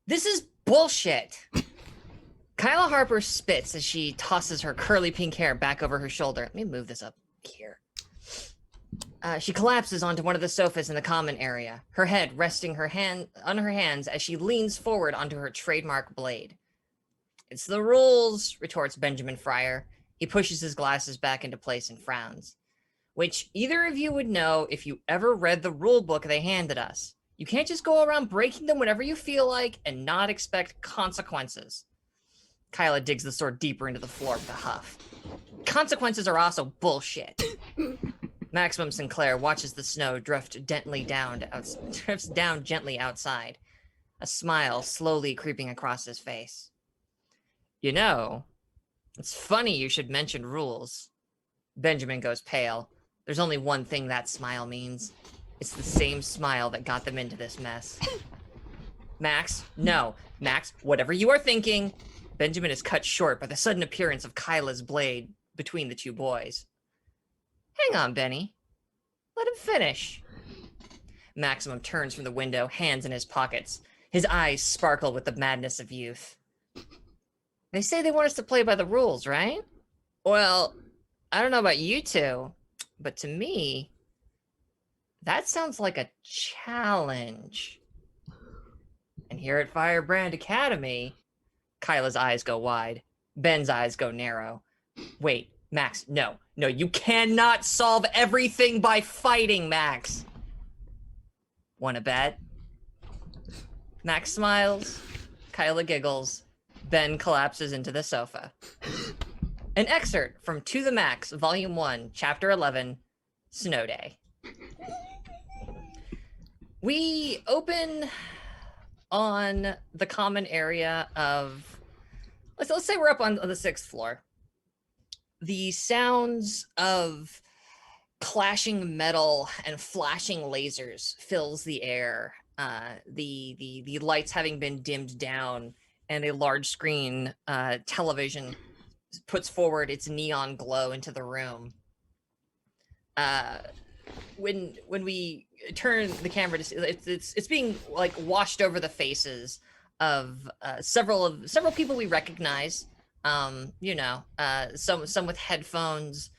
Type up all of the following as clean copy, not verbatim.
This is bullshit. Kyla Harper spits as she tosses her curly pink hair back over her shoulder. Let me move this up here. She collapses onto one of the sofas in the common area, her head resting on her hands as she leans forward onto her trademark blade. It's the rules, retorts Benjamin Fryer. He pushes his glasses back into place and frowns. Which either of you would know if you ever read the rule book they handed us. You can't just go around breaking them whenever you feel like and not expect consequences. Kyla digs the sword deeper into the floor with a huff. Consequences are also bullshit. Maximum Sinclair watches the snow drifts down gently outside, a smile slowly creeping across his face. You know, it's funny you should mention rules. Benjamin goes pale. There's only one thing that smile means. It's the same smile that got them into this mess. Max, no. Max, whatever you are thinking. Benjamin is cut short by the sudden appearance of Kyla's blade between the two boys. Hang on, Benny. Let him finish. Maximum turns from the window, hands in his pockets. His eyes sparkle with the madness of youth. They say they want us to play by the rules, right? Well, I don't know about you two, but to me, that sounds like a challenge. And here at Firebrand Academy, Kyla's eyes go wide. Ben's eyes go narrow. Wait, Max, no, you cannot solve everything by fighting, Max. Wanna bet? Max smiles. Kyla giggles. Ben collapses into the sofa. An excerpt from To the Max, Volume 1, Chapter 11, Snow Day. We open on the common area of... Let's say we're up on the 6th floor. The sounds of clashing metal and flashing lasers fills the air. The lights having been dimmed down, and a large screen television puts forward its neon glow into the room. When we turn the camera to see, it's being like washed over the faces of several people we recognize. Some with headphones,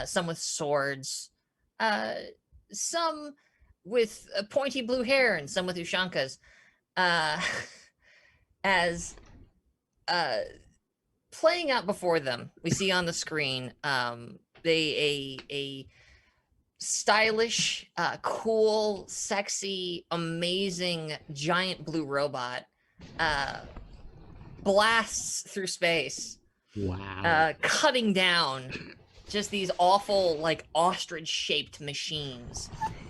some with swords, some with pointy blue hair, and some with ushankas. As playing out before them, we see on the screen a stylish, cool, sexy, amazing giant blue robot blasts through space. Wow. Cutting down just these awful, like, ostrich-shaped machines.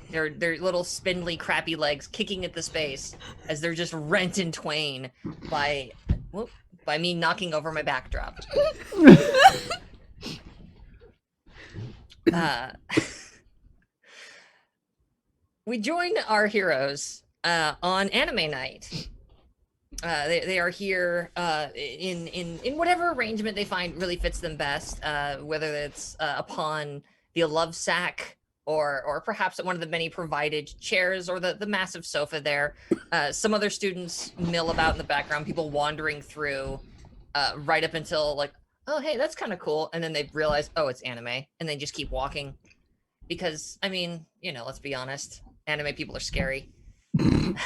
Their little spindly, crappy legs kicking at the space as they're just rent in twain by me knocking over my backdrop. We join our heroes on anime night. They are here in whatever arrangement they find really fits them best, whether it's upon the love sack or perhaps at one of the many provided chairs or the massive sofa there. Some other students mill about in the background, people wandering through right up until like, oh, hey, that's kind of cool. And then they realize, oh, it's anime. And they just keep walking. Because, I mean, let's be honest. Anime people are scary. And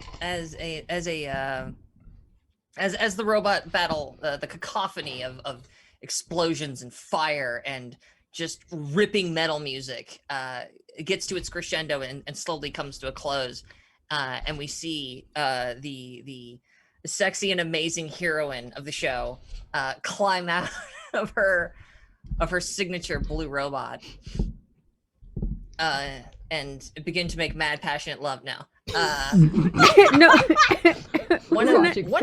as the robot battle, the cacophony of explosions and fire and just ripping metal music gets to its crescendo and slowly comes to a close, and we see the sexy and amazing heroine of the show climb out of her signature blue robot and begin to make mad passionate love now. No. One of the students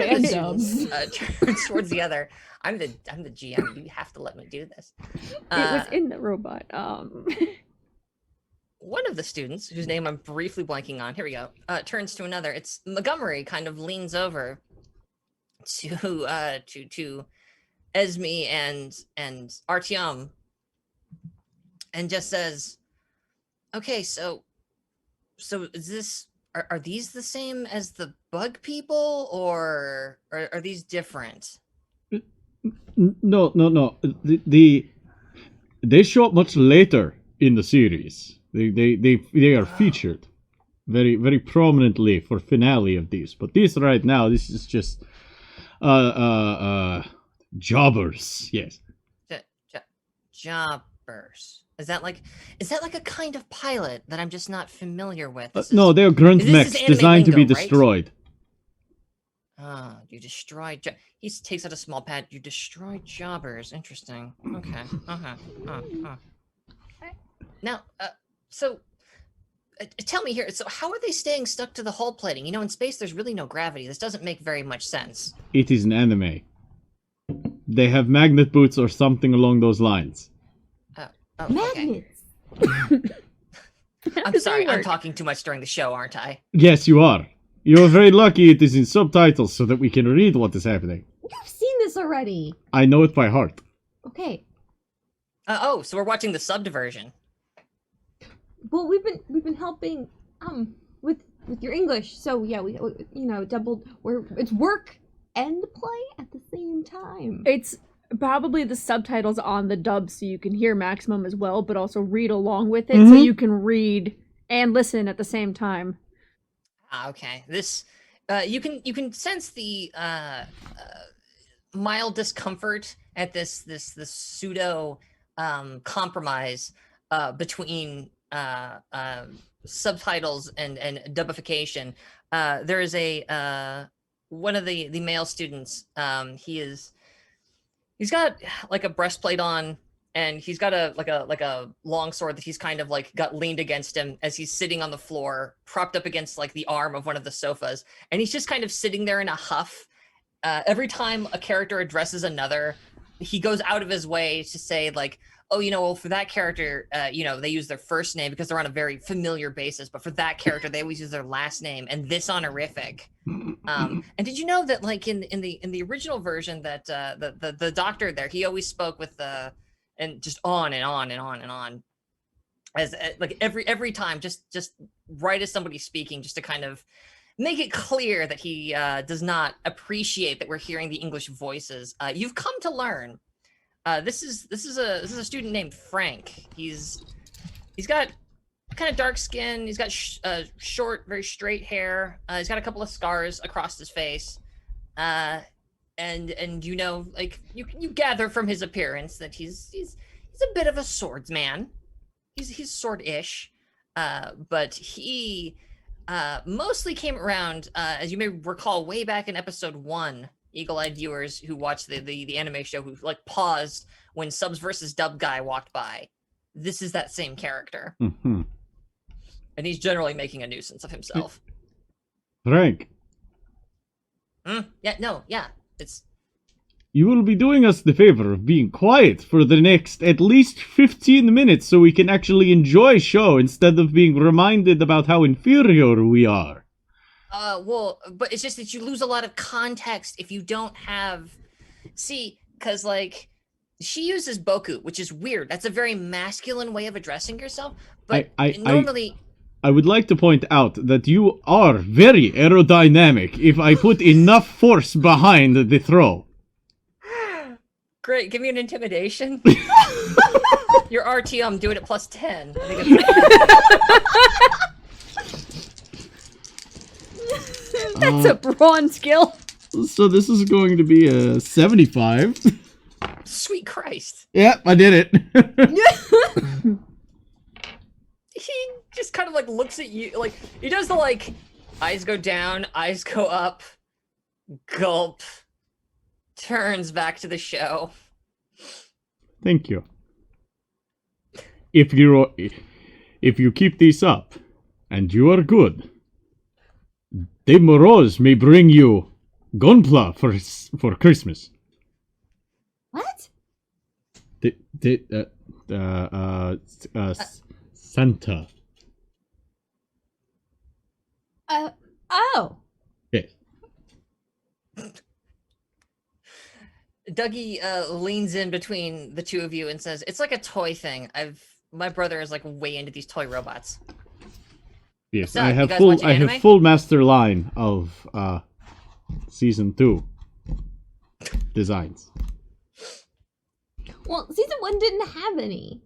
turns towards the other. I'm the GM. You have to let me do this. It was in the robot. One of the students, whose name I'm briefly blanking on, here we go, turns to another. It's Montgomery. Kind of leans over to Esme and Artyom, and just says, "Okay, so So is this? Are these the same as the bug people, or are these different? No. They show up much later in the series. They are featured very very prominently for finale of these. But this right now, this is just jobbers. Yes. Jobbers. Is that like a kind of pilot that I'm just not familiar with? No, they're grunt this mechs is anime designed to be lingo, right? destroyed. Ah, you destroyed. He takes out a small pad. You destroyed jobbers. Interesting. Okay. Now, so tell me here. So, how are they staying stuck to the hull plating? You know, in space, there's really no gravity. This doesn't make very much sense. It is an anime. They have magnet boots or something along those lines. Oh, Magnets. Okay. I'm sorry. I'm talking too much during the show, aren't I? Yes, you are. You are very lucky it is in subtitles so that we can read what is happening. You've seen this already. I know it by heart. Okay. So we're watching the subbed version. Well, we've been helping with your English. So yeah, we doubled. It's work and play at the same time. It's probably the subtitles on the dub so you can hear Maximum as well, but also read along with it so you can read and listen at the same time. Okay. This you can sense the mild discomfort at this pseudo compromise between subtitles and dubification. There is a one of the male students. He's got like a breastplate on, and he's got a long sword that he's kind of like got leaned against him as he's sitting on the floor, propped up against like the arm of one of the sofas, and he's just kind of sitting there in a huff. Every time a character addresses another, he goes out of his way to say like, oh, well, for that character, they use their first name because they're on a very familiar basis. But for that character, they always use their last name and this honorific. And did you know that, like in the original version, that the doctor there, he always spoke with and just on and on and on and on, as like every time, just right as somebody's speaking, just to kind of make it clear that he does not appreciate that we're hearing the English voices. You've come to learn. This is a student named Frank. He's got kind of dark skin. He's got short, very straight hair. He's got a couple of scars across his face, and like you gather from his appearance that he's a bit of a swordsman. He's sword-ish, but he mostly came around, as you may recall, way back in episode 1. Eagle-eyed viewers who watched the anime show, who like paused when subs versus dub guy walked by. This is that same character, and he's generally making a nuisance of himself. Frank. It's. You will be doing us the favor of being quiet for the next at least 15 minutes so we can actually enjoy show instead of being reminded about how inferior we are. Well, but it's just that you lose a lot of context if you don't have... See, because, like, she uses boku, which is weird. That's a very masculine way of addressing yourself, but normally... I would like to point out that you are very aerodynamic if I put enough force behind the throw. Great, give me an intimidation. Your RTM, do it at +10. I think it's... That's a brawn skill. So this is going to be a 75. Sweet Christ. Yep, I did it. He just kind of like looks at you, like he does the like eyes go down, eyes go up, gulp, turns back to the show. Thank you. If you keep these up and you are good, the Moroz may bring you gunpla for Christmas. What? Santa. Oh. Yes. Dougie leans in between the two of you and says, "It's like a toy thing. My brother is like way into these toy robots." Yes, What's up? I You have guys full watching I have anime? full master line of season 2 designs. Well, season 1 didn't have any.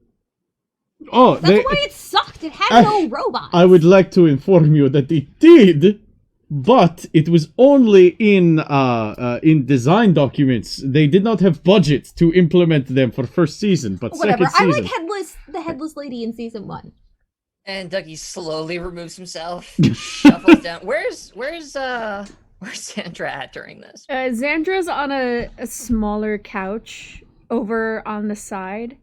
Oh, That's why it sucked. It had no robots. I would like to inform you that it did, but it was only in design documents. They did not have budget to implement them for first season, but Whatever. second season. I like the headless lady in season 1. And Dougie slowly removes himself, shuffles down. Where's Sandra at during this? Xandra's on a smaller couch over on the side,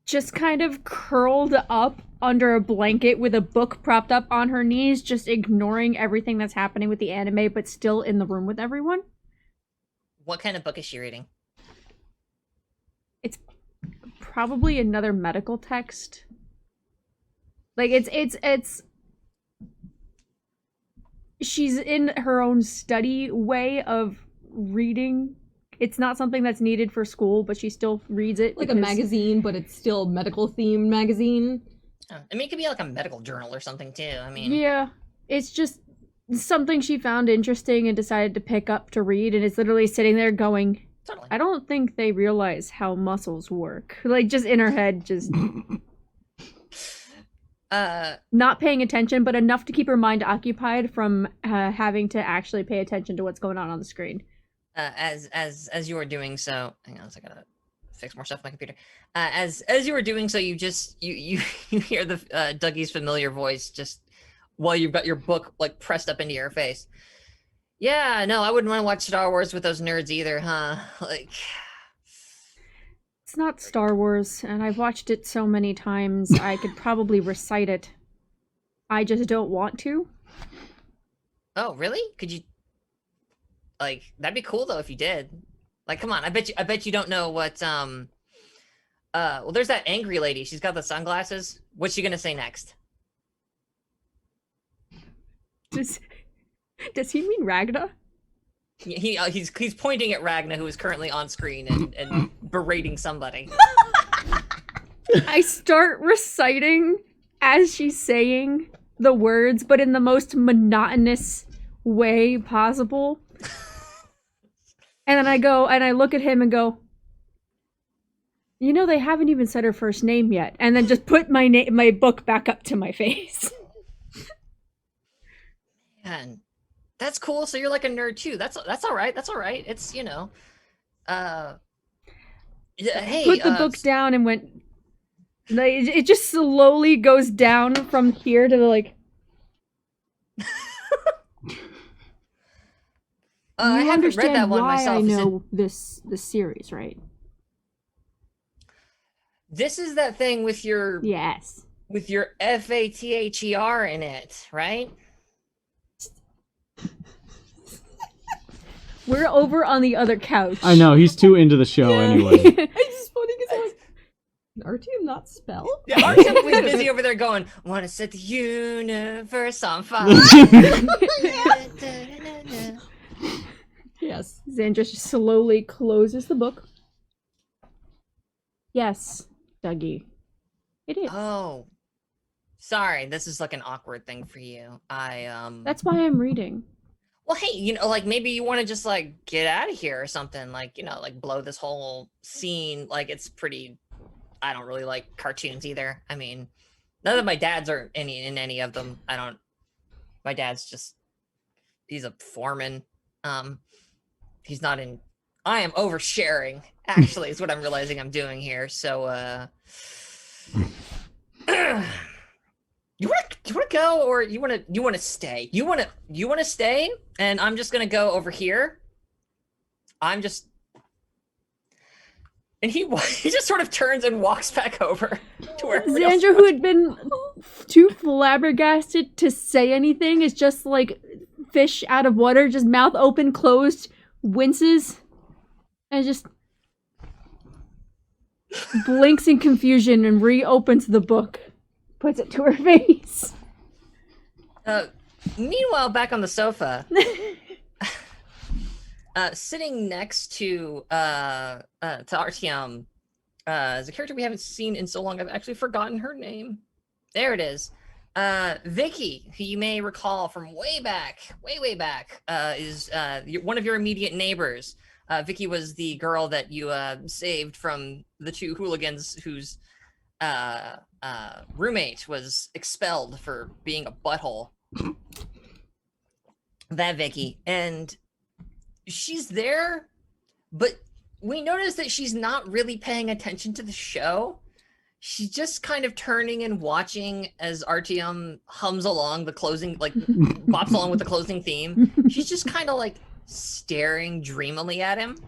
just kind of curled up under a blanket with a book propped up on her knees, just ignoring everything that's happening with the anime, but still in the room with everyone. What kind of book is she reading? It's probably another medical text. Like, it's she's in her own study way of reading. It's not something that's needed for school, but she still reads it. Like a magazine, but it's still medical themed magazine. Oh, I mean, it could be like a medical journal or something too. I mean, Yeah, it's just something she found interesting and decided to pick up to read, and it's literally sitting there going, totally. I don't think they realize how muscles work. Like, just in her head, just not paying attention, but enough to keep her mind occupied from having to actually pay attention to what's going on the screen. As you were doing so, hang on, I gotta fix more stuff on my computer. As you were doing so, you just you hear the Dougie's familiar voice just while you've got your book like pressed up into your face. Yeah, no, I wouldn't want to watch Star Wars with those nerds either, huh? Like, it's not Star Wars, and I've watched it so many times. I could probably recite it. I just don't want to. oh, really? Could you? Like, that'd be cool though if you did. Like, come on, I bet you don't know what well, there's that angry lady. She's got the sunglasses. What's she gonna say next? Does he mean Ragna? He's pointing at Ragna, who is currently on screen and berating somebody. I start reciting as she's saying the words, but in the most monotonous way possible. And then I go and I look at him and go, you know, they haven't even said her first name yet. And then just put my book back up to my face. Man, that's cool. So you're like a nerd too. That's all right. That's all right. It's, you know, hey, Put the book down and went. Like, it just slowly goes down from here to like. I You haven't read that one why myself. I Is know this series, right? this is that thing with your Yes. FATHER in it, right? We're over on the other couch. I know, he's too into the show anyway. It's just funny because Artyom not spell? Yeah, Artyom was busy over there going, "Want to set the universe on fire." Yes. Xandra just slowly closes the book. Yes, Dougie. It is. Oh, sorry. This is like an awkward thing for you. That's why I'm reading. Well, hey, you know, like maybe you want to just like get out of here or something, like, you know, like blow this whole scene. Like, it's pretty. I don't really like cartoons either. I mean, none of my dads are in any of them. I don't. My dad's just. He's a foreman. He's not in. I am oversharing. Actually, is what I'm realizing I'm doing here. So, you want to go, or you want to stay? You want to stay, and I'm just gonna go over here. And he just sort of turns and walks back over to where Xandra, who had been too flabbergasted to say anything, is just like fish out of water, just mouth open, closed, winces, and just blinks in confusion and reopens the book, puts it to her face. Meanwhile, back on the sofa, sitting next to Artyom, is a character we haven't seen in so long. I've actually forgotten her name. There it is. Vicky, who you may recall from way back, way back, is one of your immediate neighbors. Vicky was the girl that you saved from the two hooligans whose roommate was expelled for being a butthole. That Vicky. And she's there, but we noticed that she's not really paying attention to the show. She's just kind of turning and watching as Artyom hums along the closing, like bops along with the closing theme. She's just kind of like staring dreamily at him.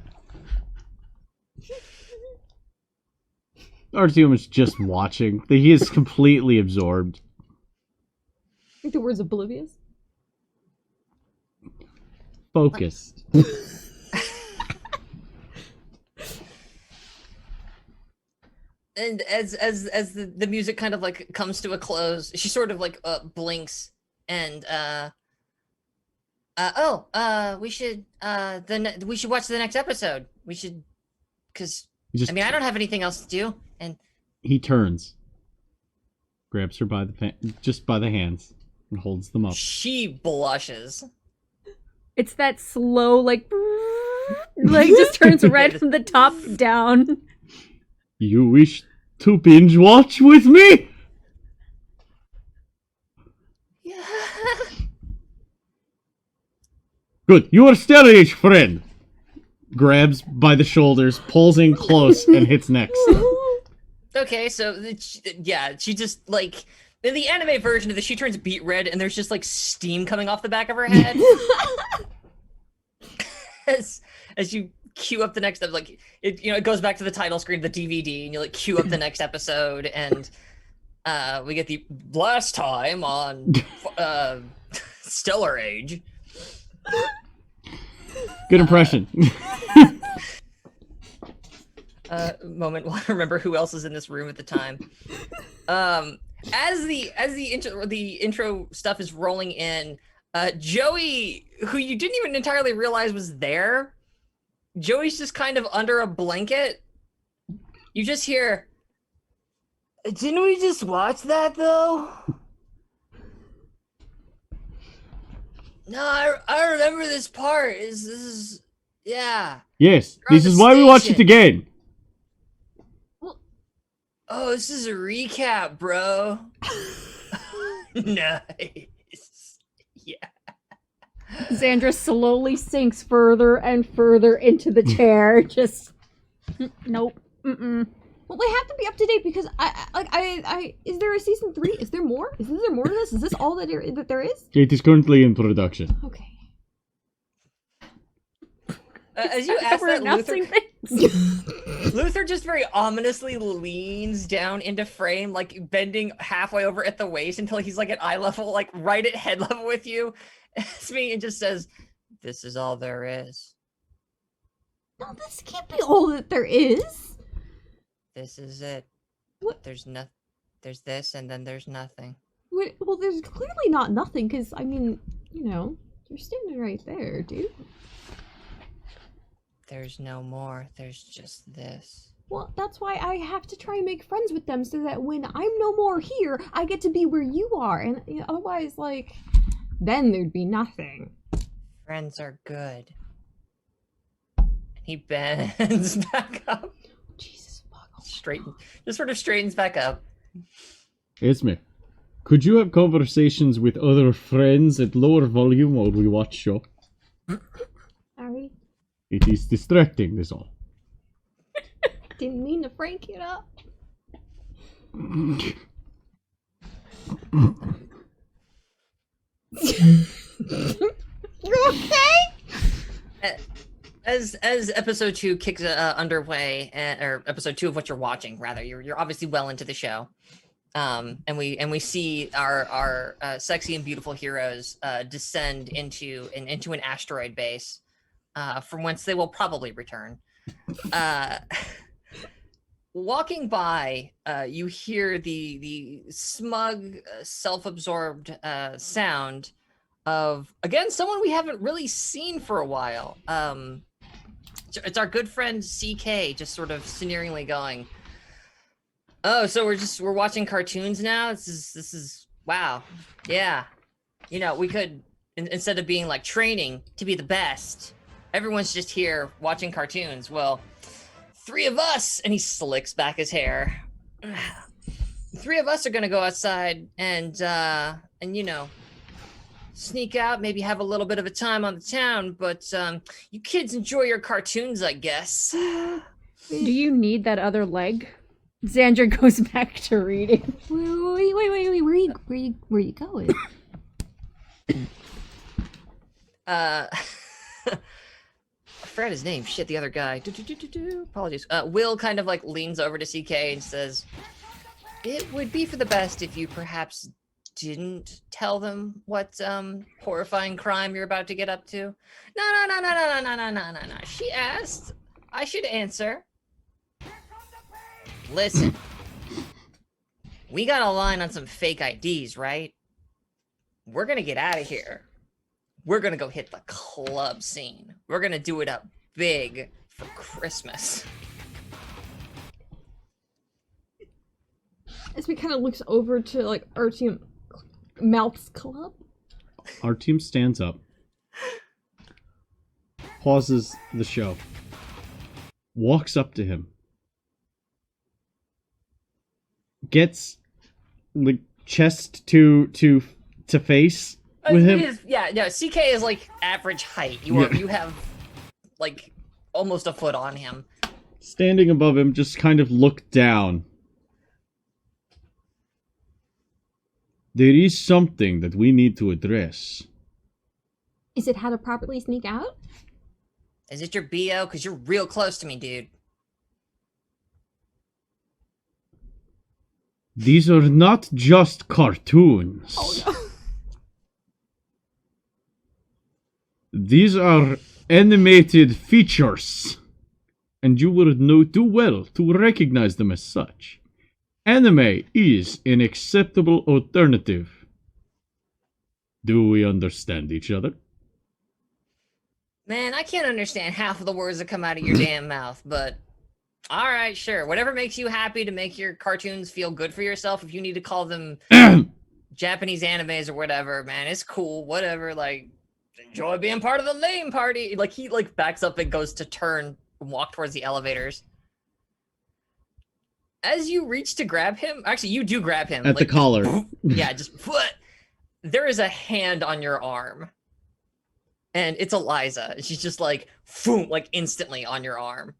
Artyom is just watching. He is completely absorbed. I think the word's oblivious. Focused. And as the music kind of like comes to a close, she sort of like blinks and we should watch the next episode. We should, because I mean I don't have anything else to do. And he turns, grabs her by the hands, and holds them up. She blushes. It's that slow, like just turns red from the top down. You wish to binge watch with me? Yeah. Good. You are stage friend. Grabs by the shoulders, pulls in close, and hits next. Okay, so she just like in the anime version of this, she turns beet red, and there's just like steam coming off the back of her head. as you queue up the next episode, like it goes back to the title screen of the DVD, and you like queue up the next episode, and we get the last time on Stellar Age. Good impression. Moment while I remember who else is in this room at the time. As the intro stuff is rolling in, Joey, who you didn't even entirely realize was there, Joey's just kind of under a blanket. You just hear, "Didn't we just watch that though?" No, I remember this part. Yeah. Yes, You're on this the is why we watch it station. again. Oh, this is a recap, bro. Nice. Yeah. Xandra slowly sinks further and further into the chair. Just nope. Mm-mm. Well, they have to be up to date because I is there a season 3? Is there more? Is there more to this? Is this all that there is? It is currently in production. Okay. As you ask We're that, announcing things. Luther just very ominously leans down into frame, like bending halfway over at the waist until he's like at eye level, like right at head level with you. And just says, "This is all there is. No, this can't be all that there is. This is it. What? There's this, and then there's nothing." Wait, well, there's clearly not nothing because I mean, you're standing right there, dude. There's no more. There's just this. Well, that's why I have to try and make friends with them so that when I'm no more here, I get to be where you are. And otherwise, then there'd be nothing. Friends are good. He bends back up. Jesus fuck. Just sort of straightens back up. Esme, could you have conversations with other friends at lower volume while we watch show? Sorry. It is distracting, is all. Didn't mean to frank it up. You okay? As episode 2 kicks underway, or episode 2 of what you're watching, rather, you're obviously well into the show, and we see our sexy and beautiful heroes descend into an asteroid base, from whence they will probably return. Walking by, you hear the smug, self-absorbed sound of, again, someone we haven't really seen for a while. It's our good friend CK, just sort of sneeringly going, "Oh, so we're watching cartoons now? This is Wow. Yeah. You know, we could, instead of being like training to be the best, everyone's just here watching cartoons. Well, 3 of us, and he slicks back his hair. 3 of us are gonna go outside and you know, sneak out, maybe have a little bit of a time on the town, but you kids enjoy your cartoons, I guess. Do you need that other leg? Xandra goes back to reading. Wait, where you going? I forgot his name. Shit, the other guy. Apologies. Will kind of like leans over to CK and says, "It would be for the best if you perhaps didn't tell them what horrifying crime you're about to get up to." No. She asked. I should answer. Listen. We got a line on some fake IDs, right? We're gonna get out of here. We're gonna go hit the club scene. We're gonna do it up big for Christmas. As we kind of looks over to like our team, Mouth's Club. Our team stands up, pauses the show, walks up to him, gets like chest to face with him. CK is like average height. You have like almost a foot on him. Standing above him, just kind of look down. There is something that we need to address. Is it how to properly sneak out? Is it your BO? Because you're real close to me, dude. These are not just cartoons. Oh no. These are animated features. And you would do well to recognize them as such. Anime is an acceptable alternative. Do we understand each other? Man, I can't understand half of the words that come out of your damn mouth, but all right, sure. Whatever makes you happy to make your cartoons feel good for yourself. If you need to call them Japanese animes or whatever, man, it's cool. Whatever, like, enjoy being part of the lame party. Like, he like backs up and goes to turn and walk towards the elevators. As you reach to grab him, actually, you do grab him. At like, the collar. Yeah, just there is a hand on your arm. And it's Eliza. And she's just like, boom, like instantly on your arm.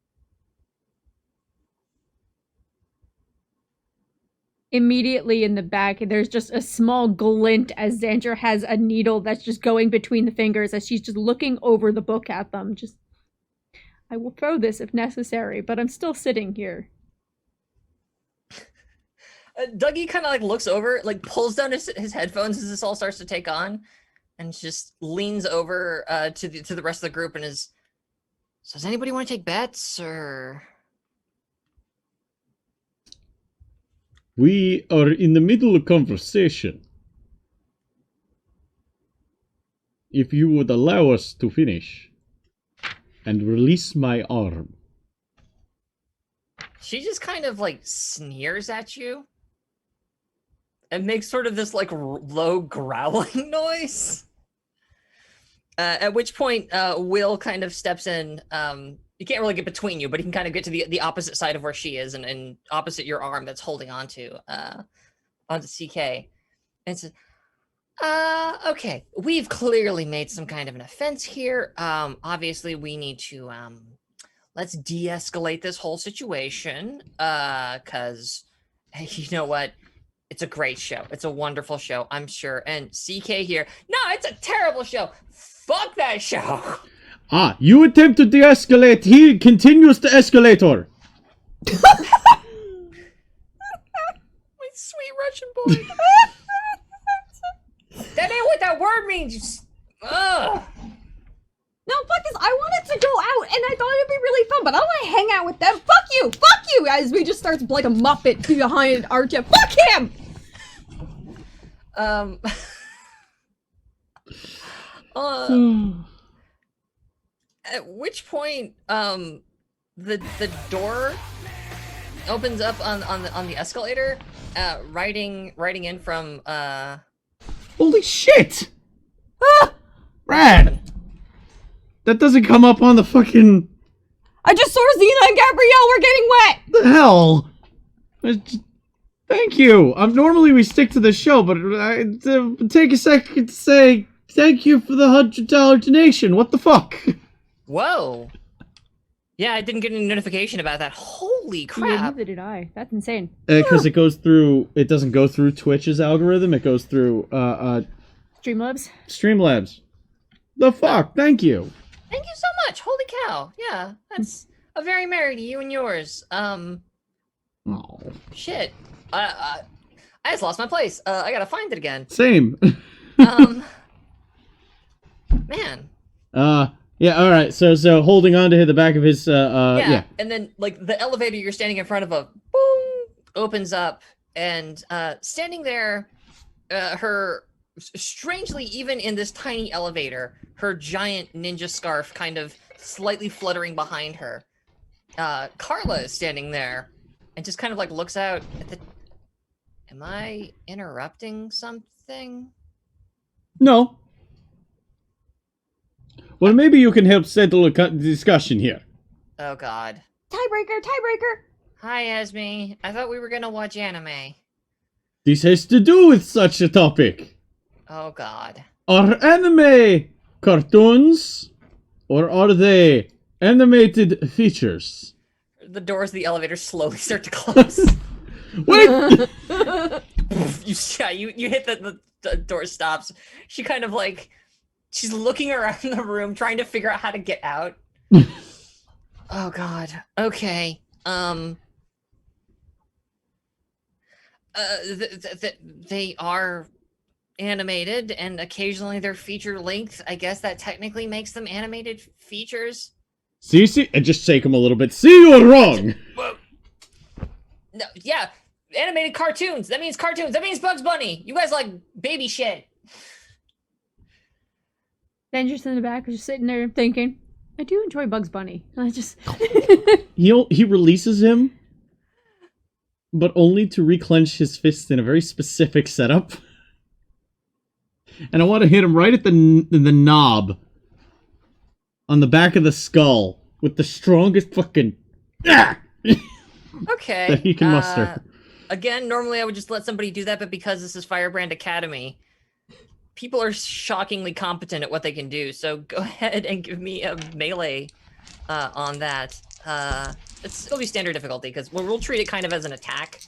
Immediately in the back, there's just a small glint as Xandra has a needle that's just going between the fingers as she's just looking over the book at them. Just, I will throw this if necessary, but I'm still sitting here. Dougie kind of like looks over, like pulls down his headphones as this all starts to take on, and just leans over to the rest of the group and is, so does anybody want to take bets or? We are in the middle of conversation. If you would allow us to finish and release my arm. She just kind of like sneers at you and makes sort of this like low growling noise. At which point, Will kind of steps in. You can't really get between you, but he can kind of get to the opposite side of where she is and opposite your arm that's holding onto CK. And says, okay, we've clearly made some kind of an offense here. Obviously, we need to let's de-escalate this whole situation. Because hey, you know what? It's a great show. It's a wonderful show, I'm sure. And CK here, no, it's a terrible show. Fuck that show. You attempt to de-escalate. He continues to escalator. My sweet Russian boy. That ain't what that word means. Ugh. No, fuck this. I wanted to go out and I thought it'd be really fun, but I want to hang out with them. Fuck you! Fuck you! As we just starts like a Muppet behind Archie. Fuck him! At which point, the door opens up on the escalator, writing in from Holy shit! Brad! That doesn't come up on the fucking... I just saw Xena and Gabrielle were getting wet! The hell? Thank you. Normally we stick to the show, but take a second to say thank you for the $100 donation. What the fuck? Whoa. Yeah, I didn't get any notification about that. Holy Yeah, crap. neither did I. That's insane. Because it goes through... It doesn't go through Twitch's algorithm. It goes through Streamlabs? Streamlabs. The fuck? Thank you. Thank you so much. Holy cow. Yeah, that's a very merry to you and yours. Oh. Shit. I just lost my place. I gotta find it again. Same. Man. Yeah, alright, so holding on to the back of his, yeah. And then, like, the elevator you're standing in front of boom, opens up, and, standing there, strangely, even in this tiny elevator, her giant ninja scarf kind of slightly fluttering behind her. Carla is standing there, and just kind of, like, looks out at the... Am I interrupting something? No. Well, maybe you can help settle a discussion here. Oh, God. Tiebreaker! Hi, Esme. I thought we were gonna watch anime. This has to do with such a topic. Oh, God. Are anime cartoons, or are they animated features? The doors of the elevator slowly start to close. Wait! you hit the door stops. She kind of like, she's looking around the room trying to figure out how to get out. Oh God. Okay. They are animated and occasionally they're feature length. I guess that technically makes them animated features. See, and just shake him a little bit. See, you were wrong. No, yeah, animated cartoons. That means cartoons. That means Bugs Bunny. You guys like baby shit. Dangerous in the back is just sitting there thinking, I do enjoy Bugs Bunny. I just... He releases him, but only to reclench his fist in a very specific setup. And I want to hit him right at the knob on the back of the skull with the strongest fucking Okay. that he can muster. Again, normally I would just let somebody do that, but because this is Firebrand Academy, people are shockingly competent at what they can do. So go ahead and give me a melee on that. It'll be standard difficulty because we'll treat it kind of as an attack,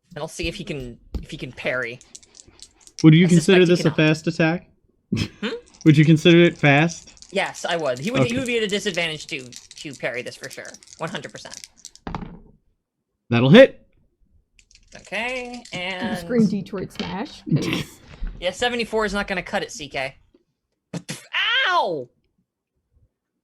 and I'll see if he can parry. Would you I consider suspect he this a cannot. fast attack? Would you consider it fast? Yes, I would. He would Okay. be at a disadvantage to parry this for sure. 100%. That'll hit. Okay, I'm and scream Detroit Smash. 'Cause yeah, 74 is not going to cut it, CK. Ow!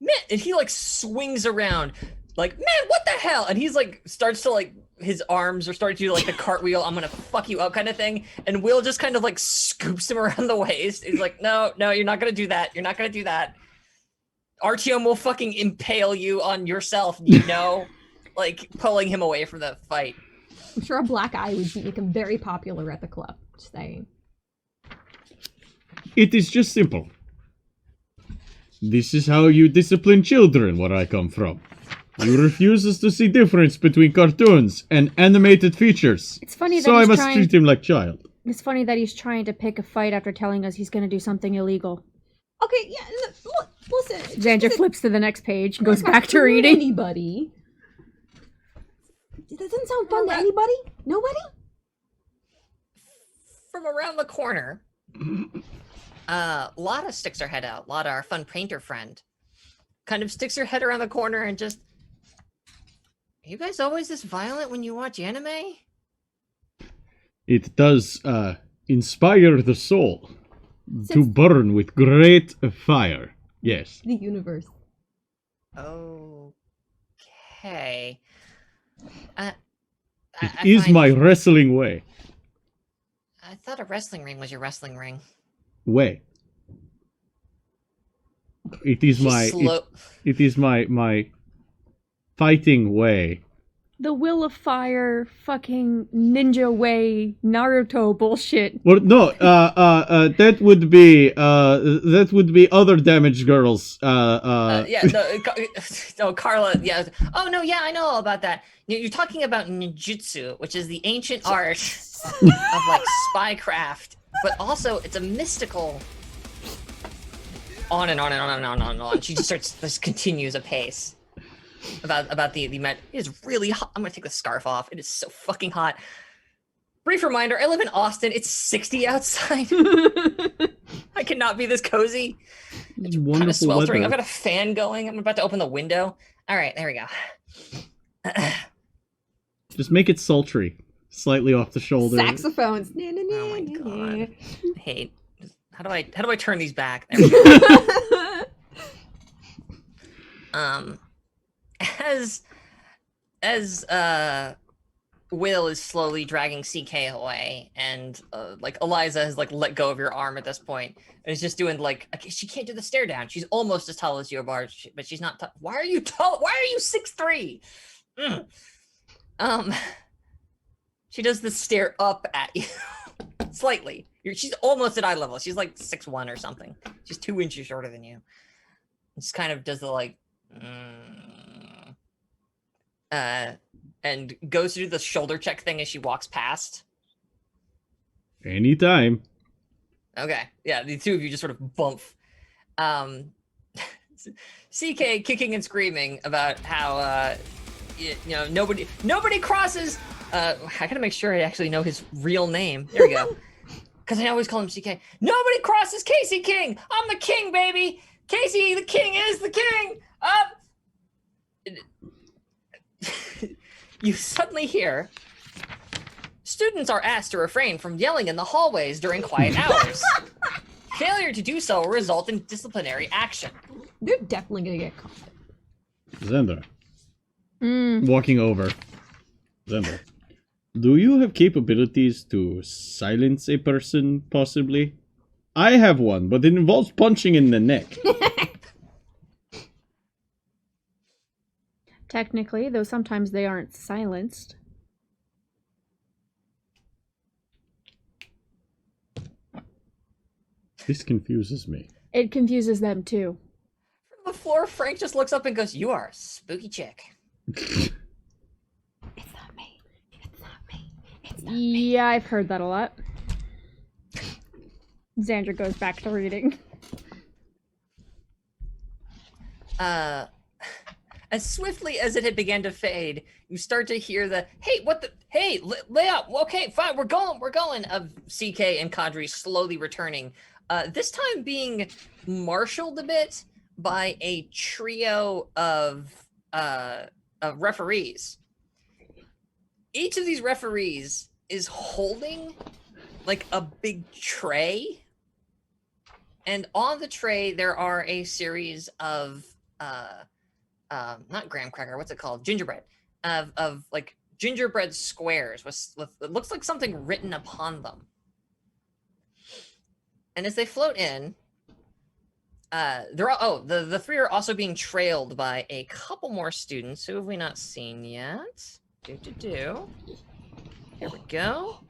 Man, and he like swings around, like, man, what the hell? And he's like, starts to like, his arms are starting to do like the cartwheel, I'm gonna fuck you up kind of thing. And Will just kind of like scoops him around the waist. He's like, no, you're not gonna do that. You're not gonna do that. Artyom will fucking impale you on yourself, you know? Like, pulling him away from the fight. I'm sure a black eye would make him very popular at the club. Just saying. It is just simple. This is how you discipline children where I come from. You refuse us to see difference between cartoons and animated features. It's funny that So I he's must trying... treat him like child. It's funny that he's trying to pick a fight after telling us he's going to do something illegal. Okay, yeah, look, listen. Xander listen, flips to the next page and goes I'm not back to rude reading. Anybody? That doesn't sound fun to anybody? Nobody? From around the corner, Lotta sticks her head out. Lotta, our fun painter friend, kind of sticks her head around the corner and just... Are you guys always this violent when you watch anime? It does inspire the soul to Since- burn with great fire. Yes. The universe. Okay. It is my wrestling way. I thought a wrestling ring was your wrestling ring. Way. It is She's my slow. it is my fighting way the Will of Fire fucking ninja way Naruto bullshit. Well, no, that would be other damaged girls. Yeah, no, no, Carla. Yeah. Oh no, yeah, I know all about that. You're talking about ninjutsu, which is the ancient art of like spycraft, but also it's a mystical. On and on and on and on and on. She just continues apace about the Met. It is really hot. I'm gonna take the scarf off. It is so fucking hot. Brief reminder: I live in Austin. It's 60 outside. I cannot be this cozy. It's Kind of wonderful sweltering. weather. I've got a fan going. I'm about to open the window. All right, there we go. Just make it sultry, slightly off the shoulder. Saxophones. Oh my god. I hate. How do I turn these back? There we go. As Will is slowly dragging CK away, and like Eliza has like let go of your arm at this point, and is just doing like she can't do the stare down. She's almost as tall as you, Bar, but she's not. Why are you tall? Why are you 6'3"? She does the stare up at you slightly. She's almost at eye level. She's like 6'1" or something. She's 2 inches shorter than you. Just kind of does the like, and goes to do the shoulder check thing as she walks past. Anytime. Okay, yeah, the two of you just sort of bump. CK kicking and screaming about how nobody crosses. I gotta make sure I actually know his real name. There we go. Because I always call him CK. Nobody crosses Casey King. I'm the king, baby. Casey, the king is the king. You suddenly hear students are asked to refrain from yelling in the hallways during quiet hours. Failure to do so will result in disciplinary action. They're definitely gonna get caught. Xander. Walking over. Xander. Do you have capabilities to silence a person, possibly? I have one, but it involves punching in the neck. Technically, though sometimes they aren't silenced. This confuses me. It confuses them too. From the floor, Frank just looks up and goes, "You are a spooky chick." It's not me. It's not me. It's not me. Yeah, I've heard that a lot. Xandra goes back to reading. As swiftly as it had begun to fade, you start to hear the lay out. Okay, fine, we're going of CK and Kadri slowly returning. This time being marshaled a bit by a trio of referees. Each of these referees is holding like a big tray, and on the tray there are a series of not graham cracker, what's it called? Gingerbread. Of like gingerbread squares with it looks like something written upon them. And as they float in, the three are also being trailed by a couple more students. Who have we not seen yet? Here we go.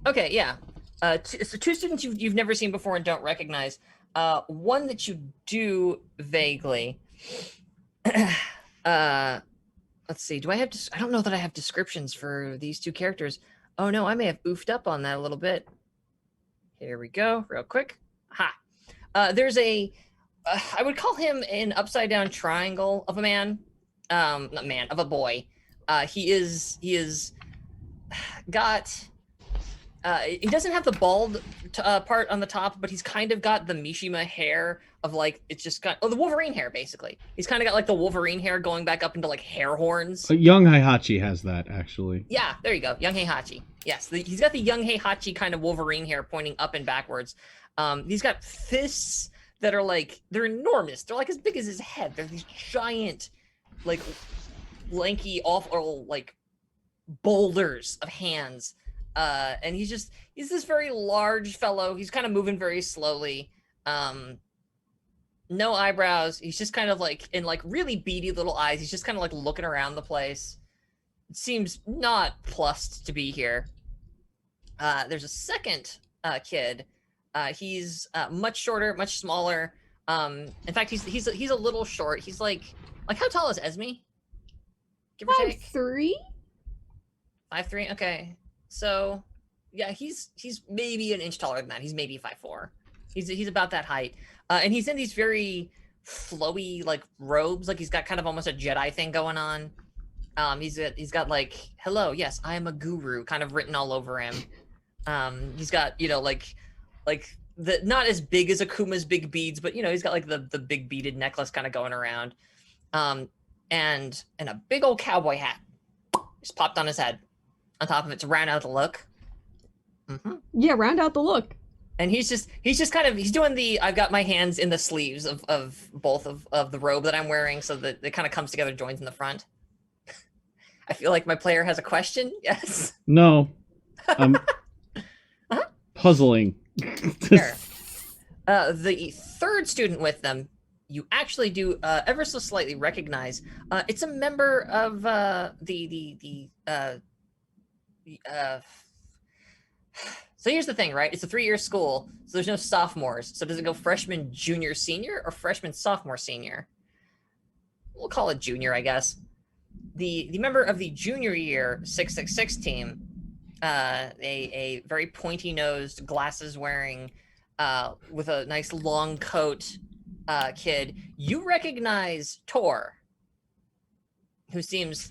Okay, yeah. So two students you've never seen before and don't recognize. One that you do vaguely. Let's see. I don't know that I have descriptions for these two characters. Oh no, I may have oofed up on that a little bit. Here we go, real quick. Ha. There's I would call him an upside down triangle of a man. Not man, of a boy. He is got. He doesn't have the bald part on the top, but he's kind of got the Mishima hair of like, it's just got, the Wolverine hair, basically. He's kind of got like the Wolverine hair going back up into like hair horns. Young Heihachi has that, actually. Yeah, there you go. Young Heihachi. Yes, he's got the Young Heihachi kind of Wolverine hair pointing up and backwards. He's got fists that are like, they're enormous. They're like as big as his head. They're these giant, like, lanky, awful, like, boulders of hands. And he's this very large fellow. He's kind of moving very slowly. No eyebrows. He's just kind of like in like really beady little eyes. He's just kind of like looking around the place. It seems not plussed to be here. There's a second kid. He's much shorter, much smaller. In fact, he's a little short. He's like how tall is Esme? Give or take 5'3". 5'3". Okay, so yeah, he's maybe an inch taller than that. He's maybe 5'4". He's about that height, and he's in these very flowy like robes. Like he's got kind of almost a Jedi thing going on. He's got like "Hello, yes, I am a guru" kind of written all over him. He's got like the not as big as Akuma's big beads, but he's got like the big beaded necklace kind of going around, and a big old cowboy hat just popped on his head. On top of it to round out the look. Mm-hmm. Yeah, round out the look. And he's kind of doing the I've got my hands in the sleeves of both of the robe that I'm wearing, so that it kind of comes together, joins in the front. I feel like my player has a question. Yes. No. I'm puzzling. Sure. The third student with them, you actually do ever so slightly recognize. It's a member of so here's the thing, right? It's a 3-year school, so there's no sophomores. So does it go freshman, junior, senior, or freshman, sophomore, senior? We'll call it junior, I guess. The member of the junior year 666 team, a very pointy-nosed, glasses-wearing, with a nice long coat kid, you recognize Tor, who seems,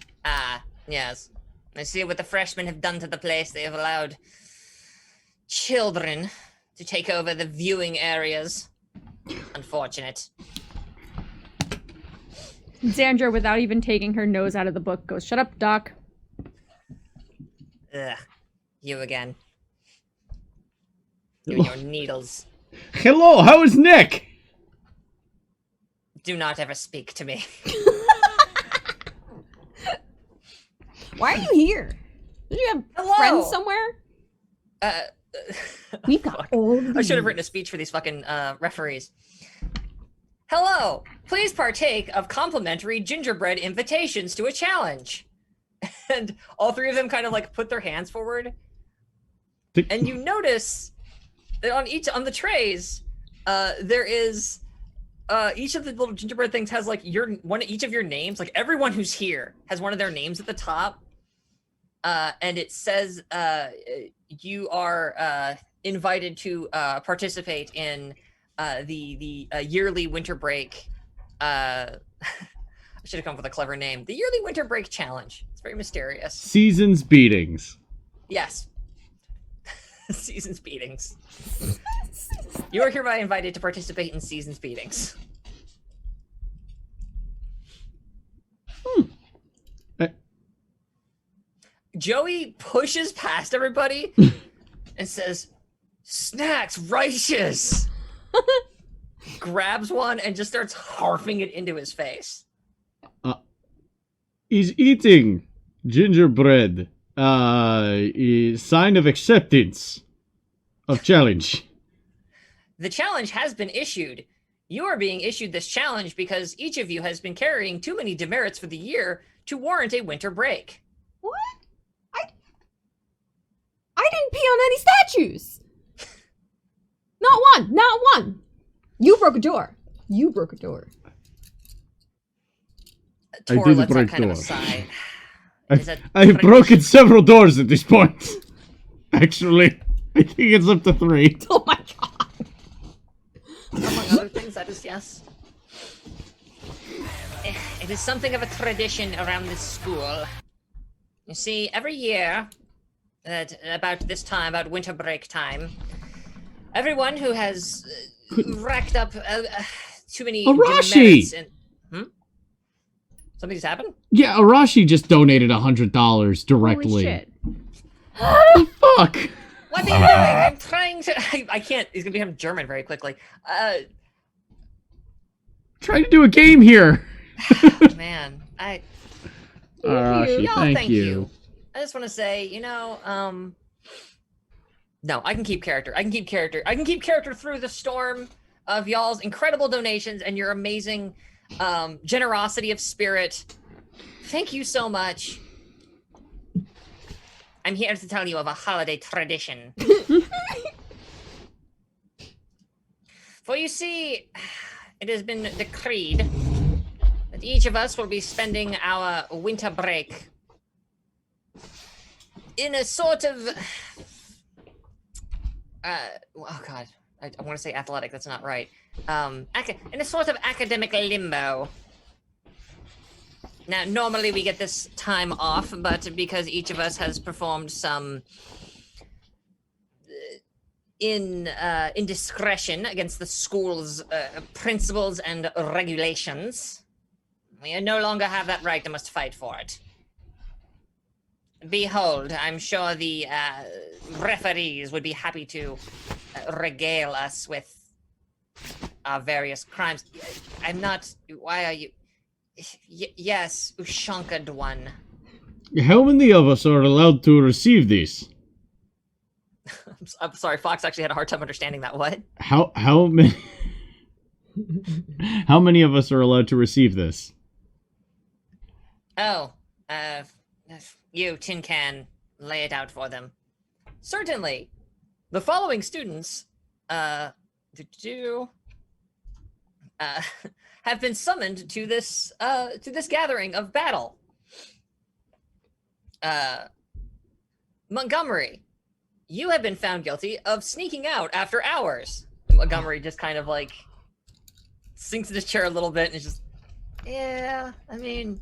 yes. I see what the freshmen have done to the place. They have allowed children to take over the viewing areas. Unfortunate. Xandra, without even taking her nose out of the book, goes, "Shut up, Doc." Ugh. You again. You and your needles. Hello, how is Nick? Do not ever speak to me. Why are you here? Did you have friends somewhere? We've got all of these. I should have written a speech for these fucking referees. Hello, please partake of complimentary gingerbread invitations to a challenge. And all three of them kind of like put their hands forward. And you notice that on the trays, there is each of the little gingerbread things has like each of your names. Like everyone who's here has one of their names at the top. And it says you are invited to participate in the yearly winter break. I should have come up with a clever name. The yearly winter break challenge. It's very mysterious. Seasons beatings. Yes. Seasons beatings. You are hereby invited to participate in seasons beatings. Joey pushes past everybody and says, "Snacks, righteous!" Grabs one and just starts harping it into his face. He's eating gingerbread. Sign of acceptance of challenge. The challenge has been issued. You are being issued this challenge because each of you has been carrying too many demerits for the year to warrant a winter break. What? I didn't pee on any statues. Not one. Not one. You broke a door. You broke a door. Tor did lets out break kind of a doors. sigh. I've broken several doors at this point. Actually, I think it's up to 3. Oh my god. Among other things, that is yes. It is something of a tradition around this school. You see, every year, at about this time, about winter break time, everyone who has racked up too many Arashi! demerits and... Something's happened? Yeah, Arashi just donated $100 directly. Holy shit. The fuck? What are you doing? I'm trying to... I can't... He's gonna become German very quickly. Trying to do a game here. Man, Arashi, Y'all, thank you. I just want to say, no, I can keep character. I can keep character through the storm. of y'all's incredible donations and your amazing generosity of spirit. Thank you so much. I'm here to tell you of a holiday tradition. For you see, it has been decreed that each of us will be spending our winter break in a sort of oh god, I want to say athletic, that's not right. In a sort of academic limbo. Now, normally we get this time off, but because each of us has performed some indiscretion against the school's principles and regulations, we no longer have that right and must fight for it. Behold, I'm sure the referees would be happy to regale us with our various crimes. I'm not... Why are you... yes, Ushanka'd one. How many of us are allowed to receive these? I'm sorry, Fox actually had a hard time understanding that. What? How many... How many of us are allowed to receive this? Oh, you, Tin Can, lay it out for them. Certainly. The following students, have been summoned to this gathering of battle. Montgomery, you have been found guilty of sneaking out after hours. Montgomery just kind of like sinks in his chair a little bit and is just, yeah, I mean,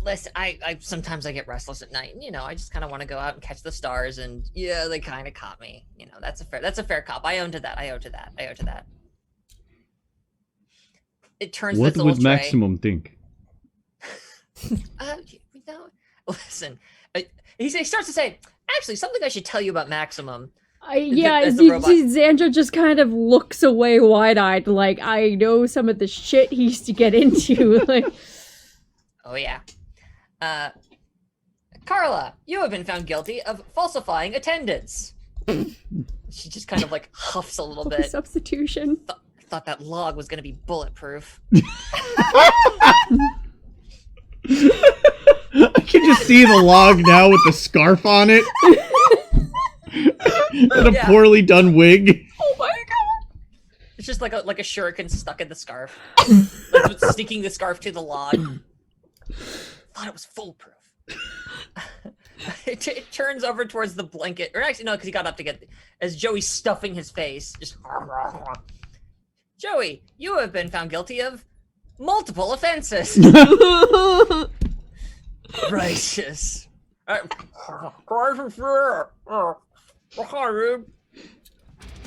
listen, I sometimes I get restless at night, and I just kind of want to go out and catch the stars, and yeah, they kind of caught me. That's a fair cop. I owe to that. It turns what this little would tray. Maximum think? Listen, he starts to say, actually, something I should tell you about Maximum. Xandra just kind of looks away wide-eyed, like, I know some of the shit he used to get into. Like, oh yeah. Carla, you have been found guilty of falsifying attendance. She just kind of like huffs a little bit. Substitution. Thought that log was gonna be bulletproof. I can just see the log now with the scarf on it. And a poorly done wig. Oh my god! It's just like a shuriken stuck in the scarf. Like what's sticking the scarf to the log. Thought it was foolproof. It turns over towards the blanket, or actually no, because he got up to get as Joey's stuffing his face. Just Joey, you have been found guilty of multiple offenses. Righteous.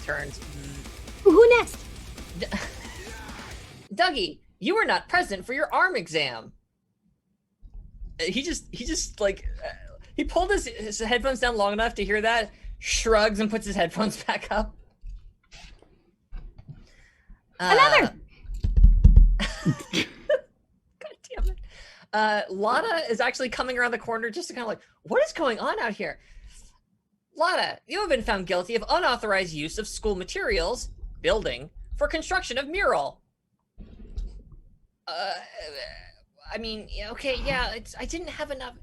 Turns. Who next? Dougie, you were not present for your arm exam. He just like he pulled his headphones down long enough to hear that, shrugs and puts his headphones back up. Another. God damn it. Lana is actually coming around the corner just to kind of like, what is going on out here? Lana, you have been found guilty of unauthorized use of school materials, building, for construction of mural. I mean, okay, yeah, I didn't have enough.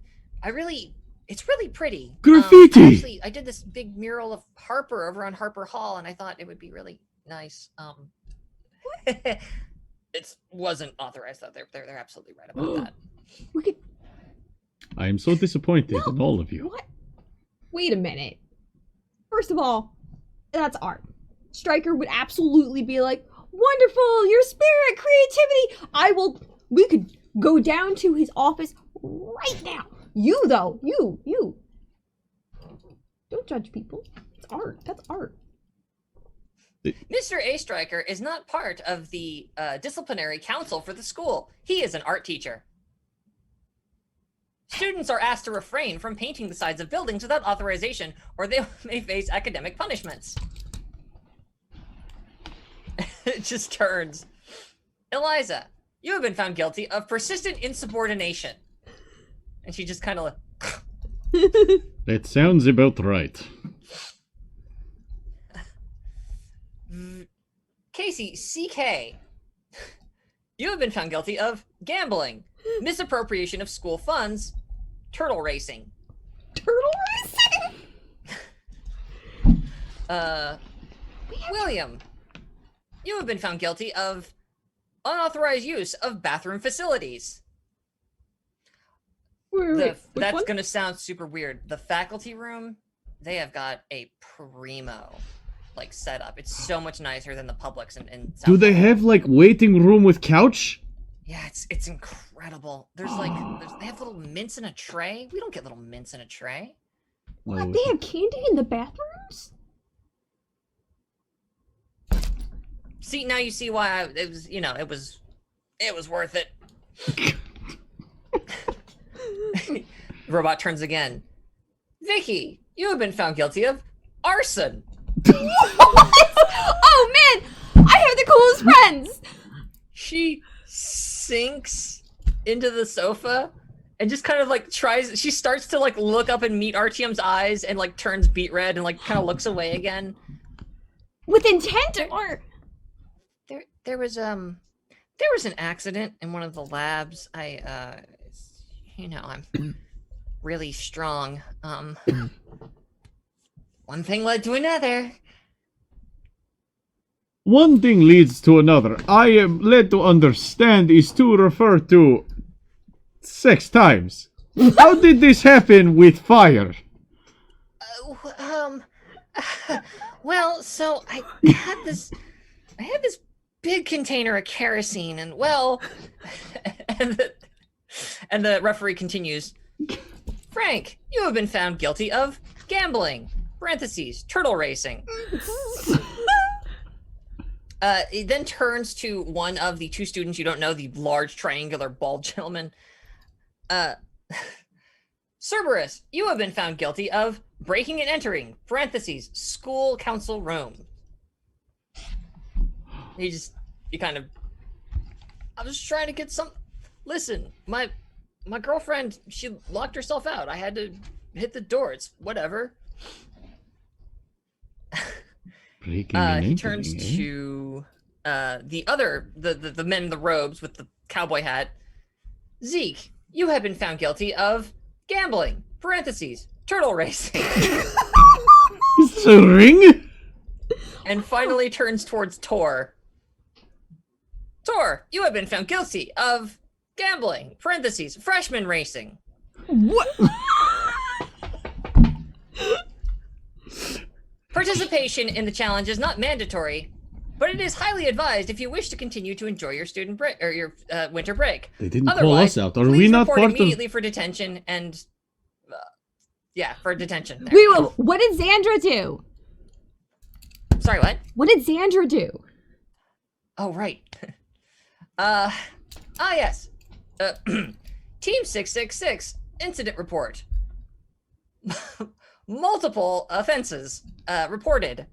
It's really pretty. Graffiti! I did this big mural of Harper over on Harper Hall, and I thought it would be really nice. It wasn't authorized, though. They're absolutely right about that. We could. I am so disappointed in all of you. What? Wait a minute. First of all, that's art. Stryker would absolutely be like, wonderful, your spirit, creativity. We could go down to his office right now. You, though, you. Don't judge people. It's art. That's art. Mr. A. Stryker is not part of the disciplinary council for the school. He is an art teacher. Students are asked to refrain from painting the sides of buildings without authorization, or they may face academic punishments. It just turns. Eliza, you have been found guilty of persistent insubordination. And she just kind of like... That sounds about right. Casey, CK, you have been found guilty of gambling, misappropriation of school funds, turtle racing. Turtle racing? William, you have been found guilty of unauthorized use of bathroom facilities. Wait, That's going to sound super weird. The faculty room, they have got a primo like setup. It's so much nicer than the publics in South Do they Florida. have like waiting room with couch? Yeah, it's incredible. They have little mints in a tray. We don't get little mints in a tray. What? They have candy in the bathrooms? See, now you see why it was worth it. Robot turns again. Vicky, you have been found guilty of arson. Oh man, I have the coolest friends. She sinks into the sofa and just kind of like she starts to like look up and meet Artyom's eyes and like turns beet red and like kind of looks away again. With intent or? There was an accident in one of the labs. I'm really strong. One thing led to another. One thing leads to another. I am led to understand is to refer to sex times. How did this happen with fire? Well, so I had this big container of kerosene, and well, and the referee continues. Frank, you have been found guilty of gambling. Parentheses, turtle racing. He then turns to one of the two students you don't know, the large triangular bald gentleman. Cerberus, you have been found guilty of breaking and entering. Parentheses, school council room. I was just trying to get some. Listen, my girlfriend, she locked herself out. I had to hit the door. It's whatever. He turns to the men in the robes with the cowboy hat. Zeke, you have been found guilty of gambling. Parentheses, turtle racing. It's a ring? And finally turns towards Tor. Tor, you have been found guilty of gambling. Parentheses, freshman racing. What? Participation in the challenge is not mandatory, but it is highly advised if you wish to continue to enjoy your student break or your winter break. They didn't Otherwise, call us out. Are please we not report part immediately for detention and for detention. There. Wait, what did Xandra do? Sorry, what? What did Xandra do? Oh, right. Yes. Team 666 incident report. Multiple offenses reported.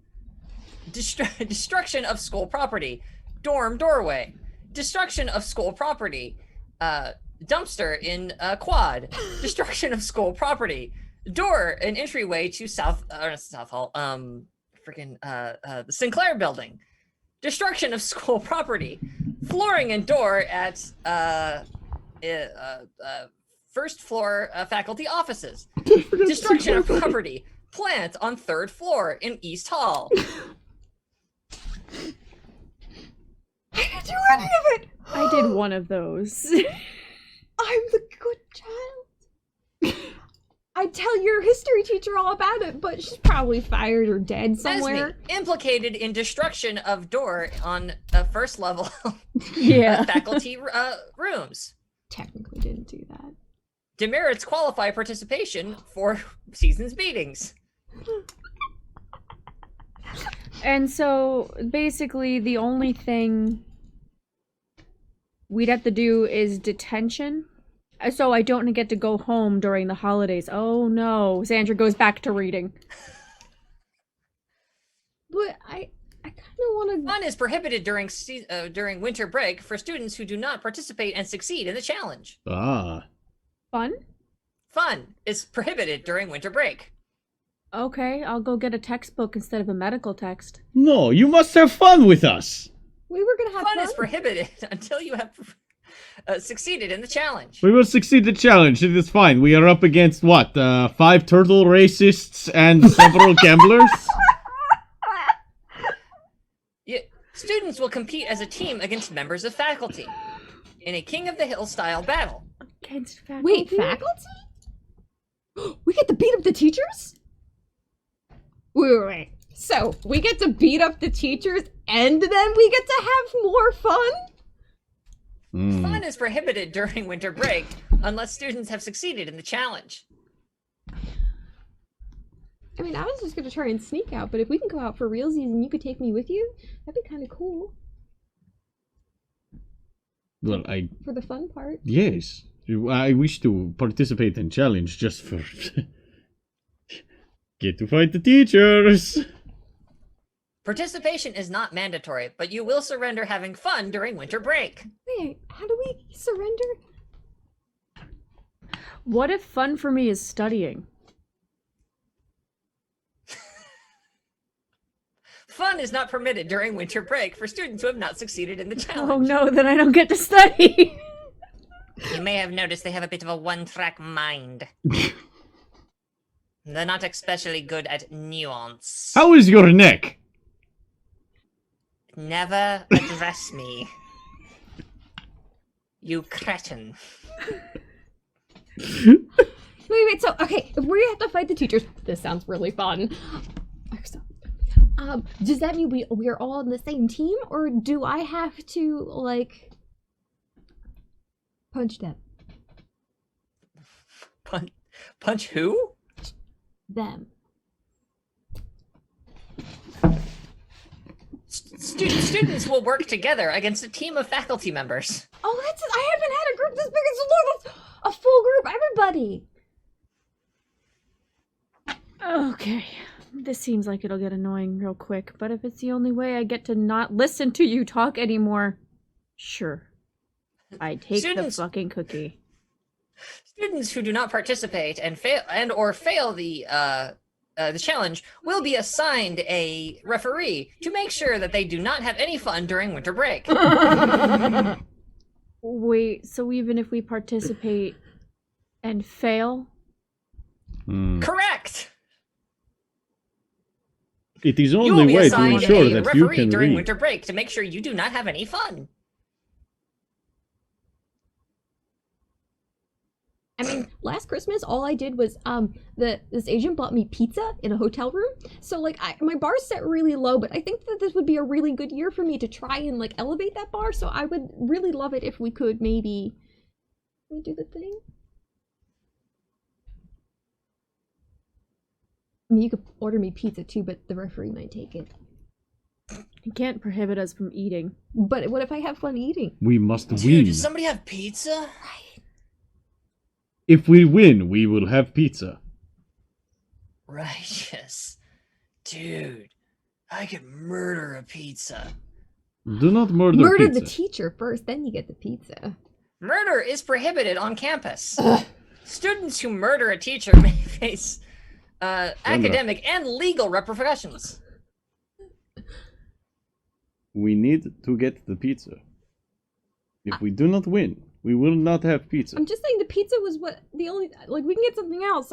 Destruction of school property. Dorm doorway. Destruction of school property. Dumpster in quad. Destruction of school property. Door and entryway to South Hall. The Sinclair building. Destruction of school property. Flooring and door at first floor faculty offices. Destruction of property. Plant on third floor in East Hall. I didn't do any of it. I did one of those. I'm the good child. I'd tell your history teacher all about it, but she's probably fired or dead somewhere. Esme, implicated in destruction of door on first level Yeah. faculty rooms. Technically didn't do that. Demerits qualify participation for season's meetings. And so basically the only thing we'd have to do is detention. So I don't get to go home during the holidays. Oh no. Sandra goes back to reading. But I kind of want to. Fun is prohibited during winter break for students who do not participate and succeed in the challenge. Fun? Fun is prohibited during winter break. Okay, I'll go get a textbook instead of a medical text. No, you must have fun with us. We were gonna have Fun fun. is prohibited until you have succeeded in the challenge. We will succeed the challenge. It is fine. We are up against what? 5 turtle racists and several gamblers? Students will compete as a team against members of faculty in a King of the Hill style battle. Against faculty? Wait, faculty? We get to beat up the teachers? Wait. So, we get to beat up the teachers and then we get to have more fun? Fun is prohibited during winter break unless students have succeeded in the challenge. I mean, I was just gonna try and sneak out, but if we can go out for realsies and you could take me with you, that'd be kind of cool. Well, For the fun part. yes. I wish to participate in challenge just for... get to fight the teachers! Participation is not mandatory, but you will surrender having fun during winter break. Wait, how do we surrender? What if fun for me is studying? Fun is not permitted during winter break for students who have not succeeded in the challenge. Oh no, then I don't get to study. You may have noticed they have a bit of a one-track mind. They're not especially good at nuance. How is your neck? Never address me. You cretin. Wait, so, okay, if we have to fight the teachers, this sounds really fun. Does that mean we are all on the same team, or do I have to, like, punch them? Punch who? Them. Students will work together against a team of faculty members. Oh, I haven't had a group this big in so long. That's a full group, everybody. Okay. This seems like it'll get annoying real quick, but if it's the only way I get to not listen to you talk anymore, sure. I take the fucking cookie. Students who do not participate and fail the challenge will be assigned a referee to make sure that they do not have any fun during winter break. Wait, so even if we participate and fail? Correct! It is You will only be way to assigned ensure a that you referee can during read. winter break to make sure you do not have any fun. I mean, last Christmas, all I did was, this agent bought me pizza in a hotel room. So, like, my bar's set really low, but I think that this would be a really good year for me to try and, like, elevate that bar. So I would really love it if we could maybe do the thing. I mean, you could order me pizza too, but the referee might take it. You can't prohibit us from eating. But what if I have fun eating? We must Dude, win. does somebody have pizza? Right. If we win, we will have pizza. Righteous. Dude, I could murder a pizza. Do not murder Murder pizza. the teacher first, then you get the pizza. Murder is prohibited on campus. Students who murder a teacher may face academic and legal repercussions. We need to get the pizza. If we do not win, we will not have pizza. I'm just saying the pizza was what the only, like, we can get something else.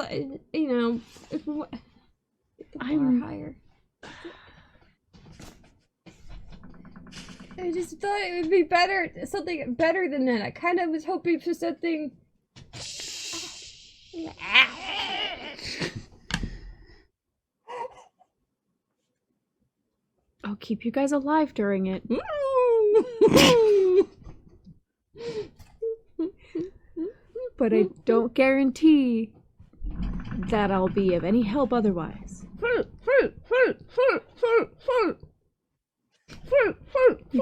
You know, if we get the bar higher. I just thought it would be better, something better than that. I kind of was hoping for something. I'll keep you guys alive during it. But I don't guarantee that I'll be of any help otherwise. You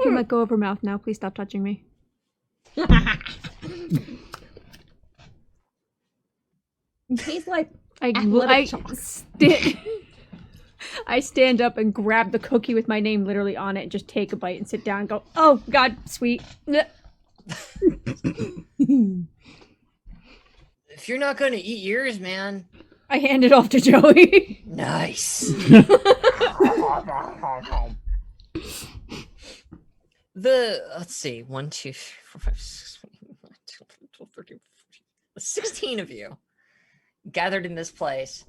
can let go of her mouth now. Please stop touching me. It tastes like I stand up and grab the cookie with my name literally on it and just take a bite and sit down and go, oh, God, sweet. If you're not gonna eat yours, man. I hand it off to Joey. Nice. let's see, 1, 2, 3, 4, 5, 6, 7, 8, 9, 10, 11, 12, 13, 14, 16 of you gathered in this place.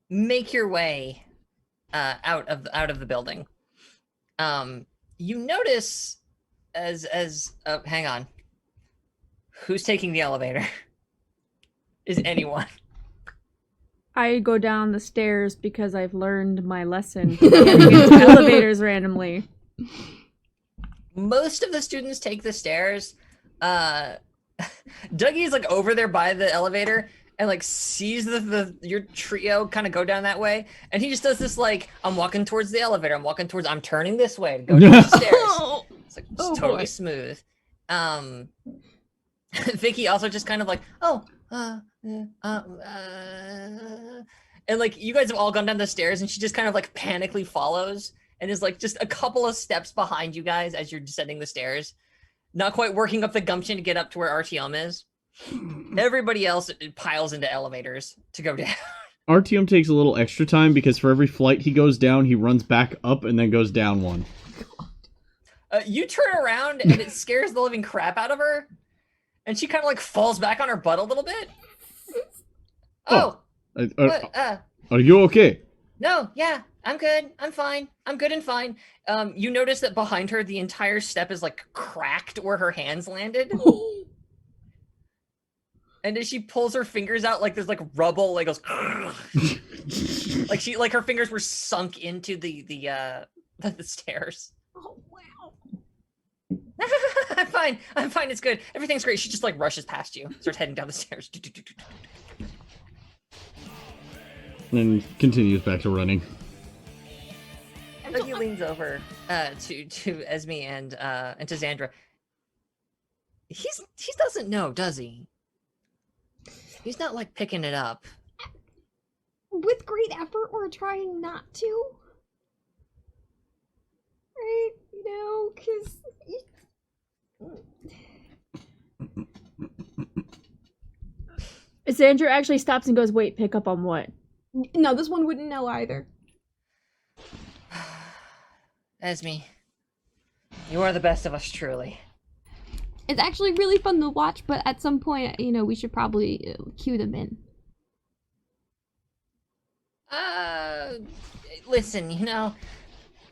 Make your way out of the building. You notice as hang on. Who's taking the elevator? Is anyone? I go down the stairs because I've learned my lesson from getting into elevators randomly. Most of the students take the stairs. Dougie's like over there by the elevator and like sees your trio kind of go down that way, and he just does this like, I'm walking towards the elevator. I'm turning this way to go down the stairs. It's like just totally smooth. Vicky also just kind of like, and like you guys have all gone down the stairs, and she just kind of like panically follows and is like just a couple of steps behind you guys as you're descending the stairs, not quite working up the gumption to get up to where RTM is. Everybody else piles into elevators to go down. RTM takes a little extra time because for every flight he goes down, he runs back up and then goes down one. You turn around and it scares the living crap out of her, and she kind of like falls back on her butt a little bit. Are you okay? No, yeah, I'm good. I'm fine. I'm good and fine. You notice that behind her, the entire step is like cracked where her hands landed. And as she pulls her fingers out, like there's like rubble, like goes, like her fingers were sunk into the stairs. Oh wow. I'm fine. It's good. Everything's great. She just like rushes past you, starts heading down the stairs. And continues back to running. Dougie leans over to Esme and to Xandra. He doesn't know, does he? He's not like picking it up. With great effort, we're trying not to. Right? You know, because... Xandra actually stops and goes, wait, pick up on what? No, this one wouldn't know either. Esme, you are the best of us, truly. It's actually really fun to watch, but at some point, you know, we should probably cue them in. Listen, you know,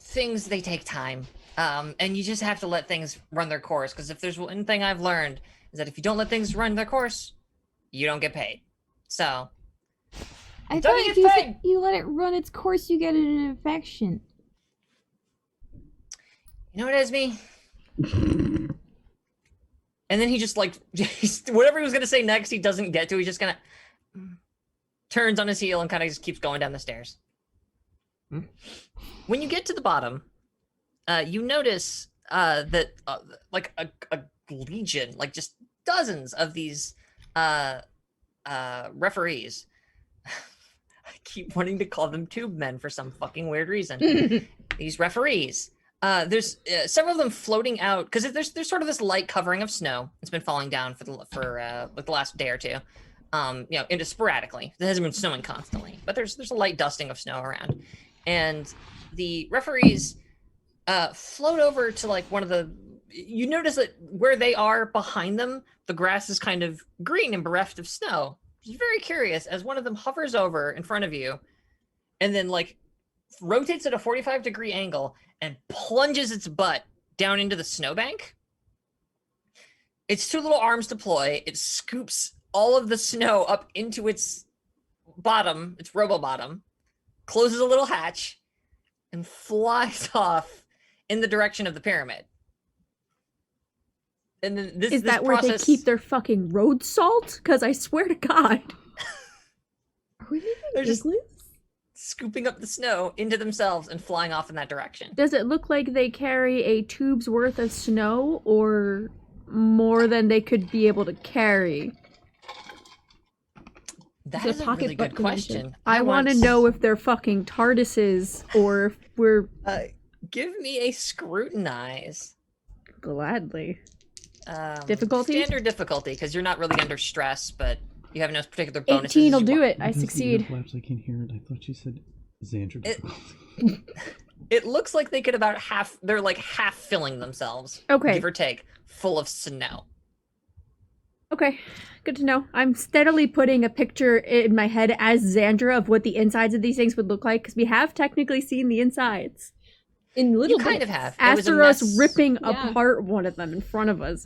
things, they take time. And you just have to let things run their course, because if there's one thing I've learned, is that if you don't let things run their course, you don't get paid. So... I thought if you let it run its course, you get an infection. You know what, Esme? And then he just like, whatever he was going to say next, he doesn't get to. He just kind of turns on his heel and kind of just keeps going down the stairs. When you get to the bottom, you notice that like a legion, like just dozens of these referees. I keep wanting to call them tube men for some fucking weird reason. These referees. There's several of them floating out because there's sort of this light covering of snow. It's been falling down for like the last day or two. You know, and sporadically. It hasn't been snowing constantly, but there's a light dusting of snow around, and the referees float over to like one of the. You notice that where they are behind them, the grass is kind of green and bereft of snow. It's very curious as one of them hovers over in front of you, and then like rotates at a 45-degree angle and plunges its butt down into the snowbank. Its two little arms deploy. It scoops all of the snow up into its bottom, its robo-bottom, closes a little hatch, and flies off in the direction of the pyramid. And then Is that where they keep their fucking road salt? Because I swear to God. Are we making They're just igloos? scooping up the snow into themselves and flying off in that direction. Does it look like they carry a tube's worth of snow or more than they could be able to carry? That It's is a a really pocketbook good question. dimension. I want to know if they're fucking TARDISes or if we're... Give me a scrutinize. Gladly. Difficulty? Standard difficulty, because you're not really under stress, but you have no particular bonuses. 18 will do it. I succeed. Flaps, I can hear it. I thought she said Xandra. It looks like they could about half. They're like half filling themselves. Okay. Give or take, full of snow. Okay, good to know. I'm steadily putting a picture in my head as Xandra of what the insides of these things would look like, because we have technically seen the insides. In little You kind bits. of have. It was a Asteros mess. ripping Yeah. apart one of them in front of us.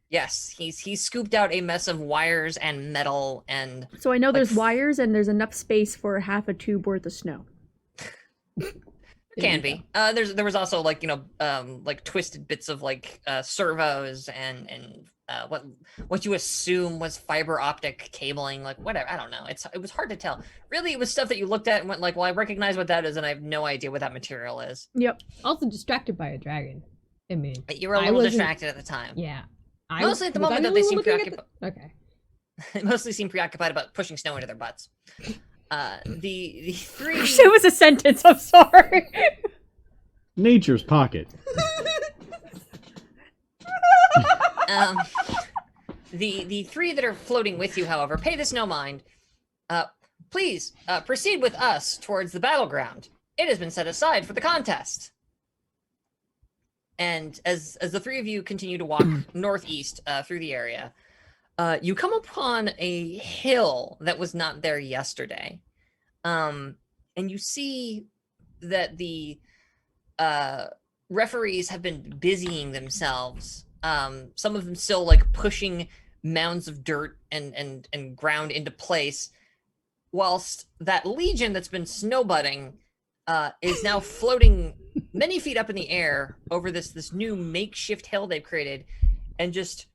Yes, he's scooped out a mess of wires and metal and So I know there's Like- wires and there's enough space for half a tube worth of snow. can be. There was also like like twisted bits of like servos and what you assume was fiber optic cabling, like whatever. I don't know. It was hard to tell. Really, it was stuff that you looked at and went like, well, I recognize what that is, and I have no idea what that material is. Yep. Also distracted by a dragon. I mean, But you were a I little wasn't- distracted at the time. yeah. Mostly at the was I moment that the they only seem one looking at preoccupied. Okay. They mostly seem preoccupied about pushing snow into their butts. The three. It was a sentence, I'm sorry. Nature's pocket. The three that are floating with you, however, pay this no mind. Please proceed with us towards the battleground. It has been set aside for the contest. And as the three of you continue to walk northeast through the area, you come upon a hill that was not there yesterday. And you see that the referees have been busying themselves. Some of them still like pushing mounds of dirt and ground into place, whilst that legion that's been snowbutting is now floating many feet up in the air over this new makeshift hill they've created, and just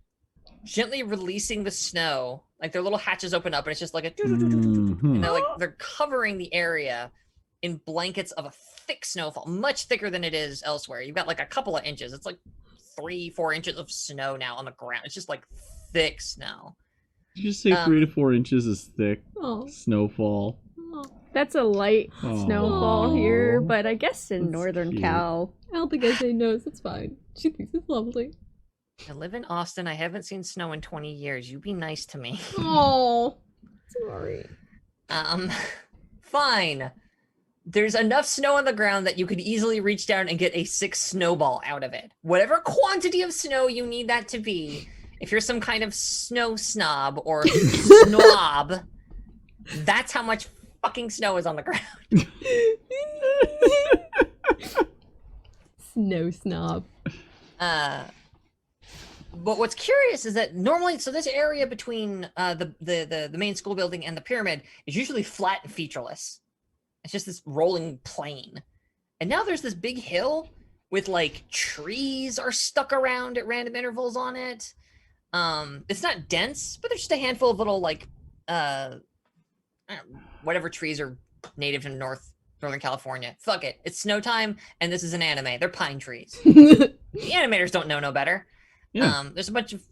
gently releasing the snow. Like their little hatches open up, and it's just like a and they're covering the area in blankets of a thick snowfall, much thicker than it is elsewhere. You've got like a couple of inches. It's like 3-4 inches of snow now on the ground. It's just like thick snow. Did you say 3 to 4 inches is thick Oh. snowfall? That's a light Aw. snowfall here, but I guess in That's northern cute. Cal. I don't think SA knows. It's fine. She thinks it's lovely. I live in Austin. I haven't seen snow in 20 years. You be nice to me. Oh, sorry. Fine. There's enough snow on the ground that you could easily reach down and get a 6 snowball out of it. Whatever quantity of snow you need that to be, if you're some kind of snow snob or snob, that's how much fucking snow is on the ground. Snow snob. But what's curious is that normally, so this area between the main school building and the pyramid is usually flat and featureless. It's just this rolling plain. And now there's this big hill with like trees are stuck around at random intervals on it. It's not dense, but there's just a handful of little like whatever trees are native to Northern California. Fuck it. It's snow time and this is an anime. They're pine trees. The animators don't know no better. Yeah. There's a bunch of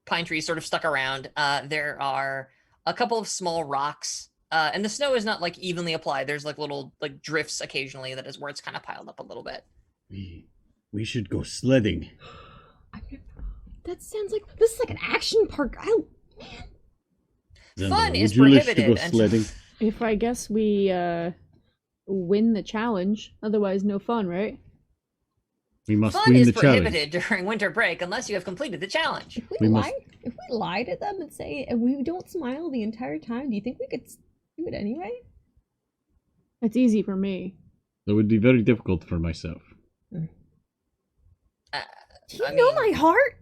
pine trees sort of stuck around. There are a couple of small rocks. And the snow is not like evenly applied. There's like little like drifts occasionally that is where it's kind of piled up a little bit. We should go sledding. That sounds like this is like an action park. Xander, Fun is would you wish prohibited. to go sledding? If I guess we win the challenge, otherwise no fun, right? We must Fun win is the challenge. prohibited during winter break unless you have completed the challenge. If We we must- lie to them and say and we don't smile the entire time, do you think we could do it anyway? It's easy for me. That would be very difficult for myself. Do you I know mean- my heart?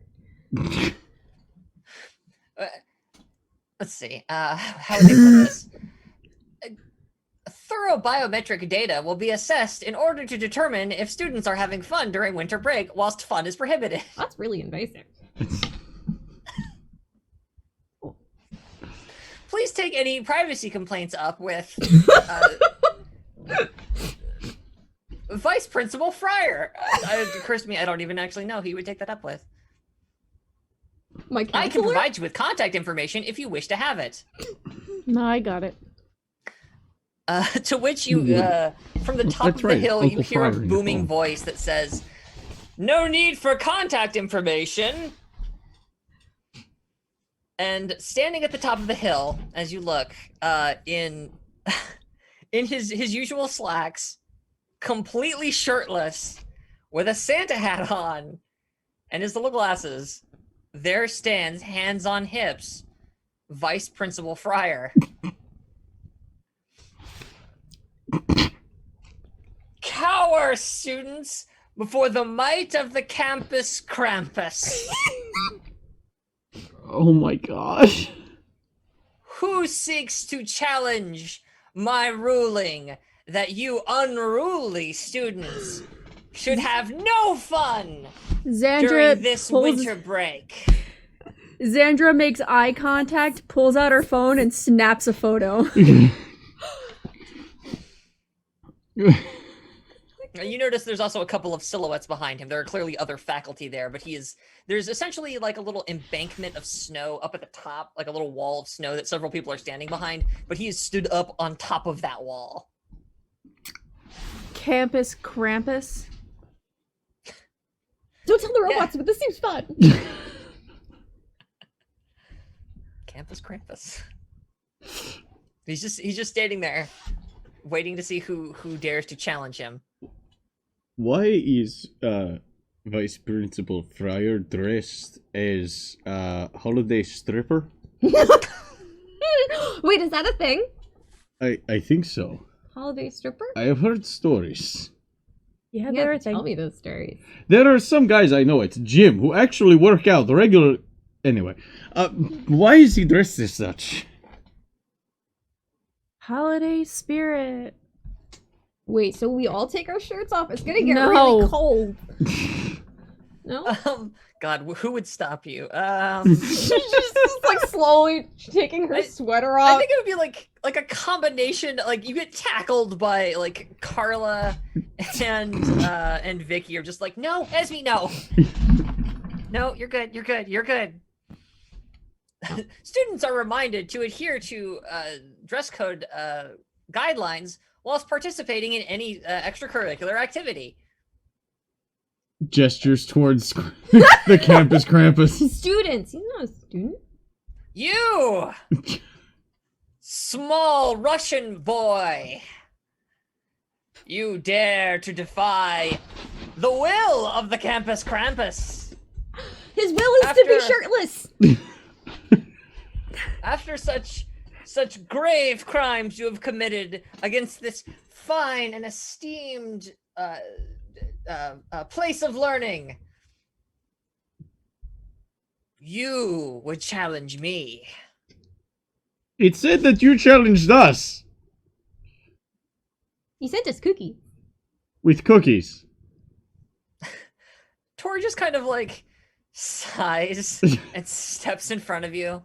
Let's see. How would they put this? Thorough biometric data will be assessed in order to determine if students are having fun during winter break, whilst fun is prohibited. That's really invasive. Please take any privacy complaints up with Vice Principal Fryer. It occurs to me I don't even actually know who you would take that up with. My I can counselor? provide you with contact information if you wish to have it. No, I got it. To which you, from the top That's of the right, hill, you Uncle hear a Fryer in the booming phone. voice that says, "No need for contact information." And standing at the top of the hill, as you look, in his usual slacks, completely shirtless, with a Santa hat on, and his little glasses, there stands, hands on hips, Vice Principal Fryer. Cower, students, before the might of the campus Krampus. Oh my gosh. Who seeks to challenge my ruling that you unruly students should have no fun during this winter break? Xandra makes eye contact, pulls out her phone, and snaps a photo. You notice there's also a couple of silhouettes behind him. There are clearly other faculty there, but there's essentially like a little embankment of snow up at the top, like a little wall of snow that several people are standing behind, but he is stood up on top of that wall. Campus Krampus. Don't tell the robots, but this seems fun. Campus Krampus. He's just standing there, waiting to see who dares to challenge him. Why is Vice Principal Fryer dressed as a holiday stripper? Wait, is that a thing? I think so. Holiday stripper? I have heard stories. Yeah, You there are have to tell things. me those stories. There are some guys I know at gym who actually work out regular. Anyway, why is he dressed as such? Holiday spirit. Wait, so we all take our shirts off? It's gonna get No. really cold. No? God, who would stop you? She's just like slowly taking her sweater I off. think it would be like a combination. Like you get tackled by like Carla and Vicky are just like, no, Esme, no, no, you're good, you're good, you're good. Students are reminded to adhere to dress code guidelines whilst participating in any extracurricular activity. Gestures towards the campus Krampus. Students. He's not a student. You, small Russian boy, you dare to defy the will of the campus Krampus. His will is to be shirtless. After such grave crimes you have committed against this fine and esteemed place of learning, you would challenge me. It said that you challenged us He sent us cookies. with cookies. Tori just kind of like sighs and steps in front of you.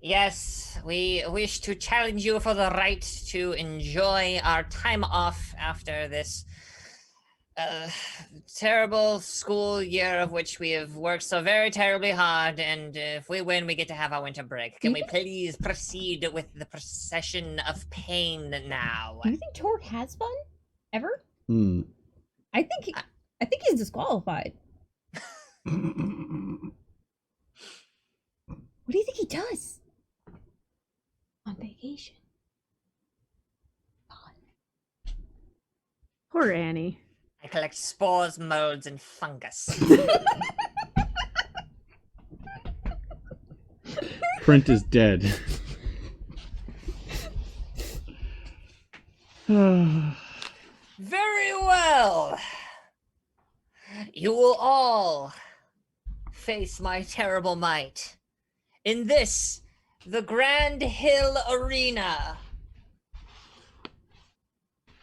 Yes, we wish to challenge you for the right to enjoy our time off after this terrible school year of which we have worked so very terribly hard, and if we win, we get to have our winter break. Can we please proceed with the procession of pain now? Do you think Torque has fun? Ever? Hmm. I think he's disqualified. What do you think he does? On vacation. Poor Annie. I collect spores, molds, and fungus. Print is dead. Very well. You will all face my terrible might in this, the Grand Hill Arena.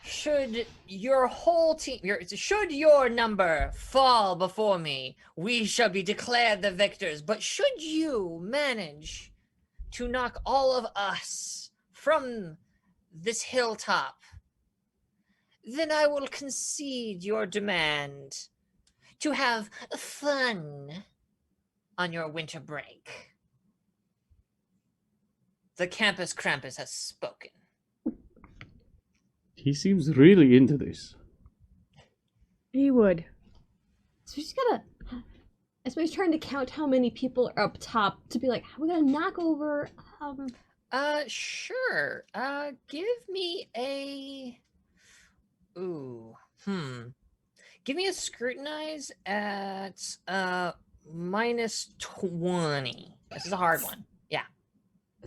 Should your whole team, should your number fall before me, we shall be declared the victors. But should you manage to knock all of us from this hilltop, then I will concede your demand to have fun on your winter break. The campus Krampus has spoken. He seems really into this. He would. So we just gotta. I suppose trying to count how many people are up top to be like, we're gonna knock over. Sure. Give me a Ooh. Give me a scrutinize at minus 20. This is a hard one. Yeah.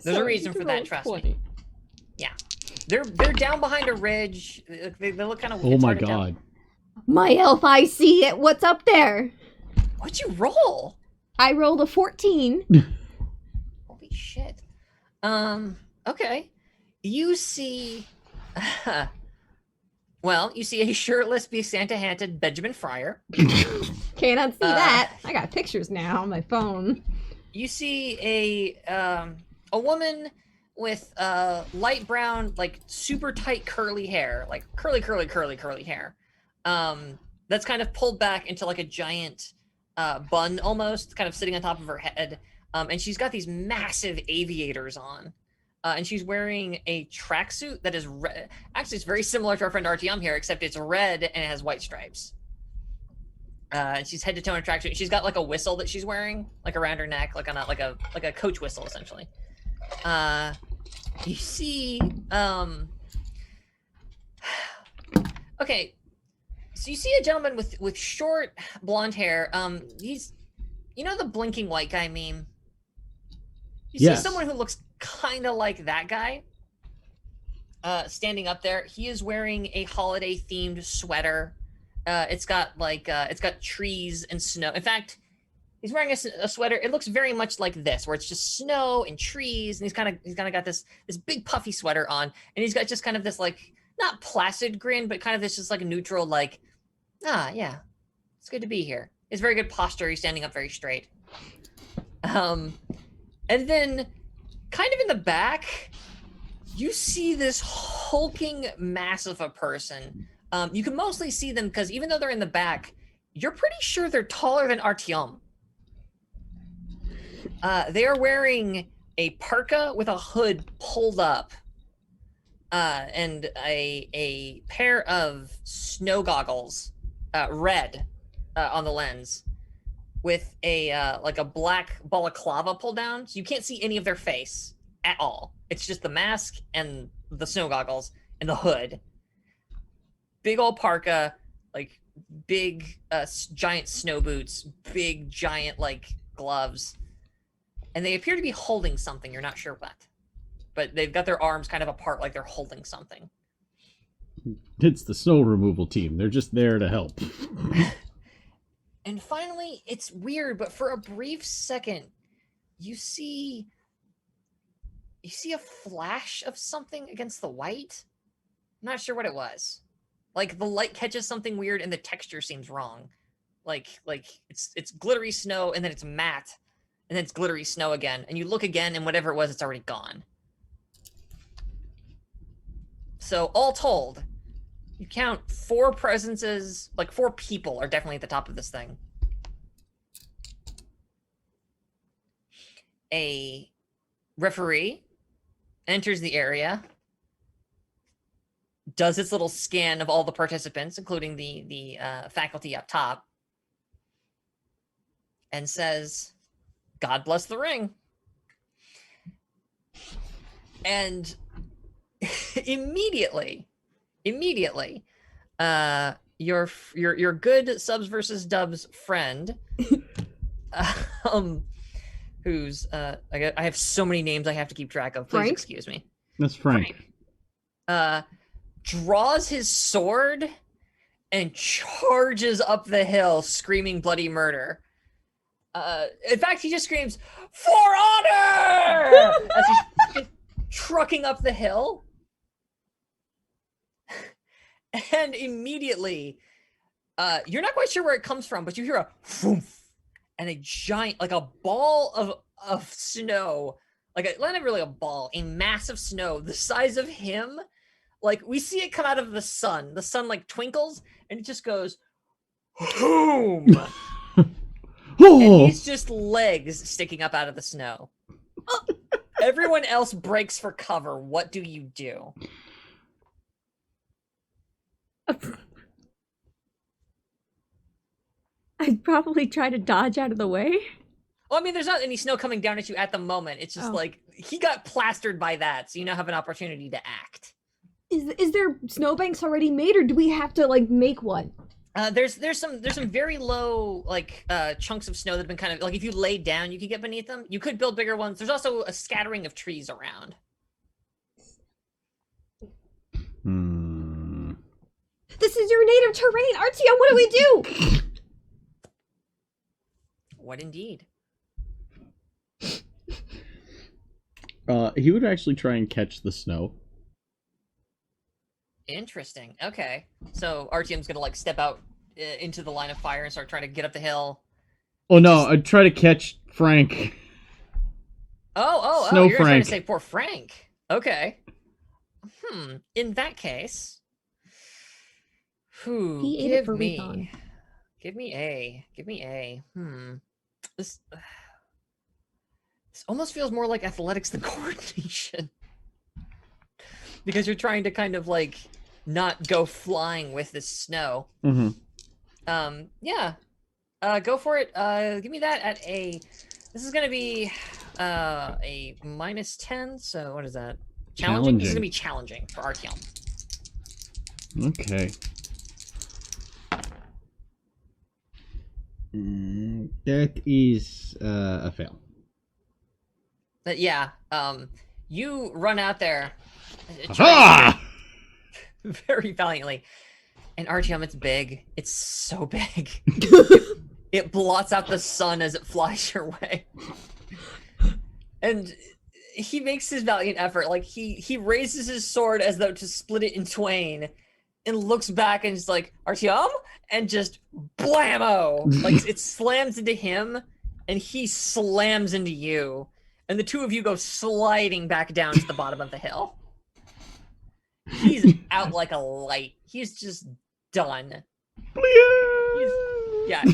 There's a reason for that, trust me. Yeah. They're down behind a ridge. They look kind of Oh my god. My elf, I see it. What's up there? What'd you roll? I rolled a 14. Holy shit. Okay. You see well, you see a shirtless, Santa-hatted Benjamin Fryer. Can't unsee that. I got pictures now on my phone. You see a woman with light brown, like super tight curly hair, like curly hair. That's kind of pulled back into like a giant bun almost, kind of sitting on top of her head. And she's got these massive aviators on. And she's wearing a tracksuit that is red. Actually, it's very similar to our friend RTM here, except it's red and it has white stripes. And she's head to toe in a tracksuit. She's got like a whistle that she's wearing, like around her neck, like on a coach whistle, essentially. You see, okay, so you see a gentleman with short blonde hair. He's, you know, the blinking white guy meme. You see someone who looks kind of like that guy, standing up there. He is wearing a holiday themed sweater. It's got trees and snow. In fact, he's wearing a sweater. It looks very much like this, where it's just snow and trees, and he's kind of got this big puffy sweater on, and he's got just kind of this like not placid grin, but kind of this just like a neutral like, yeah, it's good to be here. It's very good posture. He's standing up very straight. And then, kind of in the back, you see this hulking mass of a person. You can mostly see them because even though they're in the back, you're pretty sure they're taller than Artyom. They are wearing a parka with a hood pulled up, and a pair of snow goggles, red, on the lens, with a like a black balaclava pulled down, so you can't see any of their face at all. It's just the mask and the snow goggles and the hood. Big old parka, like big giant snow boots, big giant like gloves, and they appear to be holding something. You're not sure what, but they've got their arms kind of apart, like they're holding something. It's the snow removal team. They're just there to help. And finally, it's weird, but for a brief second, you see a flash of something against the white. I'm not sure what it was. Like the light catches something weird and the texture seems wrong. Like it's glittery snow and then it's matte and then it's glittery snow again. And you look again and whatever it was, it's already gone. So all told, you count 4 presences, like 4 people are definitely at the top of this thing. A referee enters the area, does its little scan of all the participants, including the faculty up top, and says, "God bless the ring." And immediately, your good subs versus dubs friend, who's I have so many names I have to keep track of. Please Frank? Excuse me. That's Frank. Draws his sword and charges up the hill, screaming bloody murder. In fact, he just screams, "For honor!" as he's trucking up the hill. And immediately, you're not quite sure where it comes from, but you hear a "foof," and a giant, like a ball of snow, like not really a ball, a mass of snow the size of him. Like we see it come out of the sun. The sun like twinkles, and it just goes, boom. And he's just legs sticking up out of the snow. Everyone else breaks for cover. What do you do? I'd probably try to dodge out of the way. Well, I mean, there's not any snow coming down at you at the moment. It's just like he got plastered by that, so you now have an opportunity to act. Is there snowbanks already made, or do we have to like make one? There's some very low like chunks of snow that have been kind of like if you laid down you could get beneath them. You could build bigger ones. There's also a scattering of trees around. This is your native terrain, Artyom. What do we do? What indeed? He would actually try and catch the snow. Interesting. Okay. So Artyom's gonna like step out into the line of fire and start trying to get up the hill. Oh no, I'd try to catch Frank. Oh, you're trying to say poor Frank. Okay. In that case, He ate it for recon. Give me A. This almost feels more like athletics than coordination. Because you're trying to kind of like not go flying with this snow. Yeah. Go for it. Give me that at A. This is gonna be a -10, so what is that? Challenging? This is gonna be challenging for Artyom. Okay. That is a fail. But yeah, you run out there very valiantly. And Artyom, it's big. It's so big. It blots out the sun as it flies your way. And he makes his valiant effort. Like he raises his sword as though to split it in twain and looks back and is like, Artyom? And just blammo! Like it slams into him and he slams into you. And the two of you go sliding back down to the bottom of the hill. He's out like a light. He's just done.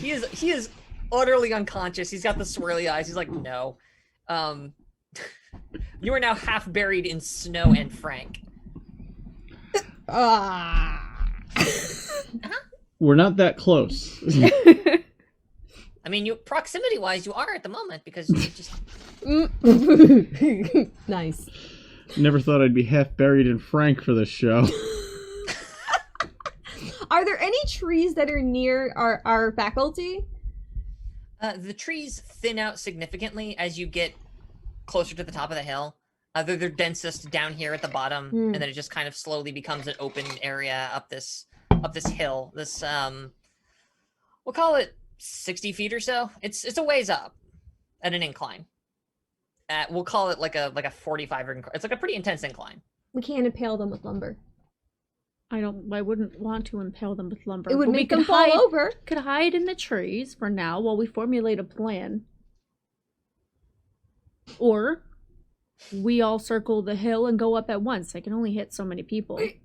He is utterly unconscious. He's got the swirly eyes. He's like, no. You are now half buried in snow and Frank. We're not that close. I mean, proximity-wise, you are at the moment because you just... Nice. Never thought I'd be half buried in Frank for this show. Are there any trees that are near our faculty? The trees thin out significantly as you get closer to the top of the hill. They're densest down here at the bottom, and then it just kind of slowly becomes an open area up this hill. This we'll call it 60 feet or so. It's a ways up at an incline. We'll call it like a 45 or it's like a pretty intense incline. We can't impale them with lumber. I wouldn't want to impale them with lumber. It would make them fall over. Could hide in the trees for now while we formulate a plan. Or we all circle the hill and go up at once. I can only hit so many people. She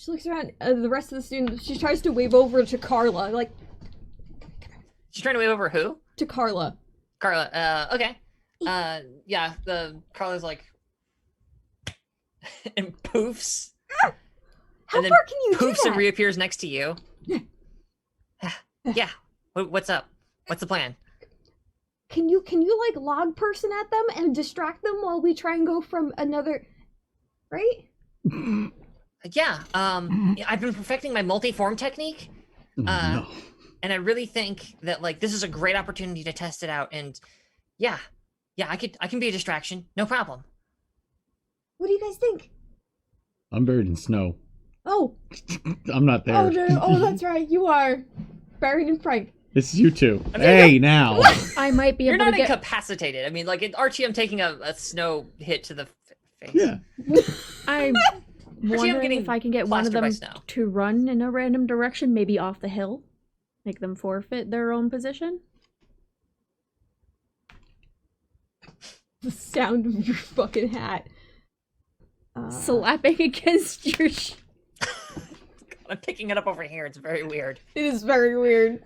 looks around. The rest of the students. She tries to wave over to Carla. Like, she's trying to wave over who? To Carla. Carla. Okay. Yeah. Carla's like, and poofs. How far can you do poofs that? And reappears next to you. Yeah. What's up? What's the plan? Can you like log person at them and distract them while we try and go from another, right? Yeah. I've been perfecting my multi-form technique. No. And I really think that like this is a great opportunity to test it out. And yeah, I can be a distraction, no problem. What do you guys think? I'm buried in snow. Oh. I'm not there. Oh no! Oh, that's right. You are buried in Frank. It's you two. I mean, now. I might be able to You're not incapacitated. I mean, like I'm taking a snow hit to the face. Yeah. I'm wondering if I can get one of them to run in a random direction, maybe off the hill. Make them forfeit their own position. The sound of your fucking hat. Slapping against your... I'm picking it up over here. It's very weird. It is very weird.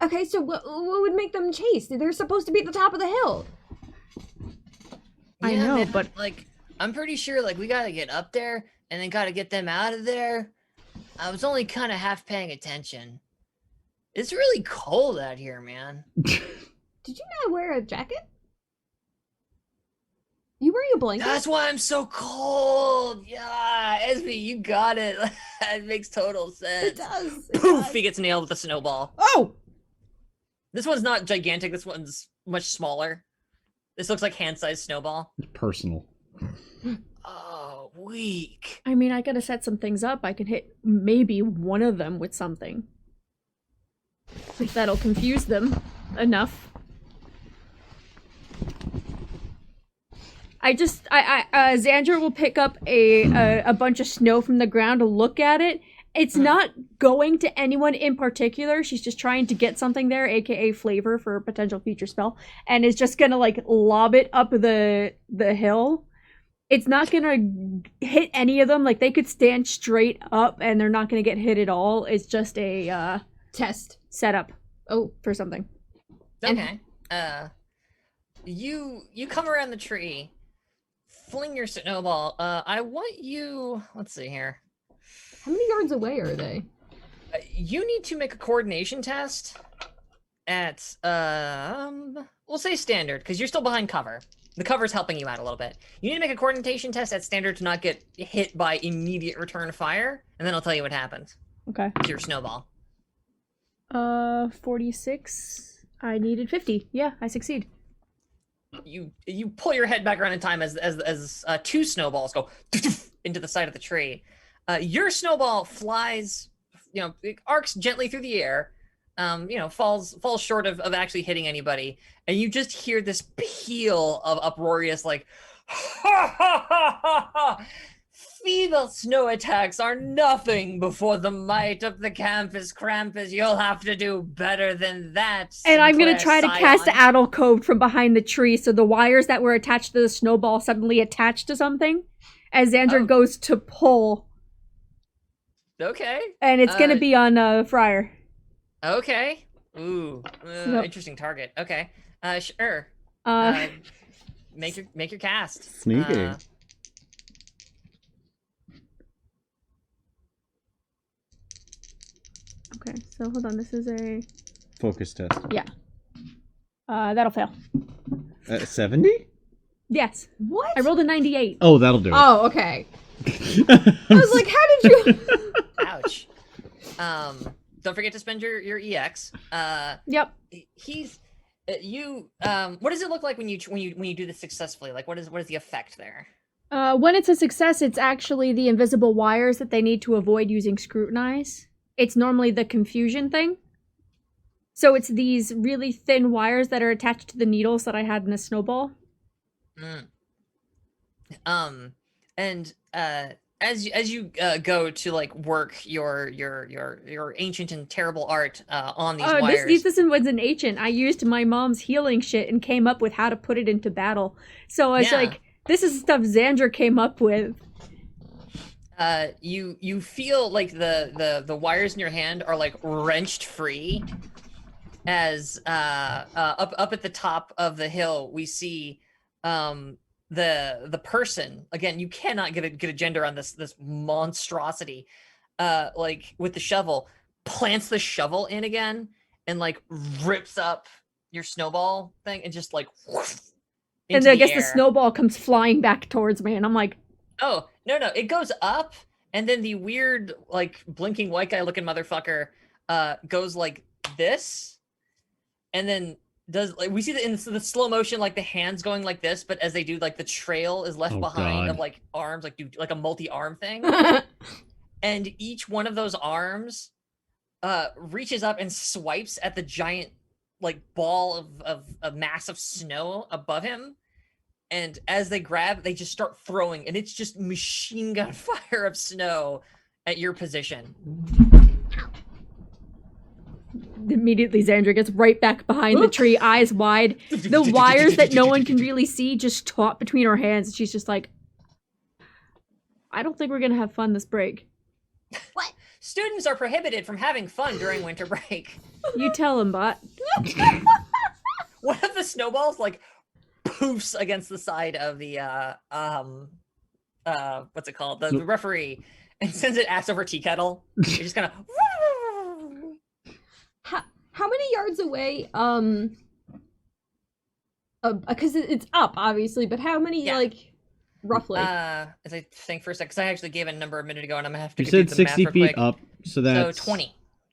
Okay, so what would make them chase? They're supposed to be at the top of the hill. I know, but like, I'm pretty sure like we gotta get up there and then gotta get them out of there. I was only kind of half paying attention. It's really cold out here, man. Did you not wear a jacket? wearing a blanket? That's why I'm so cold. Yeah, Esme, you got it. That makes total sense. It does. Poof! He gets nailed with a snowball. Oh! This one's not gigantic. This one's much smaller. This looks like hand-sized snowball. It's personal. Oh, weak. I mean, I gotta set some things up. I can hit maybe one of them with something. If that'll confuse them enough. Xandra will pick up a bunch of snow from the ground to look at it. It's not going to anyone in particular. She's just trying to get something there, aka flavor for a potential future spell, and is just gonna like lob it up the hill. It's not gonna hit any of them. Like they could stand straight up and they're not gonna get hit at all. It's just a Test. setup. Oh. For something. Okay. You come around the tree, fling your snowball. I want you. Let's see here. How many yards away are they? You need to make a coordination test at we'll say standard because you're still behind cover. The cover's helping you out a little bit. You need to make a coordination test at standard to not get hit by immediate return fire, and then I'll tell you what happens. Okay. It's your snowball. 46. I needed 50. Yeah, I succeed. You pull your head back around in time as two snowballs go into the side of the tree. Your snowball flies, it arcs gently through the air, falls short of actually hitting anybody, and you just hear this peal of uproarious like, ha ha ha ha ha! Feeble snow attacks are nothing before the might of the campus Krampus. You'll have to do better than that. And I'm gonna try to Sinclair cast Scion. Addle Code from behind the tree, so the wires that were attached to the snowball suddenly attach to something as Xandra goes to pull. Okay. And it's gonna be on Friar. Okay. Ooh. Yep. Interesting target. Okay. Sure. Make your cast. Sneaky. Okay, so hold on, this is a... Focus test. Yeah. That'll fail. 70? Yes. What? I rolled a 98. Oh, that'll do it. Oh, okay. I was like, how did you... Ouch. Don't forget to spend your EX. Yep. He's you. What does it look like when you do this successfully? Like, what is the effect there? When it's a success, it's actually the invisible wires that they need to avoid using scrutinize. It's normally the confusion thing. So it's these really thin wires that are attached to the needles that I had in the snowball. And as you go to like work your ancient and terrible art on these wires. This was an ancient. I used my mom's healing shit and came up with how to put it into battle. So it's like, this is stuff Xandra came up with. You feel like the wires in your hand are like wrenched free as up at the top of the hill we see the person. Again, you cannot get a gender on this monstrosity, like with the shovel, plants the shovel in again and like rips up your snowball thing and just like whoosh, and I guess the snowball comes flying back towards me and I'm like, oh, no, it goes up, and then the weird, like, blinking white guy looking motherfucker goes like this, and then does, like, we see in the slow motion, like, the hands going like this, but as they do, like, the trail is left behind of, like, arms, like, do, like, a multi-arm thing. And each one of those arms reaches up and swipes at the giant, like, ball of a mass of snow above him. And as they grab, they just start throwing, and it's just machine gun fire of snow at your position. Immediately, Xandra gets right back behind the tree, eyes wide. The wires that no one can really see just taut between her hands. She's just like, I don't think we're going to have fun this break. What? Students are prohibited from having fun during winter break. You tell him, bot. One of the snowballs, like, poofs against the side of the what's it called, the referee, and sends it ass over tea kettle. It just kind of how many yards away Because it's up, obviously, but how many, Yeah. like, roughly? As I think for a sec, because I actually gave a number a minute ago, and I'm gonna have to You do said the 60 math real feet quick. up, so that's... So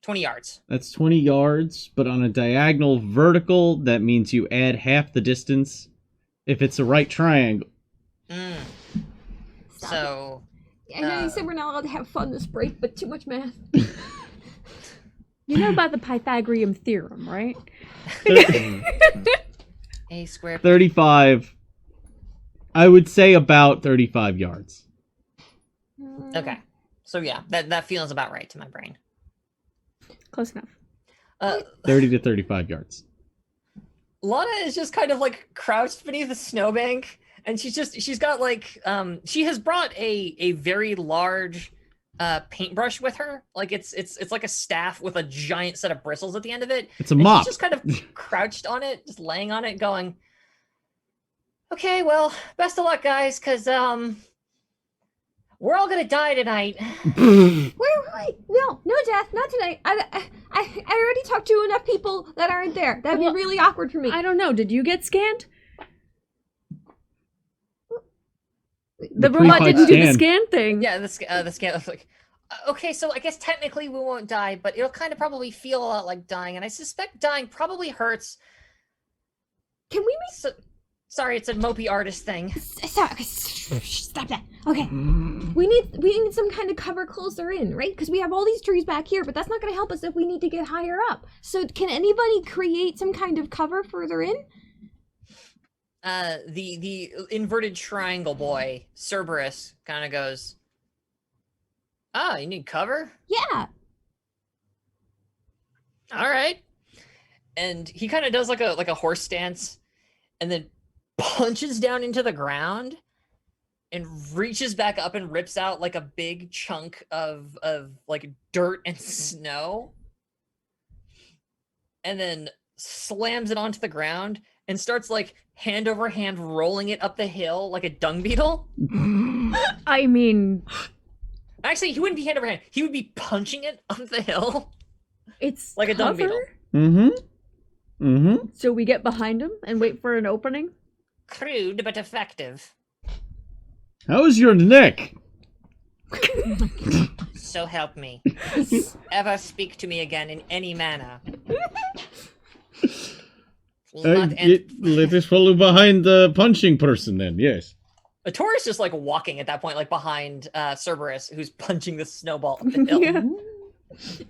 20 yards. That's 20 yards, but on a diagonal vertical, that means you add half the distance if it's a right triangle. Mm. Stop So, I know you said we're not allowed to have fun this break, but too much math. You know about the Pythagorean theorem, right? a square. 35. I would say about 35 yards. Okay. So yeah, that feels about right to my brain. Close enough. 30 to 35 yards. Lana is just kind of like crouched beneath a snowbank, and she's got like she has brought a very large paintbrush with her. Like it's like a staff with a giant set of bristles at the end of it. It's a And mop. she's just kind of crouched on it, just laying on it, going, "Okay, well, best of luck, guys, because we're all gonna die tonight." Wait, no, death, not tonight. I already talked to enough people that aren't there. That'd Well, be really awkward for me. I don't know. Did you get scanned? The robot pre-fight didn't do the scan. scan thing. Yeah, the scan was like, okay, so I guess technically we won't die, but it'll kind of probably feel a lot like dying, and I suspect dying probably hurts. Can we make... So, sorry, it's a mopey artist thing. Stop, stop that. Okay. We need some kind of cover closer in, right? Because we have all these trees back here, but that's not going to help us if we need to get higher up. So can anybody create some kind of cover further in? The inverted triangle boy, Cerberus, kind of goes, "Ah, you need cover? Yeah. All right." And he kind of does like a horse stance, and then punches down into the ground, and reaches back up and rips out like a big chunk of like dirt and snow, and then slams it onto the ground and starts like hand over hand rolling it up the hill like a dung beetle. I mean, Actually, he wouldn't be hand over hand. He would be punching it up the hill. it's Like a dung cover, beetle. Mm-hmm. Mm-hmm. so we get behind him and wait for an opening. Crude but effective. How's your neck? So help me. Ever speak to me again in any manner. Not Let us follow behind the punching person then, yes. Tor is just like walking at that point, like behind Cerberus, who's punching the snowball up the hill. Yeah.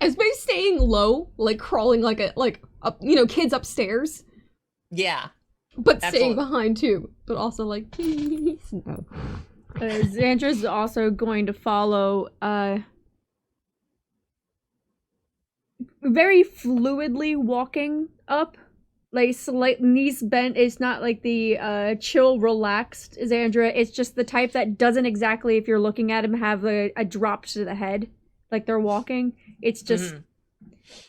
As staying low, like crawling like up, kids upstairs, Yeah. but Absolutely. staying behind too, but also like no. Xandra's also going to follow very fluidly walking up, like slight knees bent. It's not like the chill, relaxed Xandra. It's just the type that doesn't exactly, if you're looking at him, have a drop to the head like they're walking. It's just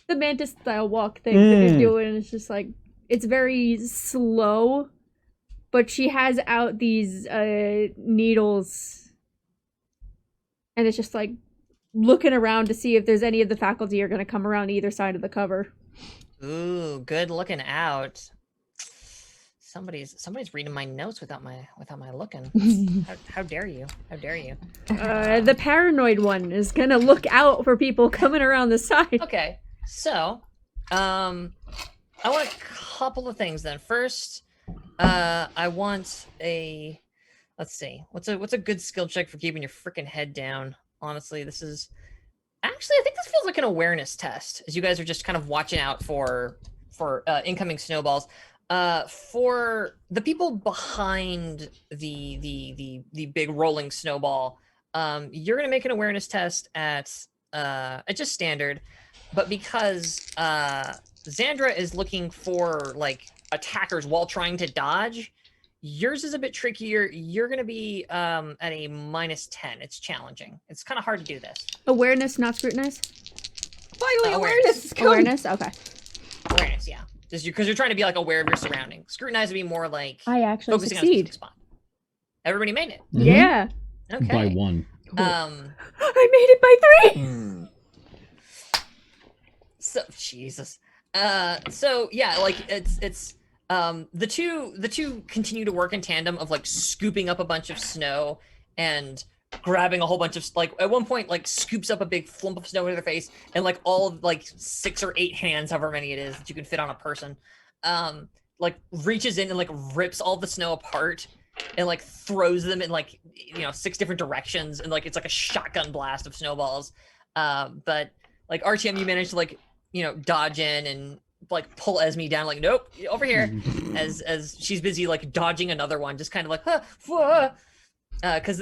the mantis style walk thing that he's doing. It's just like, it's very slow, but she has out these needles, and it's just like looking around to see if there's any of the faculty are going to come around either side of the cover. Ooh, good looking out. Somebody's reading my notes without my looking. How dare you? How dare you? The paranoid one is going to look out for people coming around the side. Okay, so I want a couple of things then. First, I want a, let's see, what's a good skill check for keeping your freaking head down? Honestly, this is actually, I think this feels like an awareness test, as you guys are just kind of watching out for incoming snowballs. For the people behind the big rolling snowball, you're gonna make an awareness test at just standard, but because Xandra is looking for like attackers while trying to dodge, yours is a bit trickier. You're gonna be at a -10. It's challenging. It's kind of hard to do this. Awareness, not scrutinize? Finally, Awareness. awareness is coming. Awareness? Okay. Awareness, yeah. Just because you're trying to be like aware of your surroundings. Scrutinize would be more like I actually focusing on a succeed. specific spot. Everybody made it. Mhm. Yeah. Okay. By one. I made it by 3! So Jesus. So yeah, like it's The two continue to work in tandem of like scooping up a bunch of snow and grabbing a whole bunch of like at one point like scoops up a big flump of snow into their face and like all of, like 6 or 8 hands, however many it is that you can fit on a person, like reaches in and like rips all the snow apart and like throws them in like 6 different directions and like it's like a shotgun blast of snowballs. But like RTM, you managed to like dodge in and like pull Esme down, like nope, over here, as she's busy like dodging another one, just kind of like because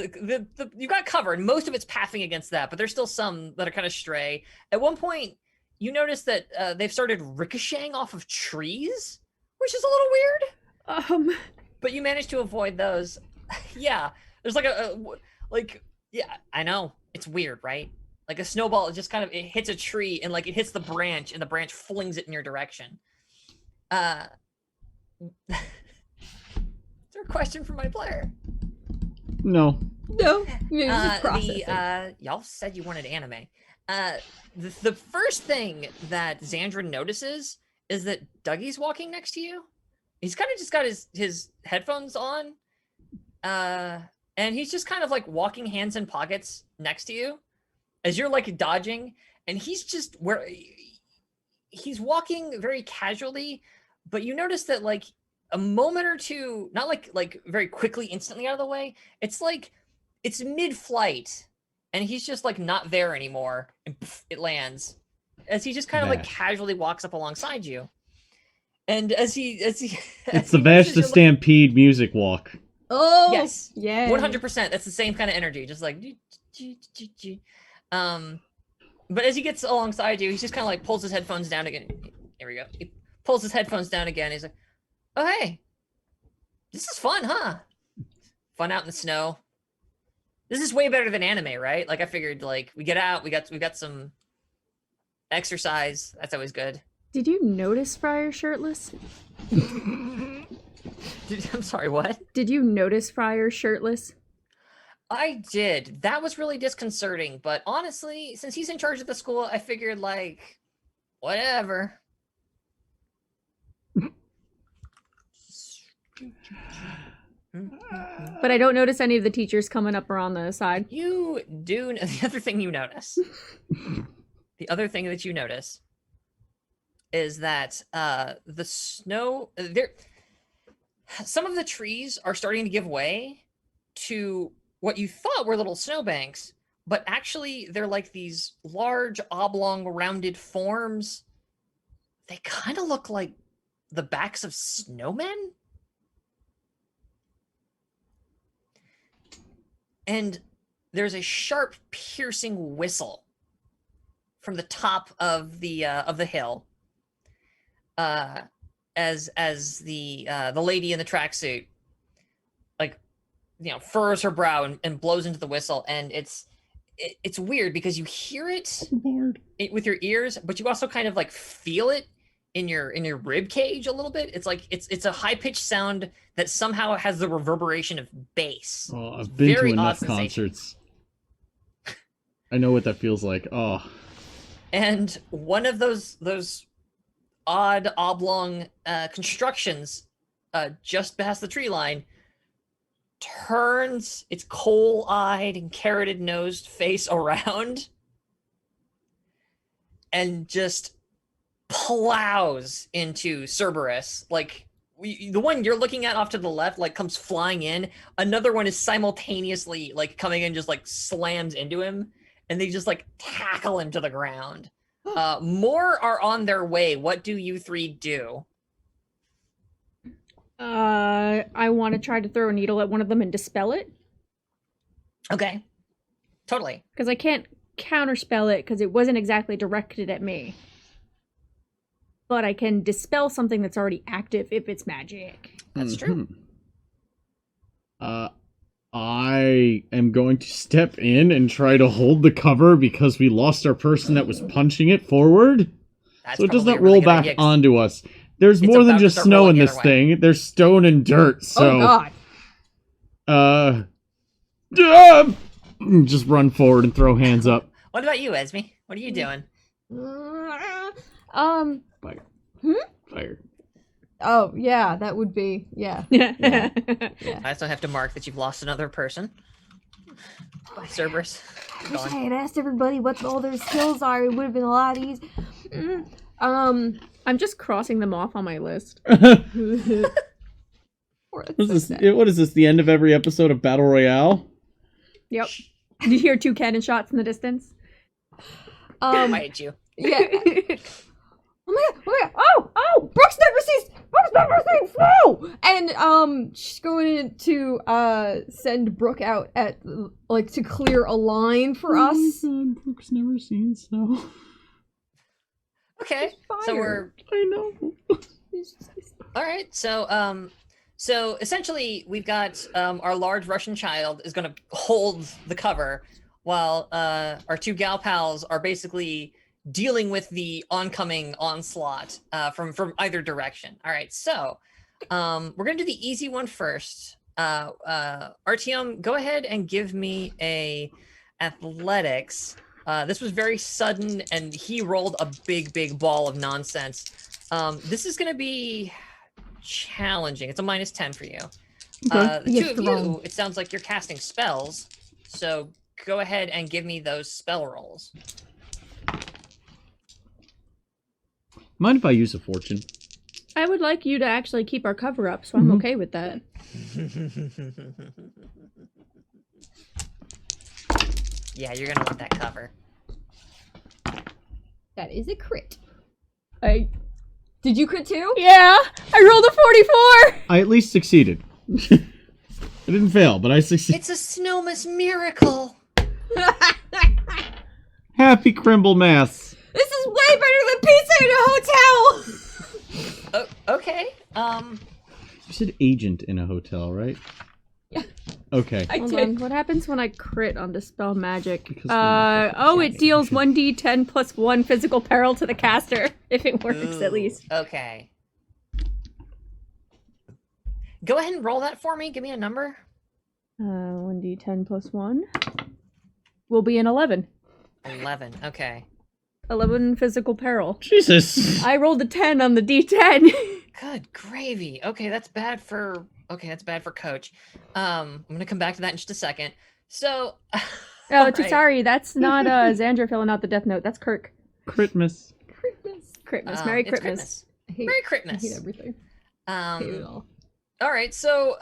you got covered. Most of it's pathing against that, but there's still some that are kind of stray. At one point, you notice that they've started ricocheting off of trees, which is a little weird. But you managed to avoid those. Yeah, there's like yeah, I know it's weird, right? Like a snowball, just kind of it hits a tree and like it hits the branch, and the branch flings it in your direction. Is there a question from my player? No. No. Just processing. Y'all said you wanted anime. The first thing that Xandra notices is that Dougie's walking next to you. He's kind of just got his headphones on, and he's just kind of like walking hands in pockets next to you as you're like dodging, and he's just he's walking very casually, but you notice that like a moment or two, not like very quickly, instantly out of the way. It's like it's mid-flight, and he's just like not there anymore, and poof, it lands as he just kind of like casually walks up alongside you. And as he it's the Vash the Stampede music walk. Oh yes, yeah, 100%. That's the same kind of energy, just like but as he gets alongside you, he's just kind of like pulls his headphones down again. Here we go. He pulls his headphones down again. He's like, "Oh hey, this is fun, huh? Fun out in the snow. This is way better than anime, right? Like I figured, like we get out, we got some exercise. That's always good." Did you notice Friar shirtless? I'm sorry, what? Did you notice Friar shirtless? I did. That was really disconcerting, but honestly, since he's in charge of the school, I figured like, whatever. But I don't notice any of the teachers coming up around the side. You do. The other thing you notice. The other thing that you notice is that the snow there. Some of the trees are starting to give way to what you thought were little snowbanks, but actually they're like these large oblong rounded forms. They kind of look like the backs of snowmen. And there's a sharp piercing whistle from the top of the hill. As the lady in the tracksuit like furrows her brow and blows into the whistle, and it's weird because you hear it with your ears, but you also kind of like feel it in your rib cage a little bit. It's like it's a high pitched sound that somehow has the reverberation of bass. Oh, I've been to enough concerts. I know what that feels like. Oh, and one of those odd oblong constructions just past the tree line turns its coal-eyed and carroted-nosed face around and just plows into Cerberus. Like the one you're looking at off to the left like comes flying in. Another one is simultaneously like coming in, just like slams into him, and they just like tackle him to the ground. More are on their way. What do you three do? I want to try to throw a needle at one of them and dispel it. Okay. Totally. Because I can't counterspell it because it wasn't exactly directed at me. But I can dispel something that's already active if it's magic. That's true. I am going to step in and try to hold the cover because we lost our person that was punching it forward. So it does not roll back onto us. There's more than just snow in this thing. There's stone and dirt, so... Oh, God! Just run forward and throw hands up. What about you, Esme? What are you doing? Fire. Hmm? Fire. Oh, yeah, that would be, yeah. Yeah. I also have to mark that you've lost another person. Cerberus. I wish I had asked everybody what all their skills are. It would have been a lot easier. I'm just crossing them off on my list. What is this? The end of every episode of Battle Royale? Yep. Did you hear 2 cannon shots in the distance? Quiet you. Yeah. Oh my god! Oh! Brooks never sees snow! And she's going to send Brooke out at like to clear a line for us. Brooks never seen snow. Okay, so we're. I know. All right, so essentially we've got our large Russian child is going to hold the cover while our 2 gal pals are basically dealing with the oncoming onslaught from either direction. All right, so we're going to do the easy one first. Artyom, go ahead and give me a athletics. This was very sudden, and he rolled a big ball of nonsense. This is going to be challenging. It's a -10 for you. The 2 of you, it sounds like you're casting spells, so go ahead and give me those spell rolls. Mind if I use a fortune? I would like you to actually keep our cover up, so I'm okay with that. Yeah, you're gonna want that cover. That is a crit. I Did you crit too? Yeah, I rolled a 44. I at least succeeded. I didn't fail, but I succeeded. It's a snowmas miracle. Happy Crimble Mass. This is way better than pizza in a hotel. Oh, okay. You said agent in a hotel, right? Yeah. Okay. Hold on. What happens when I crit on Dispel Magic? Because we're It deals 1d10 plus 1 physical peril to the caster, if it works at least. Okay. Go ahead and roll that for me. Give me a number. 1d10 plus 1 will be an 11. 11. Okay. 11 physical peril. Jesus. I rolled a 10 on the d10. Good gravy. Okay, that's bad for Coach. I'm gonna come back to that in just a second. So. Oh, right. sorry, that's not Xandra filling out the death note. That's Kirk. Critmas. Critmas. Merry It's Critmas. Merry Critmas. I hate everything. I hate it all. All right, so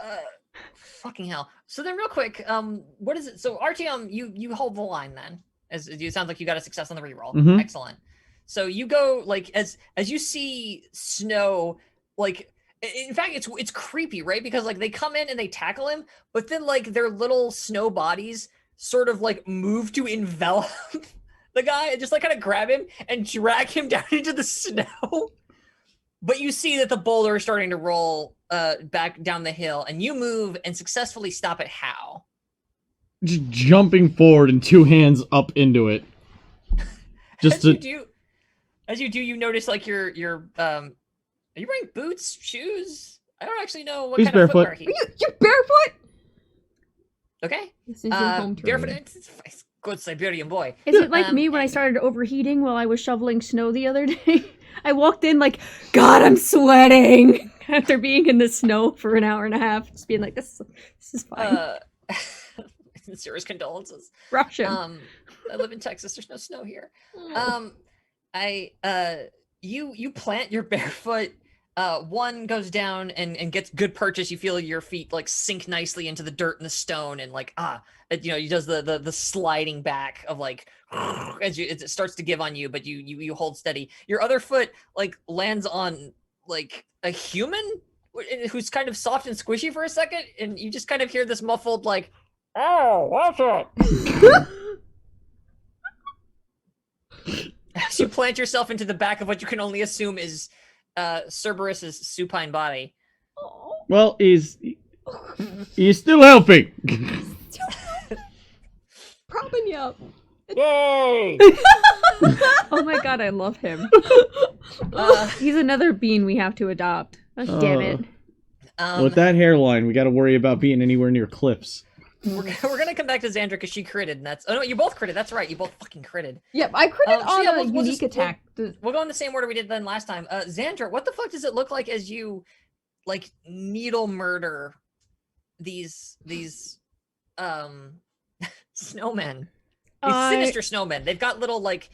fucking hell. So then, real quick, what is it? So Artyom, you hold the line then. As it sounds like you got a success on the reroll. Mhm. Excellent. So you go like as you see snow, like in fact it's creepy, right? Because like they come in and they tackle him, but then like their little snow bodies sort of like move to envelop the guy and just like kind of grab him and drag him down into the snow. But you see that the boulder is starting to roll back down the hill, and you move and successfully stop it. How? Just jumping forward and 2 hands up into it. Just as you do, you notice like are you wearing boots, shoes? I don't actually know what He's kind of barefoot. footwear You're barefoot? Okay. This is your home Barefoot. terrain. It's good Siberian boy. Is it like me when I started overheating while I was shoveling snow the other day? I walked in like, God, I'm sweating after being in the snow for an hour and a half, just being like, this is fine. Serious condolences. Russian. I live in Texas. There's no snow here. You plant your barefoot. One goes down and gets good purchase. You feel your feet like sink nicely into the dirt and the stone, and like he does the sliding back of like as it starts to give on you, but you hold steady. Your other foot like lands on like a human who's kind of soft and squishy for a second, and you just kind of hear this muffled like, "Oh, watch it." As you plant yourself into the back of what you can only assume is Cerberus's supine body. Well, he's still helping. Propping you up. Yay! Oh my God, I love him. He's another bean we have to adopt. Oh, damn it. With that hairline, we got to worry about being anywhere near cliffs. We're gonna come back to Xandra because she critted, and that's... Oh, no, you both critted. That's right. You both fucking critted. Yep, I critted so on yeah, a we'll unique just- attack We'll go in the same order we did then last time. Xandra, what the fuck does it look like as you like needle murder these snowmen? These sinister snowmen. They've got little like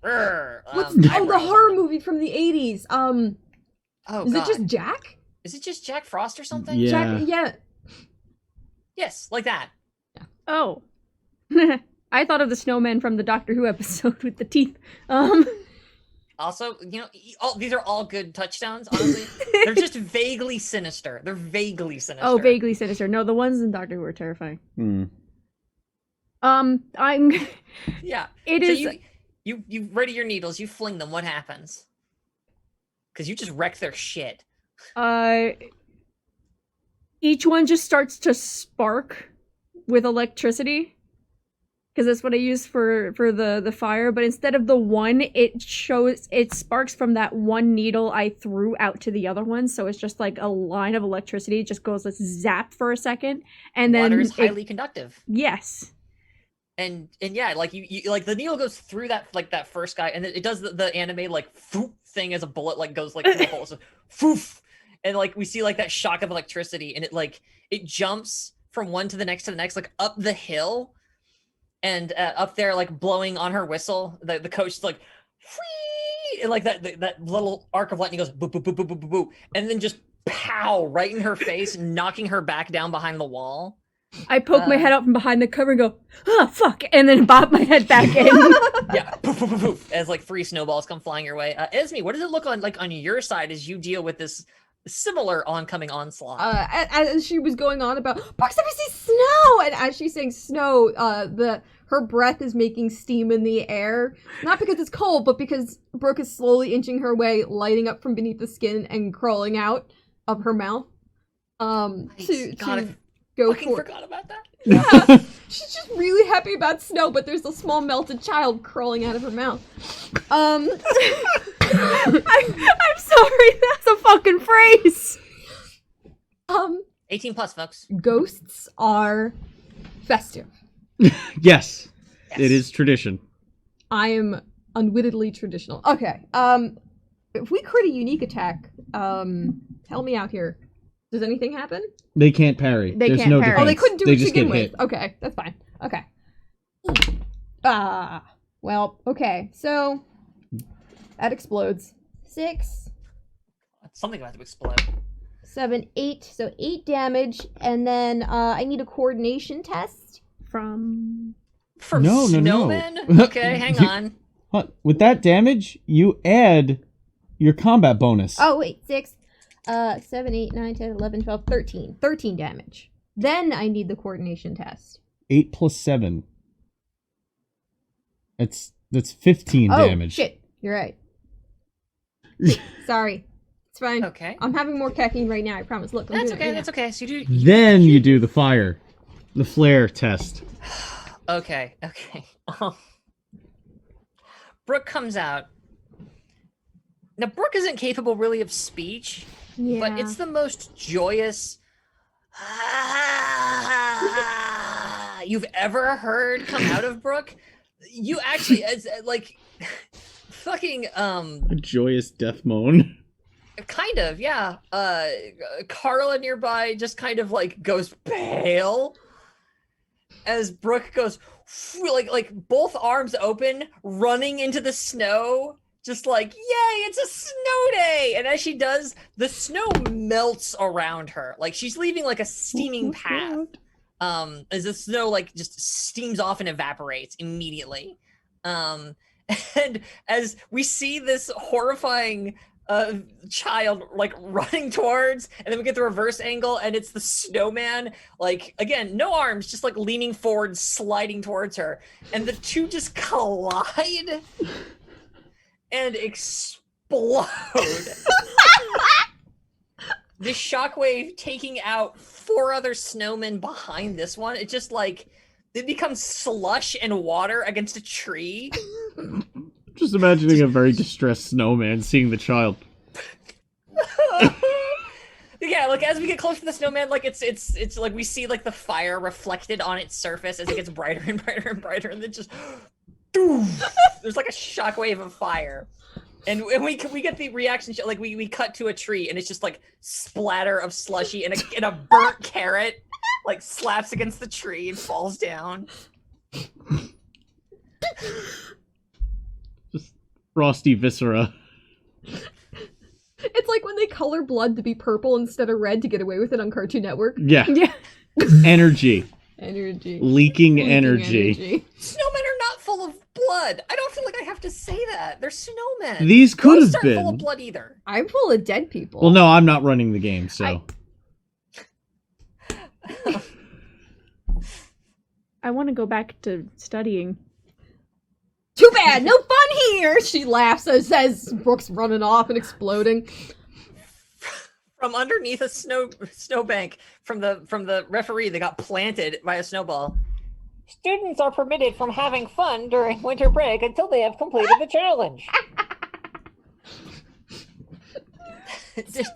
What's the horror movie from the 80s? Is God. it just Jack? Is it just Jack Frost or something? Yeah. Yeah. Yes, like that. Oh. I thought of the snowman from the Doctor Who episode with the teeth. Also, these are all good touchdowns, honestly. They're just vaguely sinister. They're vaguely sinister. Oh, vaguely sinister. No, the ones in Doctor Who are terrifying. I'm Yeah. It so is you ready your needles, you fling them, what happens? Because you just wreck their shit. Each one just starts to spark with electricity. Because that's what I use for the fire, but instead of the one, it sparks from that one needle I threw out to the other one, so it's just like a line of electricity. It just goes, let's zap for a second, and then water is highly conductive. Yes. And yeah, like you like the needle goes through that first guy, and it does the anime like foop thing as a bullet like goes like through the hole, so foof, and like we see like that shock of electricity, and it jumps from one to the next like up the hill. And up there, like blowing on her whistle, the coach like, whee! And like that little arc of lightning goes boop boop boop boop boop boop boop, and then just pow right in her face, knocking her back down behind the wall. I poke my head out from behind the cover and go, oh fuck, and then bob my head back in. Yeah, poof, poof, poof, poof, as like 3 snowballs come flying your way. Esme, what does it look like on your side as you deal with this similar oncoming onslaught? As she was going on about Brooks, let me see snow, and as she's saying snow, her breath is making steam in the air, not because it's cold, but because Brooke is slowly inching her way, lighting up from beneath the skin and crawling out of her mouth. To go for. Forgot about that. Yeah, she's just really happy about snow, but there's a small melted child crawling out of her mouth. I'm sorry, that's a fucking phrase. 18 plus, folks. Ghosts are festive. Yes, it is tradition. I am unwittingly traditional. Okay. If we crit a unique attack, help me out here. Does anything happen? They can't parry. They There's can't no parry. defense. Oh, they couldn't do They it to just begin get with. hit. Okay, that's fine. Okay. Well, okay. So that explodes. 6, Something about to explode. 7, 8. So 8 damage, and then I need a coordination test. From No. snowmen? Okay, hang on. With that damage, you add your combat bonus. Oh wait, 6, 7, 8, 9, 10, 11, 12, 13. 13 damage. Then I need the coordination test. 8 plus 7. That's 15 damage. Oh shit, you're right. Sorry, it's fine. Okay. I'm having more caffeine right now. I promise. Look, I'm That's doing okay, it right that's now. okay. So you do... Then you do the flare test. Okay. Brooke comes out. Now, Brooke isn't capable really of speech, but it's the most joyous you've ever heard come out of Brooke. You actually, as like, fucking, A joyous death moan. kind of, yeah. Carla nearby just kind of like goes pale as Brooke goes like both arms open, running into the snow, just like, yay, it's a snow day. And as she does, the snow melts around her. Like she's leaving like a steaming path. As the snow like just steams off and evaporates immediately. And as we see this horrifying child like running towards, and then we get the reverse angle, and it's the snowman, like again, no arms, just like leaning forward, sliding towards her, and the two just collide and explode. This shockwave taking out 4 other snowmen behind this one. It just like it becomes slush and water against a tree. Just imagining a very distressed snowman seeing the child. Yeah, like as we get close to the snowman, like it's like we see like the fire reflected on its surface as it gets brighter and brighter and brighter, and then just There's like a shockwave of fire. And we get the reaction shot, like we cut to a tree and it's just like splatter of slushy and a burnt carrot like slaps against the tree and falls down. Just frosty viscera. It's like when they color blood to be purple instead of red to get away with it on Cartoon Network. Yeah. Yeah. Energy. Leaking energy. Snowmen are not full of blood. I don't feel like I have to say that. They're snowmen. These could Ghosts have aren't full been. of blood either. I'm full of dead people. Well, no, I'm not running the game, so. I want to go back to studying. Too bad, no fun here! She laughs as Brooke's running off and exploding. From underneath a snowbank from the referee that got planted by a snowball. Students are permitted from having fun during winter break until they have completed the challenge.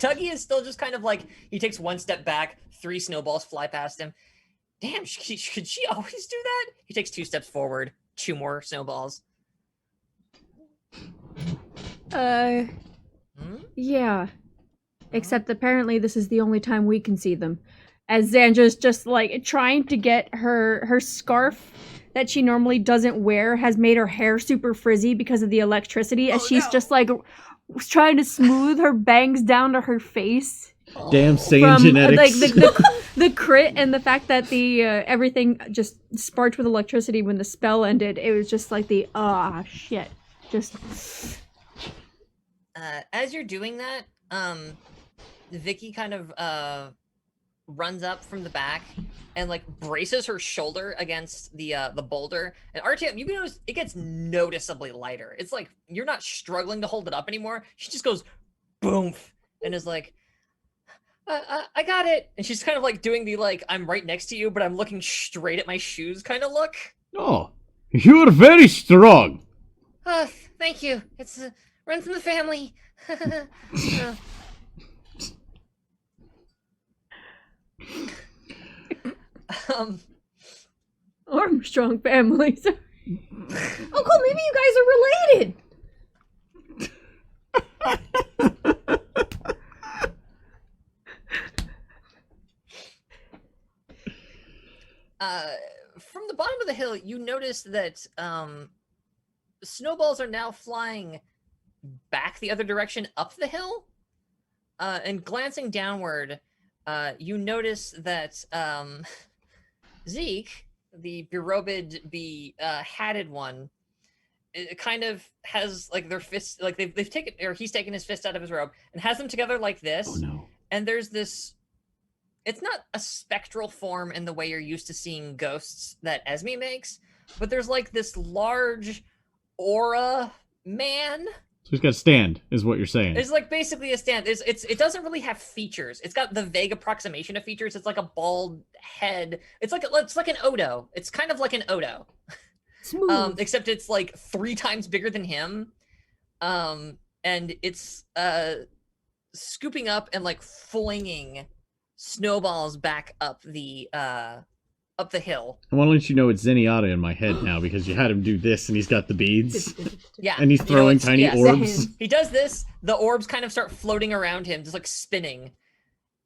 Tuggy is still just kind of like, he takes one step back, 3 snowballs fly past him. Damn, could she always do that? He takes 2 steps forward, 2 more snowballs. Yeah. Except apparently this is the only time we can see them. As Zanja's just like trying to get her scarf that she normally doesn't wear has made her hair super frizzy because of the electricity as she's just like trying to smooth her bangs down to her face. Damn Saiyan From genetics. like the crit and the fact that the everything just sparked with electricity when the spell ended. It was just like the shit. Just as you're doing that, Vicky kind of runs up from the back and like braces her shoulder against the boulder. And RTM, you can notice it gets noticeably lighter. It's like you're not struggling to hold it up anymore. She just goes boom and is like, I got it. And she's kind of like doing the like, I'm right next to you, but I'm looking straight at my shoes kind of look. Oh, you're very strong. Thank you. It's runs in the family. Armstrong family. Oh, cool, maybe you guys are related! From the bottom of the hill, you notice that snowballs are now flying back the other direction up the hill. And glancing downward, you notice that Zeke, the berobed, hatted one, it kind of has like their fists, like they've taken, or he's taken his fist out of his robe and has them together like this. Oh no. And there's this. It's not a spectral form in the way you're used to seeing ghosts that Esme makes, but there's like this large aura man. So he's got a stand, is what you're saying. It's like basically a stand. It doesn't really have features. It's got the vague approximation of features. It's like a bald head. It's like an Odo. It's kind of like an Odo. Smooth. Except it's like 3 times bigger than him. And it's scooping up and like flinging snowballs back up the hill. I want to let you know it's Zenyatta in my head now because you had him do this and he's got the beads. Yeah. And he's throwing tiny orbs. He does this, the orbs kind of start floating around him, just like spinning.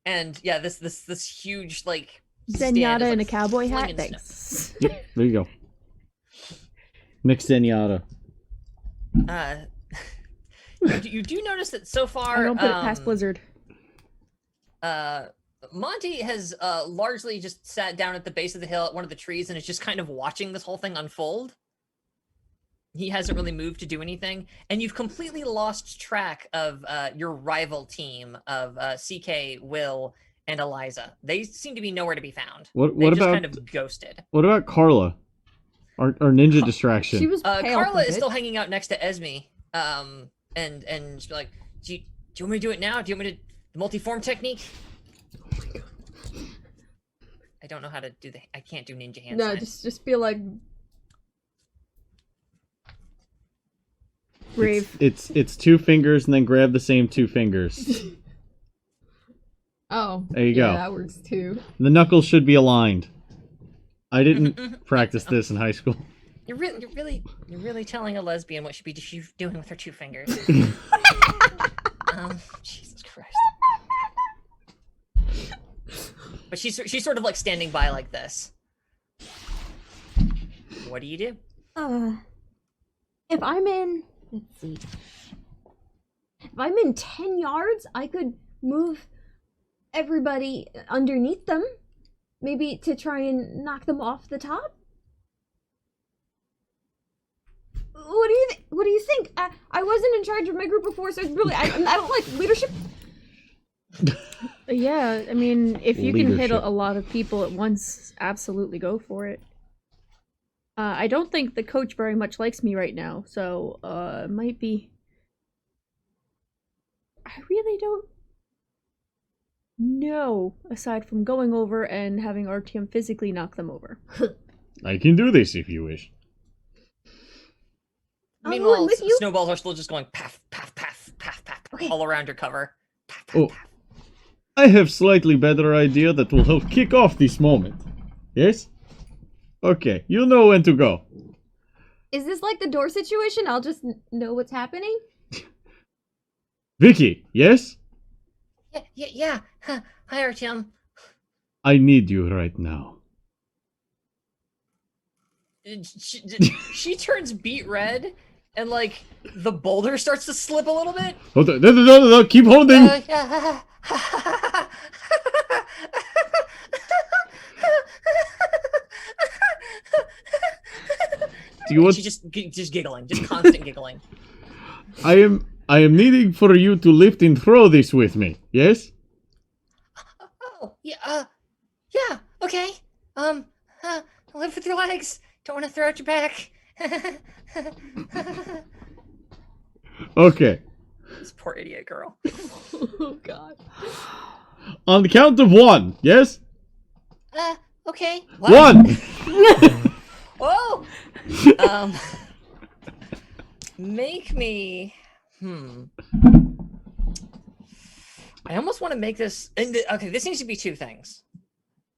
And yeah, this huge like Zenyatta in a cowboy hat. Thanks. Yep, there you go. Mixed Zenyatta. You do notice that so far I don't put it past Blizzard. Monty has largely just sat down at the base of the hill at one of the trees and is just kind of watching this whole thing unfold. He hasn't really moved to do anything, and you've completely lost track of your rival team of CK, Will, and Eliza. They seem to be nowhere to be found. What just about kind of ghosted? What about Carla? Our ninja distraction. She was pale Carla for is it. still hanging out next to Esme. And she's like, do you want me to do it now? Do you want me to the multi-form technique? I don't know how to do I can't do ninja hand No, signs. just feel like Brave. It's 2 fingers and then grab the same 2 fingers. oh. There you yeah, go. That works too. The knuckles should be aligned. I didn't practice this in high school. You're really telling a lesbian what she's doing with her 2 fingers. Jesus Christ. But she's sort of like standing by like this. What do you do? If I'm in, let's see. If I'm in 10 yards, I could move everybody underneath them. Maybe to try and knock them off the top. What do you think? I wasn't in charge of my group before, so it's really I don't like leadership. Yeah, I mean, if you can hit Leadership. a lot of people at once, absolutely go for it. I don't think the coach very much likes me right now, so it might be. I really don't know, aside from going over and having RTM physically knock them over. I can do this if you wish. Meanwhile, with you. snowballs are still just going paff, paff, paff, paff, paff, Okay. all around your cover. Paff, paff, Oh. paff. I have slightly better idea that will help kick off this moment. Yes? Okay, you know when to go. Is this like the door situation? I'll just know what's happening? Vicky, yes? Yeah. Huh. Hi, Artyom. I need you right now. She turns beet red, and like the boulder starts to slip a little bit. Hold on, no, keep holding! Yeah. Do you want... She's just giggling, just constant giggling. I am needing for you to lift and throw this with me, yes? Oh, yeah, okay. Live with your legs. Don't want to throw out your back. Okay. This poor idiot girl. Oh god. On the count of 1, yes? Okay. What? 1! Whoa! Make me... I almost want to make this... Okay, this needs to be 2 things.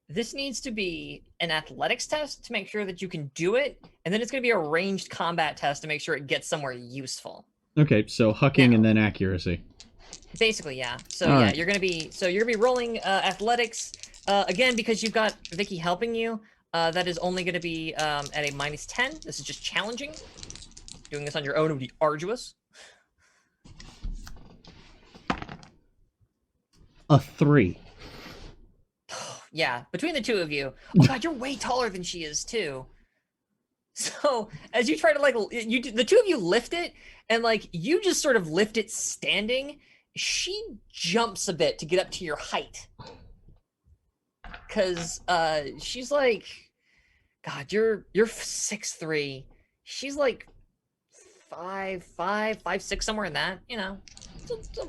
This needs to be an athletics test to make sure that you can do it, and then it's going to be a ranged combat test to make sure it gets somewhere useful. Okay, so hucking Now. and then accuracy. Basically, yeah. So All yeah, right. you're gonna be rolling athletics again because you've got Vicky helping you. That is only gonna be at a -10. This is just challenging. Doing this on your own would be arduous. A 3. Yeah, between the 2 of you. Oh god, you're way taller than she is too. So as you try to like, the 2 of you lift it, and like you just sort of lift it standing. She jumps a bit to get up to your height. Cause she's like, God, you're 6'3". She's like 5'5", 5'6", somewhere in that, you know,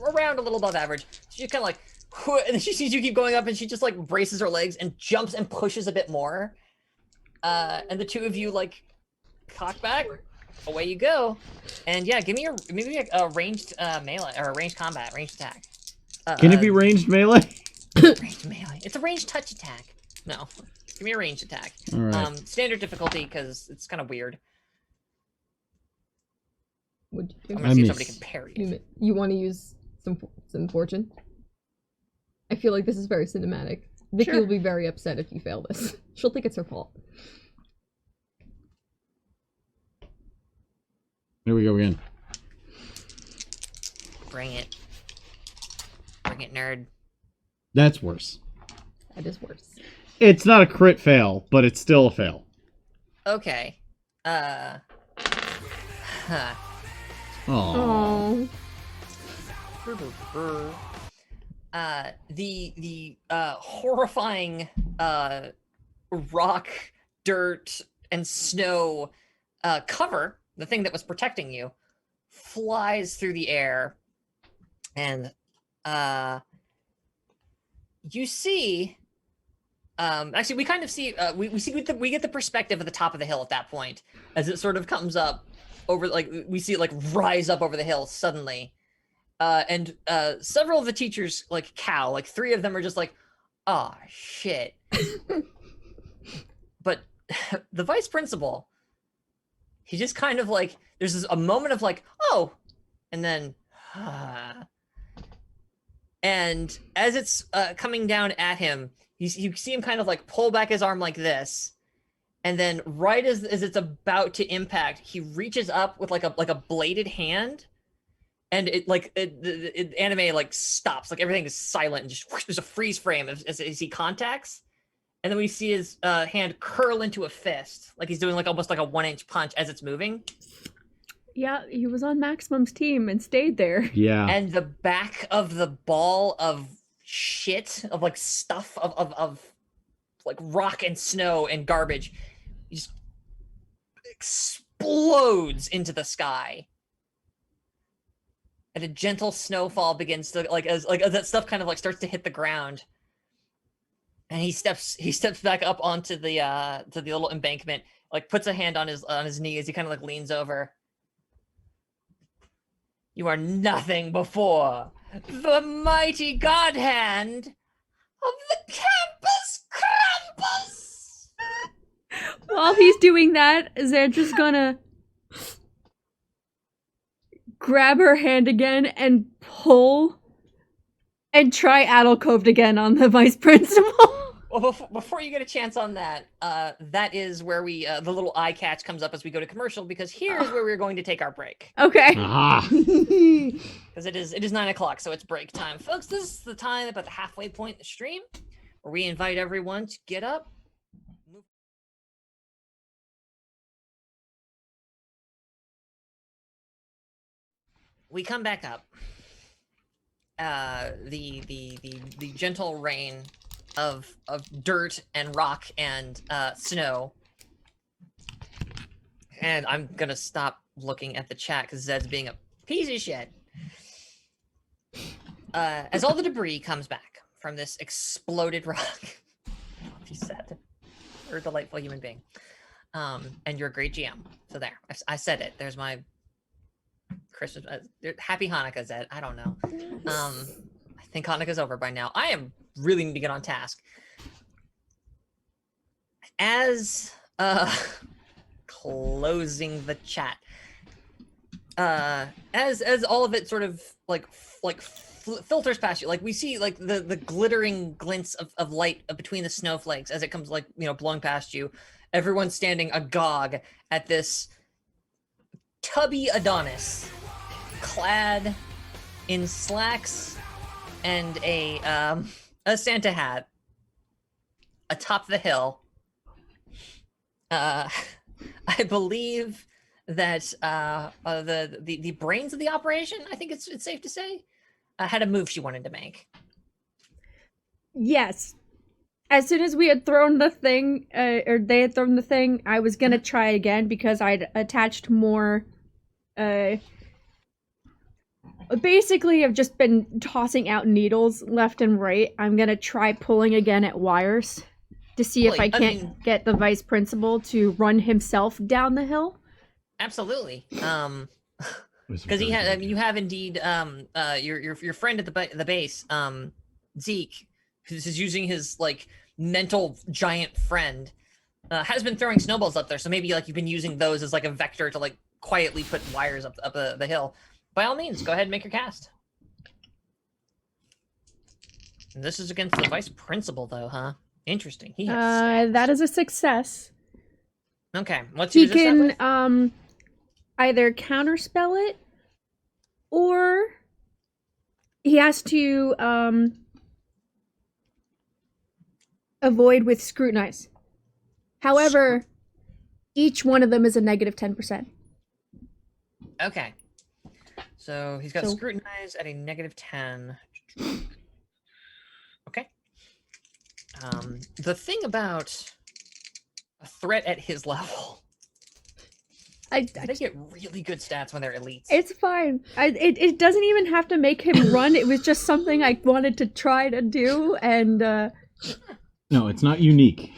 around a little above average. She's kind of like, and then she sees you keep going up, and she just like braces her legs and jumps and pushes a bit more. And the 2 of you like cock back, away you go, and yeah, give me a ranged melee or a ranged combat, ranged attack. Can it be ranged melee? Ranged melee? It's a ranged touch attack. No, give me a ranged attack. All right. Standard difficulty because it's kind of weird. Would I'm you gonna see if miss. somebody can parry it. You want to use some fortune? I feel like this is very cinematic. Vicky Sure. will be very upset if you fail this. She'll think it's her fault. Here we go again. Bring it. Bring it, nerd. That's worse. That is worse. It's not a crit fail, but it's still a fail. Okay. Huh. Oh. The horrifying rock, dirt, and snow cover, the thing that was protecting you, flies through the air, and you see. Actually, we kind of see. We get the perspective of the top of the hill at that point, as it sort of comes up over. Like we see it like rise up over the hill suddenly. And several of the teachers like cow, like 3 of them are just like, "Ah, shit." But the vice principal he just kind of like, there's a moment of like, oh, and then, and as it's coming down at him, you see him kind of like pull back his arm like this, and then right as it's about to impact, he reaches up with like a bladed hand, and the anime like stops, like everything is silent, and just whoosh, there's a freeze frame as he contacts, and then we see his hand curl into a fist, like he's doing like almost like a 1-inch punch as it's moving. Yeah, he was on Maximum's team and stayed there. Yeah. And the back of the ball of shit, of like stuff of like rock and snow and garbage just explodes into the sky. And a gentle snowfall begins to as that stuff kind of like starts to hit the ground. And he steps back up onto the to the little embankment, like puts a hand on his knee as he kind of like leans over. You are nothing before the mighty god hand of the campus Krampus. While he's doing that, Zandra's gonna grab her hand again and pull and try Adelcoved again on the vice principal. Well, before you get a chance on that, that is where we the little eye catch comes up as we go to commercial, because here's where we're going to take our break. Okay. Aha. Because it is 9:00, so it's break time, folks. This is the time about the halfway point in the stream where we invite everyone to get up. We come back up. The gentle rain of dirt and rock and snow. And I'm gonna stop looking at the chat because Zed's being a piece of shit. As all the debris comes back from this exploded rock. I don't know if you said, you're a delightful human being. And you're a great GM. So there, I said it. There's my Christmas. Happy Hanukkah, Zed. I don't know. I think Hanukkah's over by now. I am really need to get on task. As closing the chat, as all of it sort of like filters past you, like we see like the glittering glints of light between the snowflakes as it comes like blowing past you. Everyone's standing agog at this tubby Adonis, clad in slacks and a Santa hat atop the hill. I believe that the brains of the operation, I think it's safe to say, had a move she wanted to make. Yes. As soon as we had thrown the thing, or they had thrown the thing, I was gonna try again because I'd attached more. Basically, I've just been tossing out needles left and right. I'm gonna try pulling again at wires to see if I can't get the vice principal to run himself down the hill. Absolutely. Because you have indeed your friend at the base, Zeke, who's using his like mental giant friend, has been throwing snowballs up there. So maybe like you've been using those as like a vector to like quietly put wires up the hill. By all means, go ahead and make your cast. And this is against the vice principal, though, huh? Interesting. He has that is a success. Okay, what's he your resist can either counterspell it, or he has to avoid with scrutinize. However, each one of them is a negative 10%. Okay. So he's got scrutinize at a negative 10. Okay. The thing about a threat at his level, they get really good stats when they're elites. It's fine. It doesn't even have to make him run. It was just something I wanted to try to do, and No, it's not unique.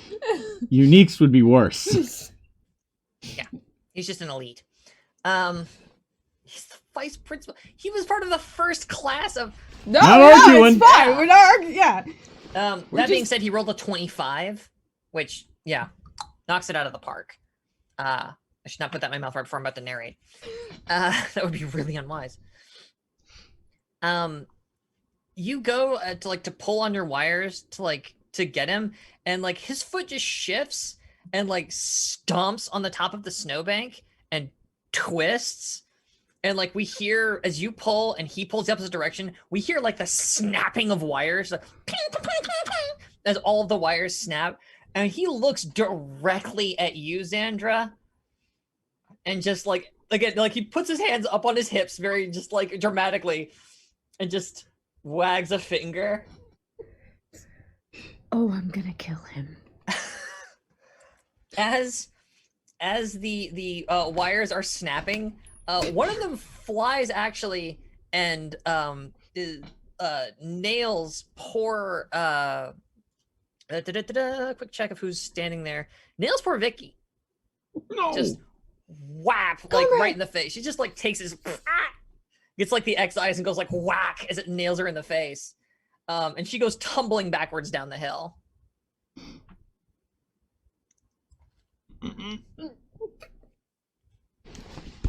Uniques would be worse. Yeah, he's just an elite. He's the vice principal. He was part of the first class of. No, Not arguing. it's fine. We're not arguing. Yeah. That being said, he rolled a 25, which knocks it out of the park. I should not put that in my mouth right before I'm about to narrate. That would be really unwise. You go to pull on your wires to get him, and like his foot just shifts and like stomps on the top of the snowbank and twists. And like we hear as you pull and he pulls the opposite direction, we hear like the snapping of wires, like ping, ping, ping, ping, ping, as all of the wires snap. And he looks directly at you, Xandra, and just like he puts his hands up on his hips very just like dramatically and just wags a finger. Oh, I'm gonna kill him. As the wires are snapping, one of them flies actually and nails poor quick check of who's standing there. Nails poor Vicky. No. Just whap like right in the face. She just like takes his gets like the X eyes and goes like whack as it nails her in the face. And she goes tumbling backwards down the hill.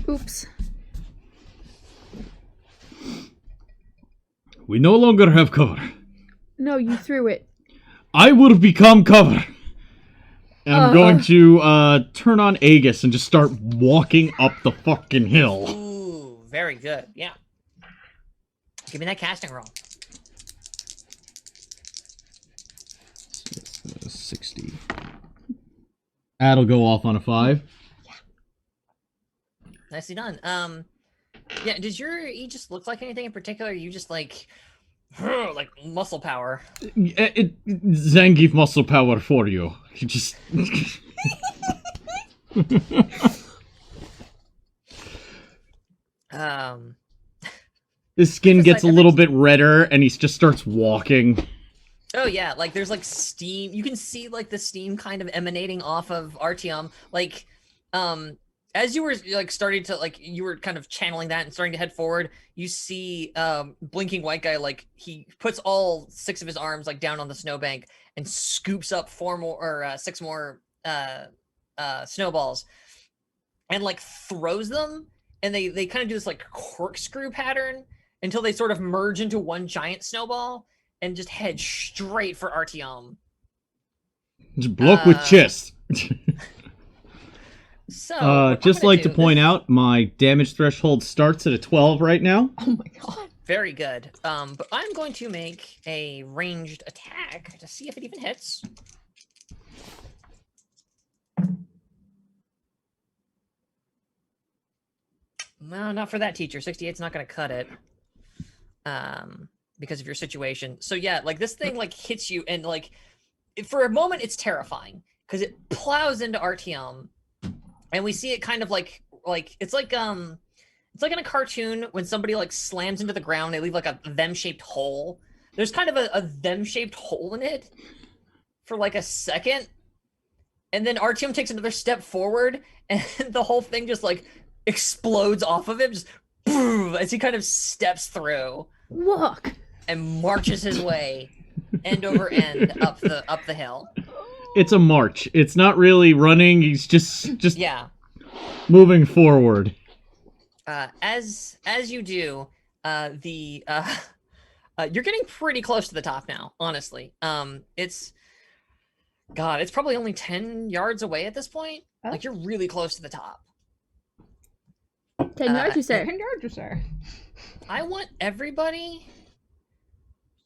Oops. We no longer have cover. No, you threw it. I will become cover. And I'm going to turn on Aegis and just start walking up the fucking hill. Ooh, very good. Yeah. Give me that casting roll. 60. That'll go off on a 5. Nicely done. Yeah, does your Aegis look like anything in particular? You just like muscle power. Zangief muscle power for you. You just... His skin gets a little bit redder and he just starts walking. Oh yeah, like there's like steam. You can see like the steam kind of emanating off of Artyom. Like, as you were like starting to like, you were kind of channeling that and starting to head forward, you see blinking white guy, like he puts all 6 of his arms like down on the snowbank and scoops up 6 more snowballs and like throws them, and they kind of do this like corkscrew pattern until they sort of merge into one giant snowball and just head straight for Artyom. Just block with chest. So, just like to point out, my damage threshold starts at a 12 right now. Oh my god. Very good. But I'm going to make a ranged attack to see if it even hits. No, not for that, teacher. 68's not going to cut it. Because of your situation. So yeah, like this thing like hits you, and like for a moment it's terrifying because it plows into Artyom, and we see it kind of like it's like in a cartoon when somebody like slams into the ground, they leave like a them-shaped hole. There's kind of a them-shaped hole in it for like a second, and then Artyom takes another step forward, and the whole thing just like explodes off of him, just boom, as he kind of steps through. Look. And marches his way end over end up the hill. It's a march. It's not really running. He's just yeah, moving forward. As you do, you're getting pretty close to the top now. Honestly, it's probably only 10 yards away at this point. Oh. Like you're really close to the top. 10 yards, you say? 10 yards or so. I want everybody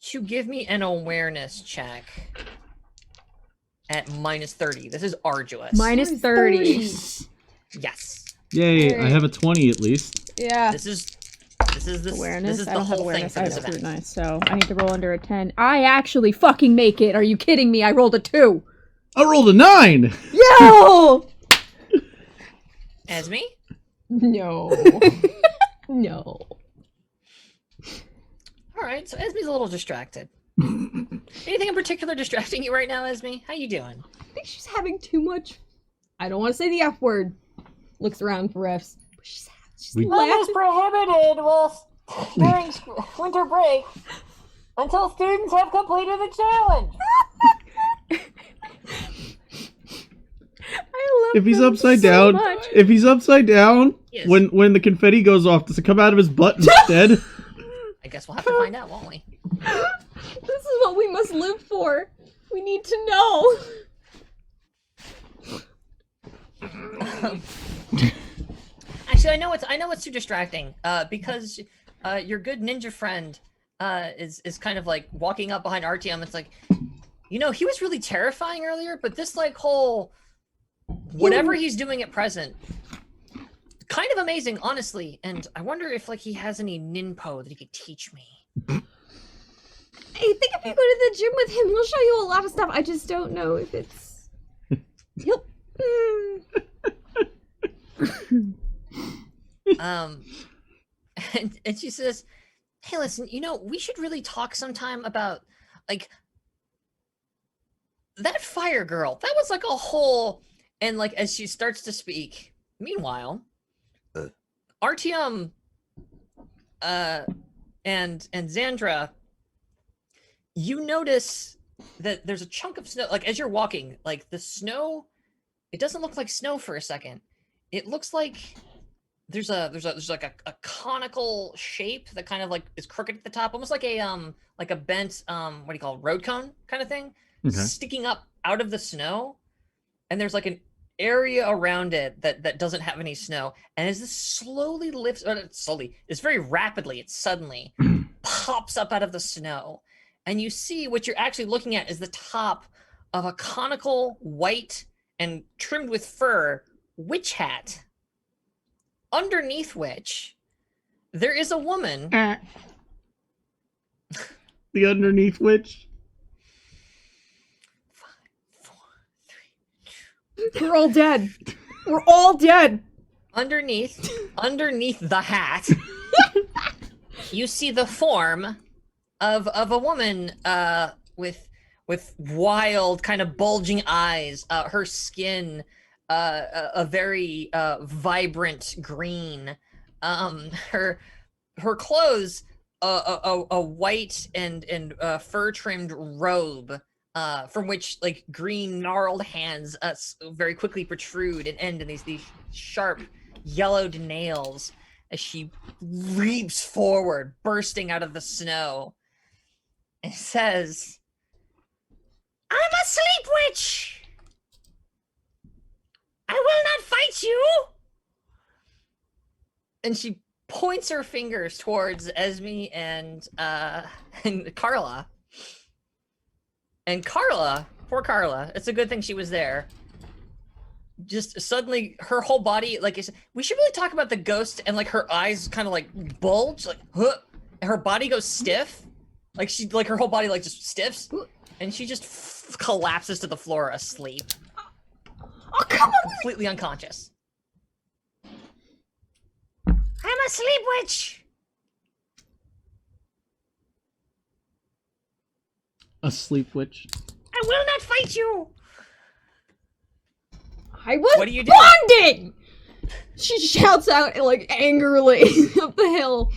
to give me an awareness check at -30. This is arduous. -30. Yes. Yay, I have a 20 at least. Yeah. This is Awareness? This is I the don't have whole thing awareness. for I this have event. nice, so I need to roll under a 10. I actually fucking make it. Are you kidding me? I rolled a 2. I rolled a 9! Yo! Esme? No. No. All right, so Esme's a little distracted. Anything in particular distracting you right now, Esme? How you doing? I think she's having too much. I don't want to say the F word. Looks around for Fs. She's laughing. prohibited during winter break until students have completed the challenge. I love If he's them upside so down, much. If he's upside down, Yes. when the confetti goes off, does it come out of his butt instead? I guess we'll have to find out, won't we? This is what we must live for. We need to know. Actually, I know it's too distracting. Because your good ninja friend is kind of like walking up behind Artyom. It's like, he was really terrifying earlier, but this like whole whatever he's doing at present, kind of amazing, honestly. And I wonder if like he has any ninpo that he could teach me. I think if you go to the gym with him, he'll show you a lot of stuff. I just don't know if it's. He'll. And she says, "Hey, listen, we should really talk sometime about like that fire girl. That was like a whole." And like as she starts to speak, meanwhile, Artyom, and Xandra, you notice that there's a chunk of snow. Like as you're walking, like the snow, it doesn't look like snow for a second. It looks like there's like a conical shape that kind of like is crooked at the top, almost like a bent what do you call it, road cone kind of thing, sticking up out of the snow, and there's like an area around it that doesn't have any snow, and as this slowly lifts, it's very rapidly, it suddenly pops up out of the snow, and you see what you're actually looking at is the top of a conical white and trimmed with fur witch hat, underneath which there is a woman. The underneath witch. 5, 4, 3. We're all dead. We're all dead. Underneath the hat, you see the form of a woman with wild, kind of bulging eyes. Her skin, a very vibrant green. Her clothes, a white and fur trimmed robe, from which like green gnarled hands very quickly protrude and end in these sharp yellowed nails as she leaps forward, bursting out of the snow, and says, "I'm a sleep witch. I will not fight you." And she points her fingers towards Esme and Carla. And Carla, poor Carla, it's a good thing she was there. Just suddenly, her whole body, like, we should really talk about the ghost, and like her eyes kind of like bulge, like, huh, and her body goes stiff, like her whole body like just stiffs, and she just collapses to the floor asleep. Oh, come on! Completely unconscious. I'm a sleep witch. A sleep witch. I will not fight you. I was What do you do? bonding! She shouts out like angrily up the hill.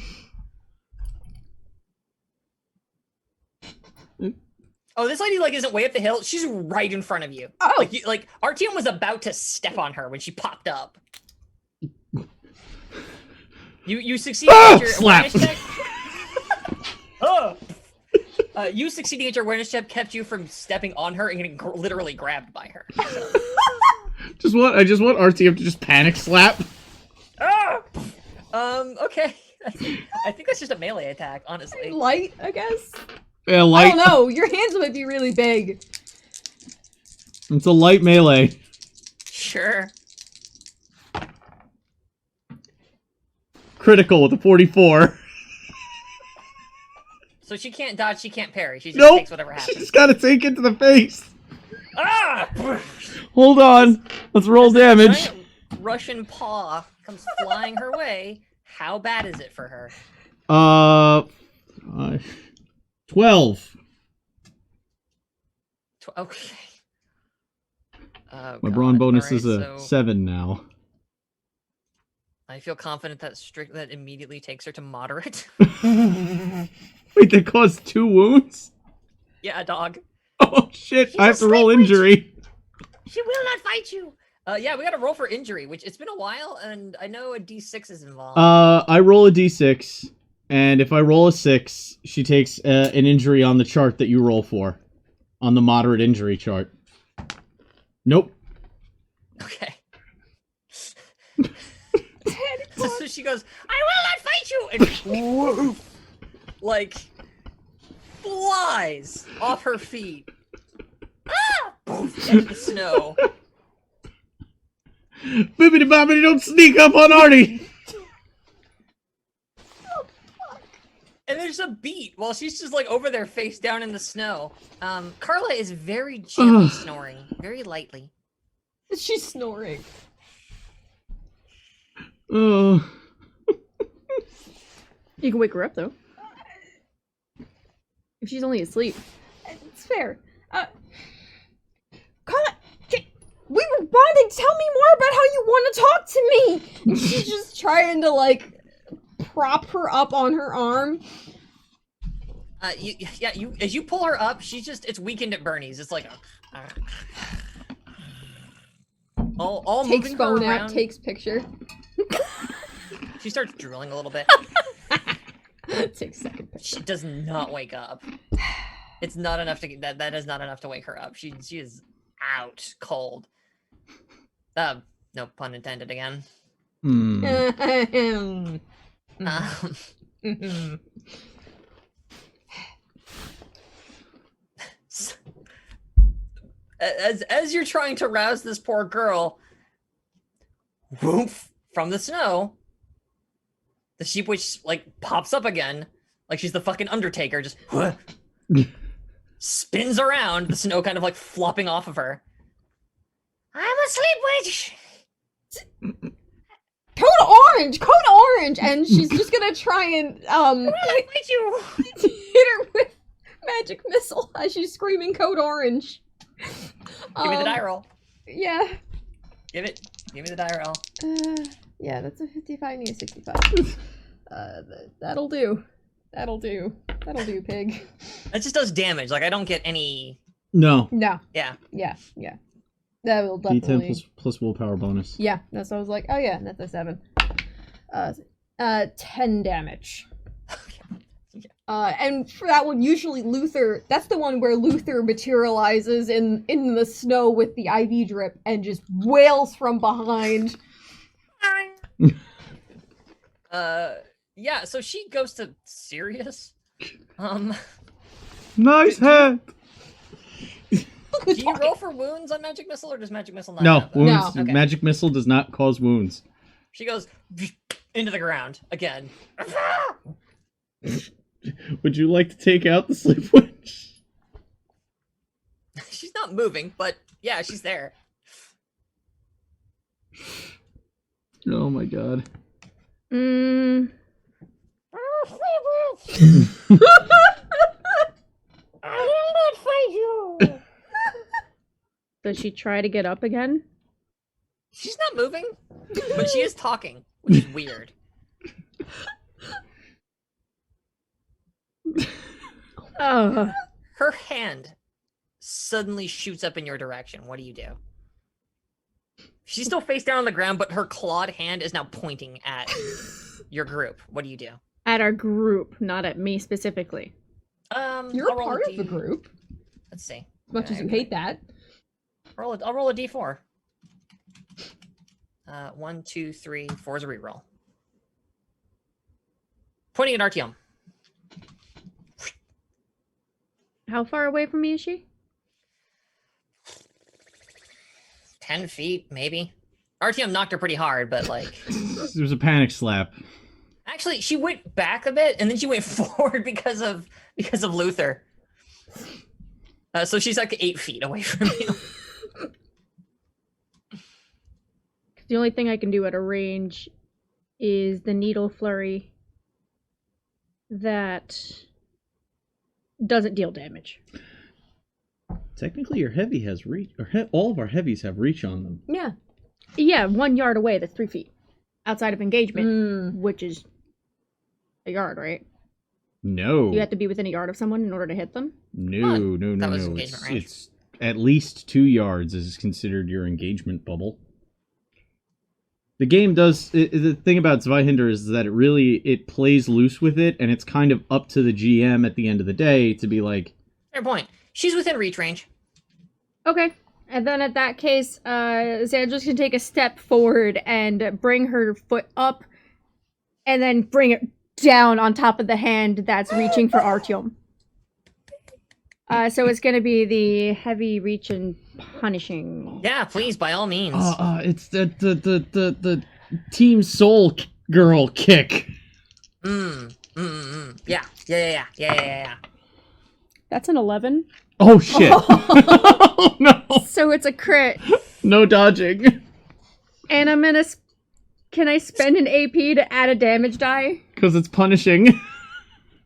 Oh, this lady like isn't way up the hill. She's right in front of you. Oh. Like Artyom was about to step on her when she popped up. You succeeded at your slap. awareness check. Oh. You succeeding at your awareness check kept you from stepping on her and getting literally grabbed by her. So. I just want Artyom to just panic slap. Ah! Okay. I think that's just a melee attack, honestly. Light, I guess. Yeah, I light. don't know. Your hands might be really big. It's a light melee. Sure. Critical with a 44. So she can't dodge, she can't parry. She just Nope. takes whatever She happens. just gotta take it to the face. Ah! Hold on. Let's roll As a damage. giant Russian paw comes flying her way. How bad is it for her? 12. Okay. Oh, My God. brawn bonus Alright, is a so 7 now. I feel confident that that immediately takes her to moderate. Wait, they caused 2 wounds? Yeah, dog. Oh shit, She's I have a to roll sleep witch. injury. She will not fight you. Yeah, we got to roll for injury, which it's been a while, and I know a D6 is involved. I roll a d6, and if I roll a 6, she takes an injury on the chart that you roll for. On the moderate injury chart. Nope. Okay. So she goes, I will not fight you! And woof, like, flies off her feet. Ah! Poof, into the snow. Bibbidi bobbidi, don't sneak up on Artie! And there's a beat while she's just like over there face down in the snow. Carla is very gently snoring, very lightly. She's snoring. Oh. You can wake her up, though. If she's only asleep. It's fair. Carla, we were bonding. Tell me more about how you want to talk to me. And she's just trying to like prop her up on her arm. You as you pull her up, it's Weekend at Bernie's. It's like all Takes moving phone her out, around. takes picture. She starts drooling a little bit. Takes second picture. She does not wake up. It's not enough to that is not enough to wake her up. She is out cold. No pun intended again. As you're trying to rouse this poor girl, woof, from the snow, the sheep witch like pops up again, like she's the fucking Undertaker, just spins around, the snow kind of like flopping off of her. I'm a sleep witch. Code orange, and she's just gonna try and hit her with magic missile as she's screaming code orange. Give me the die roll. Yeah. Give me the die roll. Yeah, that's a 55 and a 65. That'll do. That'll do, pig. It just does damage. Like I don't get any. No. No. Yeah. That will definitely. D10 plus willpower bonus. Yeah, that's what I was like. Oh yeah, that's a 7. 10 damage. And for that one, usually Luther. That's the one where Luther materializes in the snow with the IV drip and just wails from behind. Yeah. So she goes to Sirius. Nice hat. Do you roll for wounds on magic missile, or does magic missile not? No, have that? wounds. No. Okay. Magic missile does not cause wounds. She goes into the ground again. Would you like to take out the sleep witch? She's not moving, but yeah, she's there. Oh my god. I will not fight you. Does she try to get up again? She's not moving, but she is talking, which is weird. Her hand suddenly shoots up in your direction. What do you do? She's still face down on the ground, but her clawed hand is now pointing at your group. What do you do? At our group, not at me specifically. You're I'll roll part a of the group. Let's see. As much as you hate that. I'll roll a d4. 1, 2, 3, 4 is a reroll. Pointing at Artyom. How far away from me is she? 10 feet, maybe. Artyom knocked her pretty hard, but like... There was a panic slap. Actually, she went back a bit, and then she went forward because of Luther. So she's like 8 feet away from you. The only thing I can do at a range is the needle flurry that doesn't deal damage. Technically, your heavy has reach, or all of our heavies have reach on them. Yeah. Yeah, 1 yard away, that's 3 feet. Outside of engagement, which is a yard, right? No. You have to be within a yard of someone in order to hit them? No. That was engagement range. It's at least 2 yards is considered your engagement bubble. The game does the thing about Zweihander is that it plays loose with it, and it's kind of up to the GM at the end of the day to be like, Fair point. She's within reach range. Okay. And then at that case, Zandra's can take a step forward and bring her foot up, and then bring it down on top of the hand that's reaching for Artyom. So it's going to be the heavy reach and punishing. Yeah, please, by all means. it's the Team Soul girl kick. Yeah. That's an 11. Oh shit! Oh no! So it's a crit. No dodging. And I'm gonna. Can I spend an AP to add a damage die? Because it's punishing.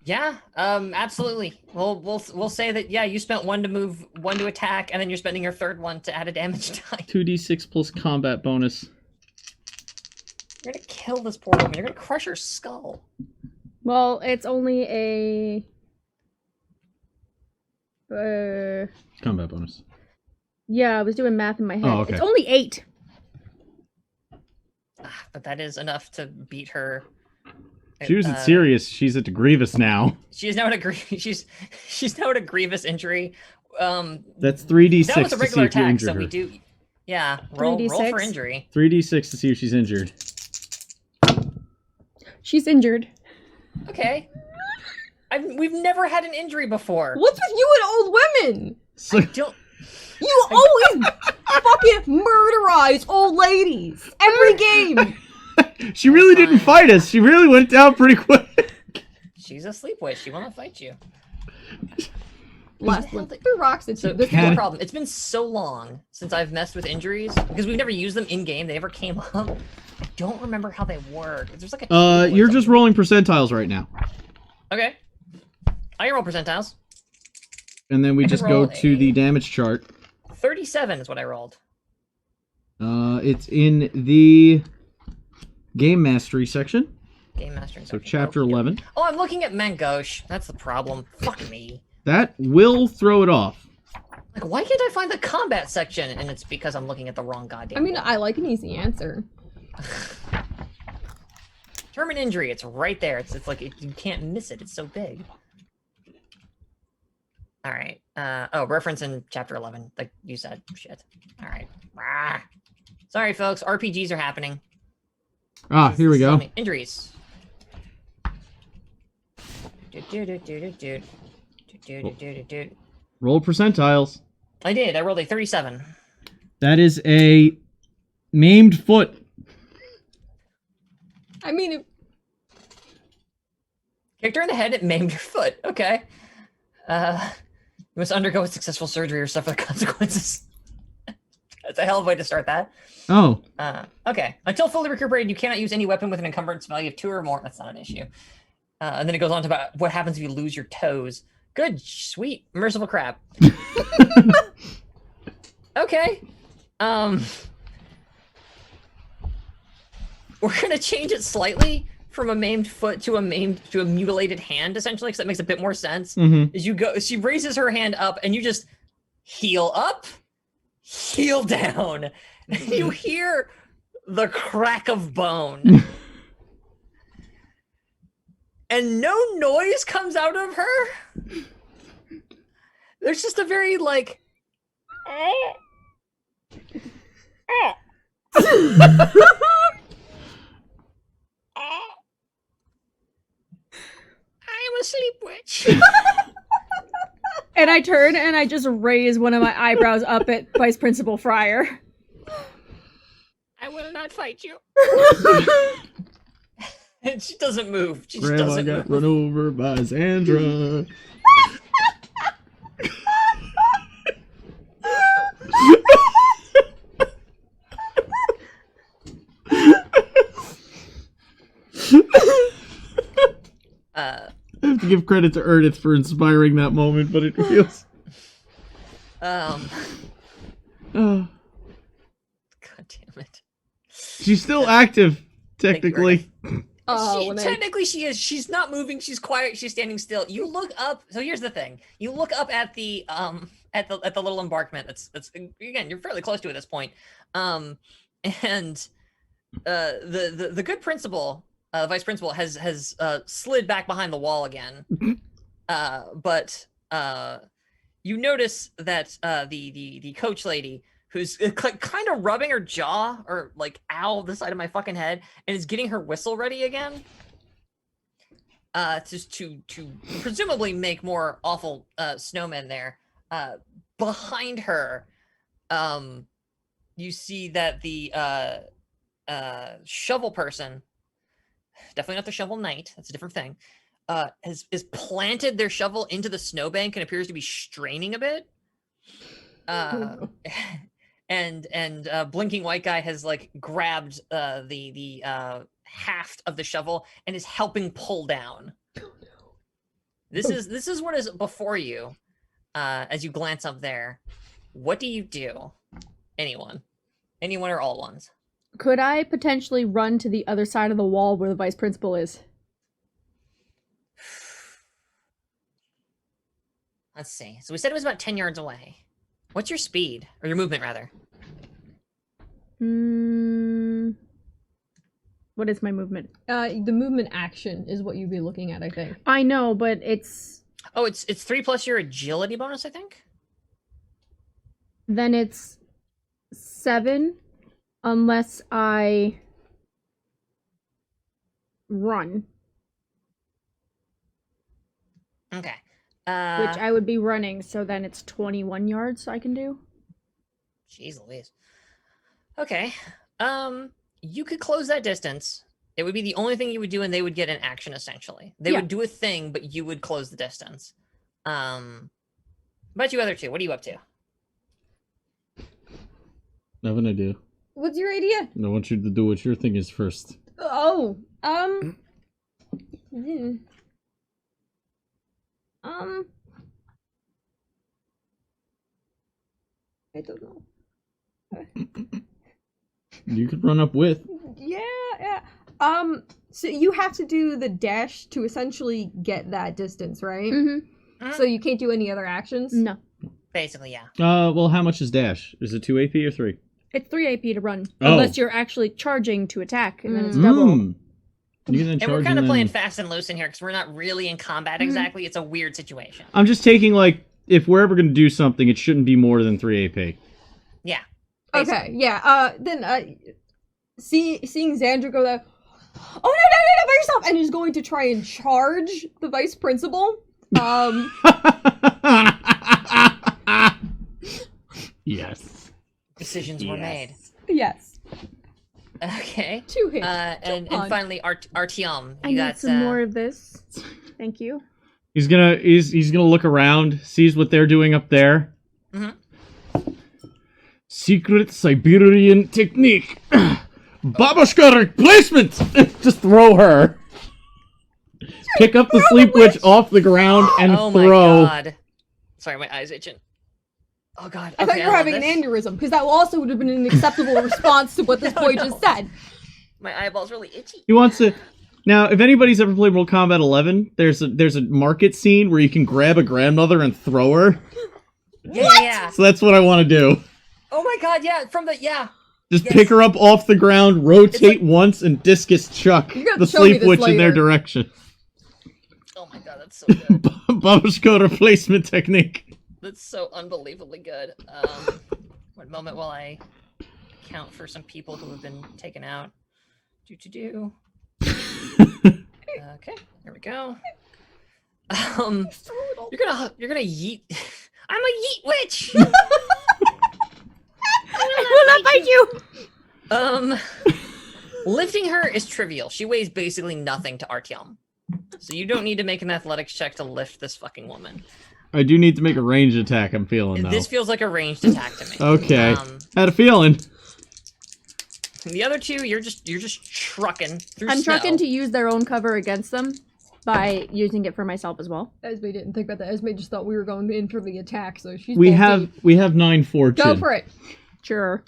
Yeah, absolutely. We'll say that, yeah, you spent 1 to move, 1 to attack, and then you're spending your third one to add a damage die. 2d6 plus combat bonus. You're gonna kill this poor woman. You're gonna crush her skull. Well, it's only a... Combat bonus. Yeah, I was doing math in my head. Oh, okay. It's only 8. But that is enough to beat her. She was serious. She's at Grievous now. She is now at a she's now at a grievous injury. That's 3d6 that was a to see regular if you attack, injure so her. we do. Yeah, roll for 3d6. injury. 3d6 to see if she's injured. She's injured. Okay. We've never had an injury before. What's with you and old women? So, Don't. You always fucking murderize old ladies every game. she really didn't fight us. She really went down pretty quick. She's a sleep witch. She will not fight you. Last one. Who rocks it? So This this is is the problem. It's been so long since I've messed with injuries because we've never used them in game. They never came up. I don't remember how they work. There's like a. You're just rolling percentiles right now. Okay. I can roll percentiles. And then we I can just go roll to the damage chart. 37 is what I rolled. It's in the game mastery section. Game mastering. So chapter 11. Oh, I'm looking at Mangosh. That's the problem. Fuck me. That will throw it off. Like, why can't I find the combat section? And it's because I'm looking at the wrong goddamn. I mean, I like an easy answer. Term and injury. It's right there. It's like you can't miss it. It's so big. All right. Reference in chapter 11, like you said. Shit. All right. Ah. Sorry, folks. RPGs are happening. Here we go. Injuries. Roll percentiles. I did. I rolled a 37. That is a maimed foot. I mean, Kicked her in the head. It maimed her foot. Okay. You must undergo a successful surgery or suffer the consequences. That's a hell of a way to start that. Oh. Okay. Until fully recuperated, you cannot use any weapon with an encumbrance value of 2 or more. That's not an issue. And then it goes on to about what happens if you lose your toes. Good, sweet, merciful crap. Okay. We're gonna change it slightly from a maimed foot to a mutilated hand, essentially, because that makes a bit more sense. Mm-hmm. As you go, she raises her hand up, and you just heal up, heal down. You hear the crack of bone. And no noise comes out of her. There's just a very, like... I'm a sleep witch. And I turn and I just raise one of my eyebrows up at Vice Principal Fryer. I will not fight you. And she doesn't move. She just Grandma doesn't got move. run over by Xandra. I have to give credit to Ernest for inspiring that moment, but it feels... Oh. Oh. God damn it. She's still active, technically. when She is. She's not moving. She's quiet. She's standing still. You look up. So here's the thing. You look up at the little embankment. That's again. You're fairly close to it at this point. And the good principal, vice principal, has slid back behind the wall again. But you notice that the coach lady, who's kind of rubbing her jaw, or like, ow, the side of my fucking head, and is getting her whistle ready again. To presumably make more awful snowmen there. Behind her, you see that the shovel person, definitely not the shovel knight, that's a different thing, is planted their shovel into the snowbank and appears to be straining a bit. And blinking white guy has like grabbed the haft of the shovel and is helping pull down. This is what is before you. As you glance up there, what do you do? Anyone or all ones? Could I potentially run to the other side of the wall where the vice principal is? Let's see. So we said it was about 10 yards away. What's your speed? Or your movement, rather? What is my movement? The movement action is what you'd be looking at, I think. I know, but it's... Oh, it's 3 plus your agility bonus, I think? Then it's 7, unless I run. Okay. Which I would be running, so then it's 21 yards I can do. Jeez Louise. Okay. You could close that distance. It would be the only thing you would do, and they would get an action, essentially. They would do a thing, but you would close the distance. What about you other two? What are you up to? I have an idea. What's your idea? I want you to do what your thing is first. Oh, I don't know. You could run up with. Yeah. So you have to do the dash to essentially get that distance, right? Mm-hmm. So you can't do any other actions? No. Basically, yeah. Well, how much is dash? Is it 2 AP or 3? It's 3 AP to run. Oh. Unless you're actually charging to attack, and then it's double. You can then And we're charge kind of and playing then... fast and loose in here because we're not really in combat exactly. It's a weird situation. I'm just taking, like, if we're ever going to do something, it shouldn't be more than 3 AP. Yeah. Okay, yeah. Then, seeing Xandra go there, oh, no, by yourself! And is going to try and charge the vice principal. Yes. Decisions were made. Yes. Okay. 2 hits. And finally, Artyom. I need some more of this. Thank you. He's gonna look around, sees what they're doing up there. Mm-hmm. Secret Siberian technique. Babushka replacement! Just throw her. Pick up the sleep witch off the ground and oh throw. my god. Sorry, my eyes itching. Oh god. I thought you were having an aneurysm, because that also would have been an acceptable response to what this boy just said. My eyeball's really itchy. He wants to... Now, if anybody's ever played Mortal Kombat 11, there's a market scene where you can grab a grandmother and throw her. Yeah. So that's what I want to do. Oh my god, yeah, Just pick her up off the ground, rotate once, and discus chuck the sleep witch in their direction. Oh my god, that's so good. Babushka replacement technique. That's so unbelievably good. One moment while I count for some people who have been taken out. Do. Okay, there we go. You're gonna yeet. I'm a yeet witch. I will not fight you! Lifting her is trivial. She weighs basically nothing to Artyom. So you don't need to make an athletics check to lift this fucking woman. I do need to make a ranged attack, I'm feeling, though. This feels like a ranged attack to me. Okay. Had a feeling. The other two, you're just trucking through I'm snow. trucking to use their own cover against them by using it for myself as well. Esme didn't think about that. Esme just thought we were going in for the attack, so she's We have 9 fortune. Go for it. Sure.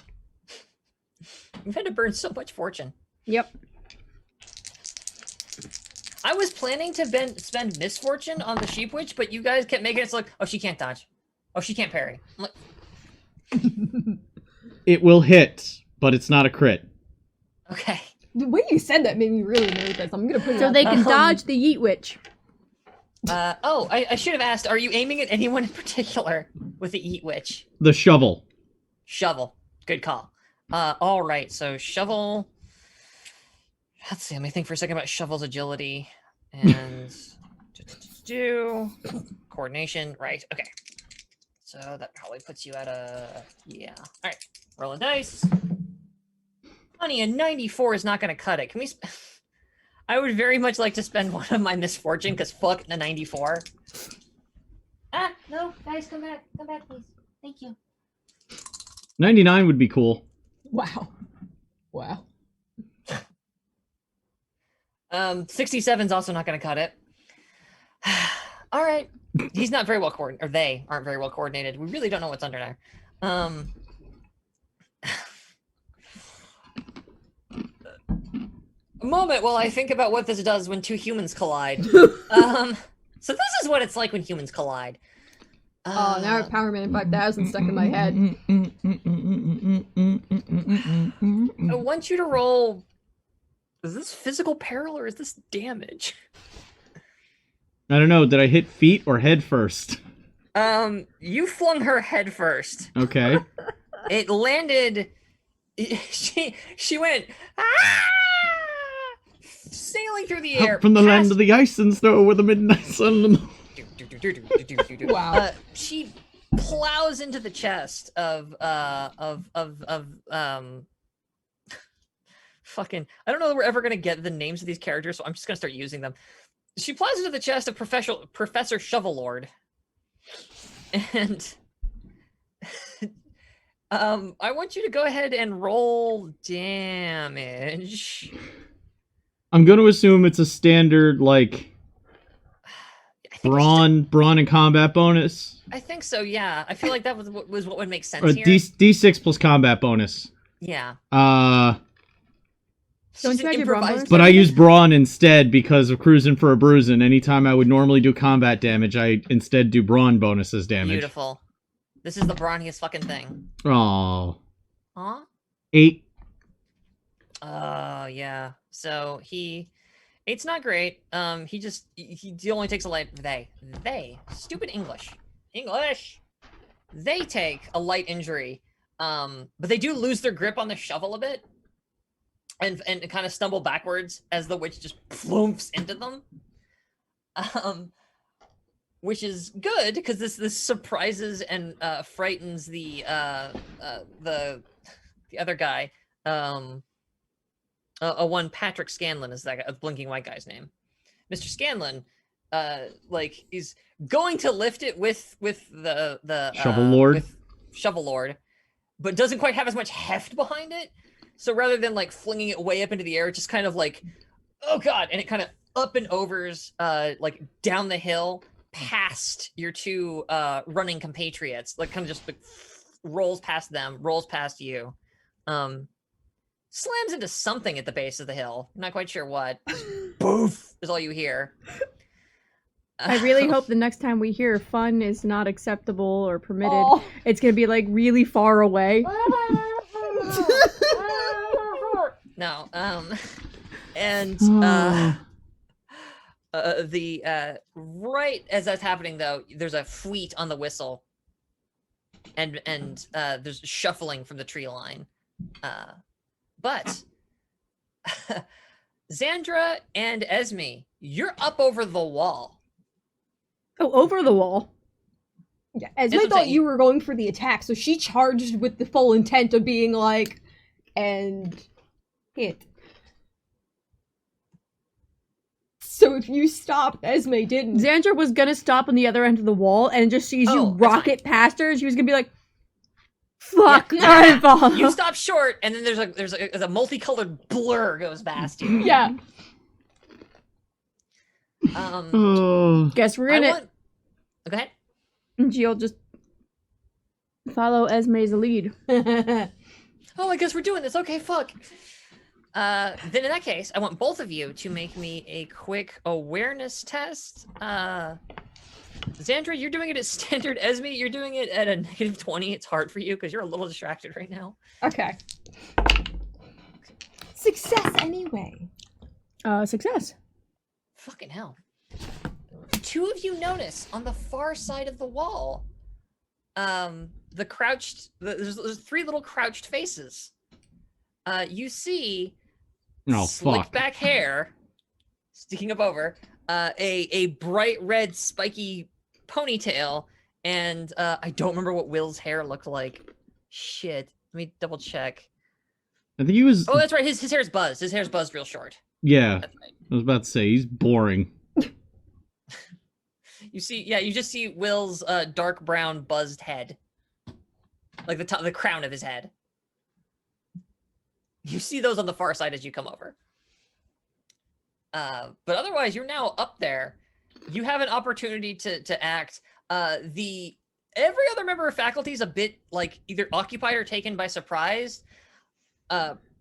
We've had to burn so much fortune. Yep. I was planning to spend misfortune on the sheep witch, but you guys kept making it like, oh, she can't dodge. Oh, she can't parry. I'm like, It will hit, but it's not a crit. Okay. The way you said that made me really nervous. I'm gonna put it So out they there. can dodge the Yeet Witch. I should have asked, are you aiming at anyone in particular with the Eat Witch? The shovel. Shovel. Good call. All right, so Shovel... Let's see, let me think for a second about Shovel's agility. And... coordination. Right, okay. So that probably puts you at a... Yeah. All right, rolling dice. Honey, a 94 is not going to cut it. Can we... I would very much like to spend one of my misfortune, because fuck the 94. Ah, no, guys, come back, please. Thank you. 99 would be cool. Wow. 67's also not going to cut it. All right. He's not very well coordinated, or they aren't very well coordinated. We really don't know what's under there. A moment while I think about what this does when two humans collide. So this is what it's like when humans collide. Oh, now Power Man 5000 stuck in my head. I want you to roll... Is this physical peril or is this damage? I don't know. Did I hit feet or head first? You flung her head first. Okay. It landed... She went... Ah! Sailing through the air. Up from the land past- of the ice and snow where the midnight sun... Wow. She plows into the chest of fucking... I don't know that we're ever gonna get the names of these characters, so I'm just gonna start using them. She plows into the chest of Professor Shovelord. And I want you to go ahead and roll damage. I'm going to assume it's a standard, like, I think it's just brawn and combat bonus. I think so, yeah. I feel like that was what would make sense Or here. D6 plus combat bonus. Yeah. Don't She's you an add your brawn improvised- bonus? But I use brawn instead because of cruising for a bruising. Anytime I would normally do combat damage, I instead do brawn bonuses damage. Beautiful. This is the brawniest fucking thing. Oh. Huh? 8. Yeah. So it's not great. He only takes a light. They stupid English. They take a light injury. But they do lose their grip on the shovel a bit, and kind of stumble backwards as the witch just plumps into them. Which is good because this surprises and frightens the other guy. One Patrick Scanlon is that guy, a blinking white guy's name. Mr. Scanlon, is going to lift it with the Shovel Lord? with Shovel Lord, but doesn't quite have as much heft behind it. So rather than like flinging it way up into the air, it just kind of like, oh god, and it kind of up and overs like down the hill past your two running compatriots, like kind of just like rolls past them, rolls past you. Slams into something at the base of the hill. Not quite sure what. Boof is all you hear. I really hope the next time we hear fun is not acceptable or permitted, Oh. it's gonna be like really far away. No. And right as that's happening though, there's a fleet on the whistle, and there's shuffling from the tree line. But Xandra and Esme, you're up over the wall. Oh, over the wall. Yeah, Esme That's what I'm thought saying. you were going for the attack, so she charged with the full intent of being like, and hit. So if you stopped, Esme didn't. Xandra was gonna stop on the other end of the wall and just sees you Oh, that's rocket past her. She was gonna be like, "Fuck, Yeah. I follow." You stop short, and then there's a multicolored blur goes past you. Yeah. Oh. Guess we're in it. Go ahead. And she'll just follow Esme's lead. Oh, I guess we're doing this. Okay, fuck. Then in that case, I want both of you to make me a quick awareness test. Xandra, you're doing it at standard. Esme, you're doing it at a -20. It's hard for you because you're a little distracted right now. Okay. Success anyway. Success. Fucking hell. Two of you notice on the far side of the wall, there's three little crouched faces. You see slicked back hair sticking up over, a bright red spiky ponytail, and I don't remember what Will's hair looked like. Shit. Let me double check. I think he was. Oh, that's right. His hair's buzzed. His hair's buzzed real short. Yeah. That's right. I was about to say, he's boring. You just see Will's dark brown buzzed head. Like the crown of his head. You see those on the far side as you come over. But otherwise, you're now up there. You have an opportunity to act. Every other member of faculty is a bit like either occupied or taken by surprise.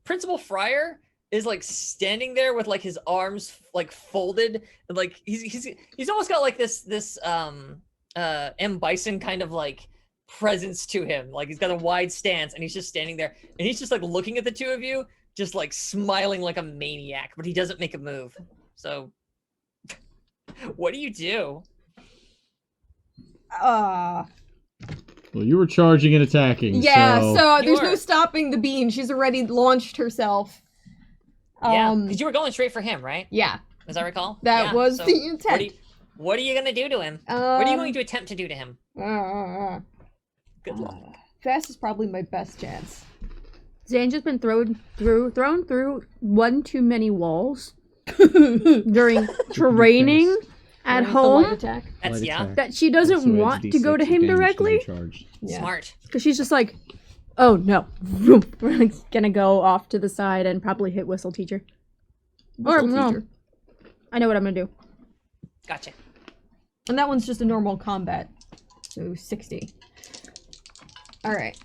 Principal Fryer is like standing there with like his arms like folded, and like he's almost got like this M. Bison kind of like presence to him. Like he's got a wide stance and he's just standing there and he's just like looking at the two of you, just like smiling like a maniac, but he doesn't make a move. So what do you do? Well, you were charging and attacking. Yeah, so there's You no were. stopping the bean. She's already launched herself. Yeah, because you were going straight for him, right? Yeah, As I recall. that Yeah, was so the intent. What are you gonna do to him? What are you going to attempt to do to him? Good luck. Fast is probably my best chance. Zanja's been thrown through one too many walls during training at Right, the light home attack. That's yeah. that she doesn't want to go to him directly Yeah. Smart. because she's just like, oh no, we're like gonna go off to the side and probably hit Whistle Teacher. Whistle no. teacher. I know what I'm gonna do. Gotcha. And that one's just a normal combat. So 60. Alright.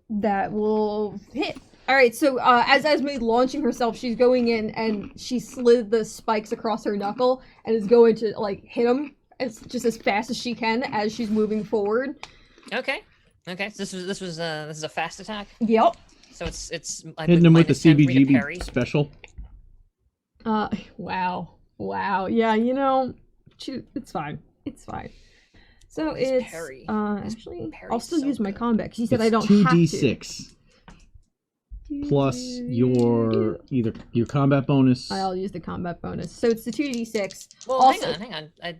That will hit. Alright, so as Esme launching herself, she's going in and she slid the spikes across her knuckle and is going to like hit him just as fast as she can as she's moving forward. Okay. Okay. So this is a fast attack. Yep. So it's Hitting him with the minus 10 for me to CBGB parry. special. Wow. Yeah, you know, it's fine. It's fine. So His it's parry. actually parry's I'll still so use my good. combat because you said It's I don't have to. 2d6 plus your either your combat bonus. I'll use the combat bonus. So it's the 2d6. Well, Also- hang on. I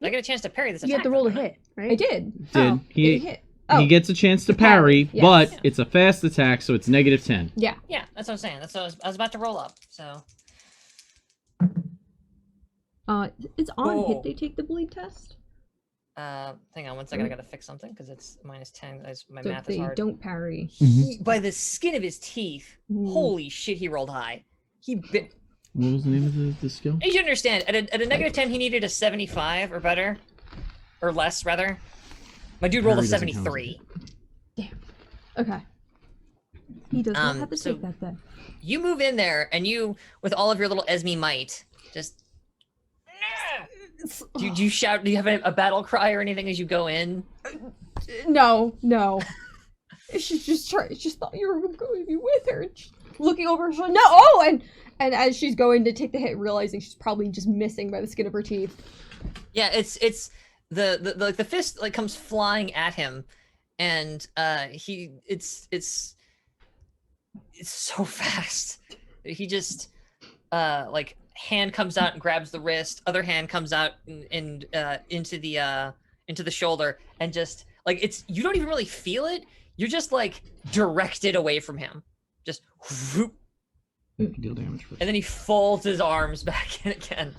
get a chance to parry this attack. You have to roll a don't I? hit, right? I did. Did Oh, he? it hit. Oh, He gets a chance to parry, parry, yes. but Yeah. it's a fast attack, so it's -10. yeah. Yeah, that's what I'm saying. That's what I was about to roll up. So It's on Oh. hit. They take the bleed test. hang on one second. I gotta fix something because it's -10. My So math they is hard. don't parry. By the skin of his teeth. Ooh. Holy shit! He rolled high. He bit. What was the name of the skill? You should understand. At a -10, he needed a 75 or better, or less rather. My dude rolled a Parry doesn't count. 73. Okay. He does not have to so- take that then. You move in there, and you, with all of your little Esme might, just. Do you shout? Do you have a battle cry or anything as you go in? No. She just thought you were going to be with her. And she's looking over her shoulder. No. Oh, and as she's going to take the hit, realizing she's probably just missing by the skin of her teeth. Yeah, it's the fist like comes flying at him, and it's so fast. He just like hand comes out and grabs the wrist, other hand comes out and into the shoulder, and just like you don't even really feel it. You're just like directed away from him, just whoop, Deal damage first. and then he folds his arms back in again.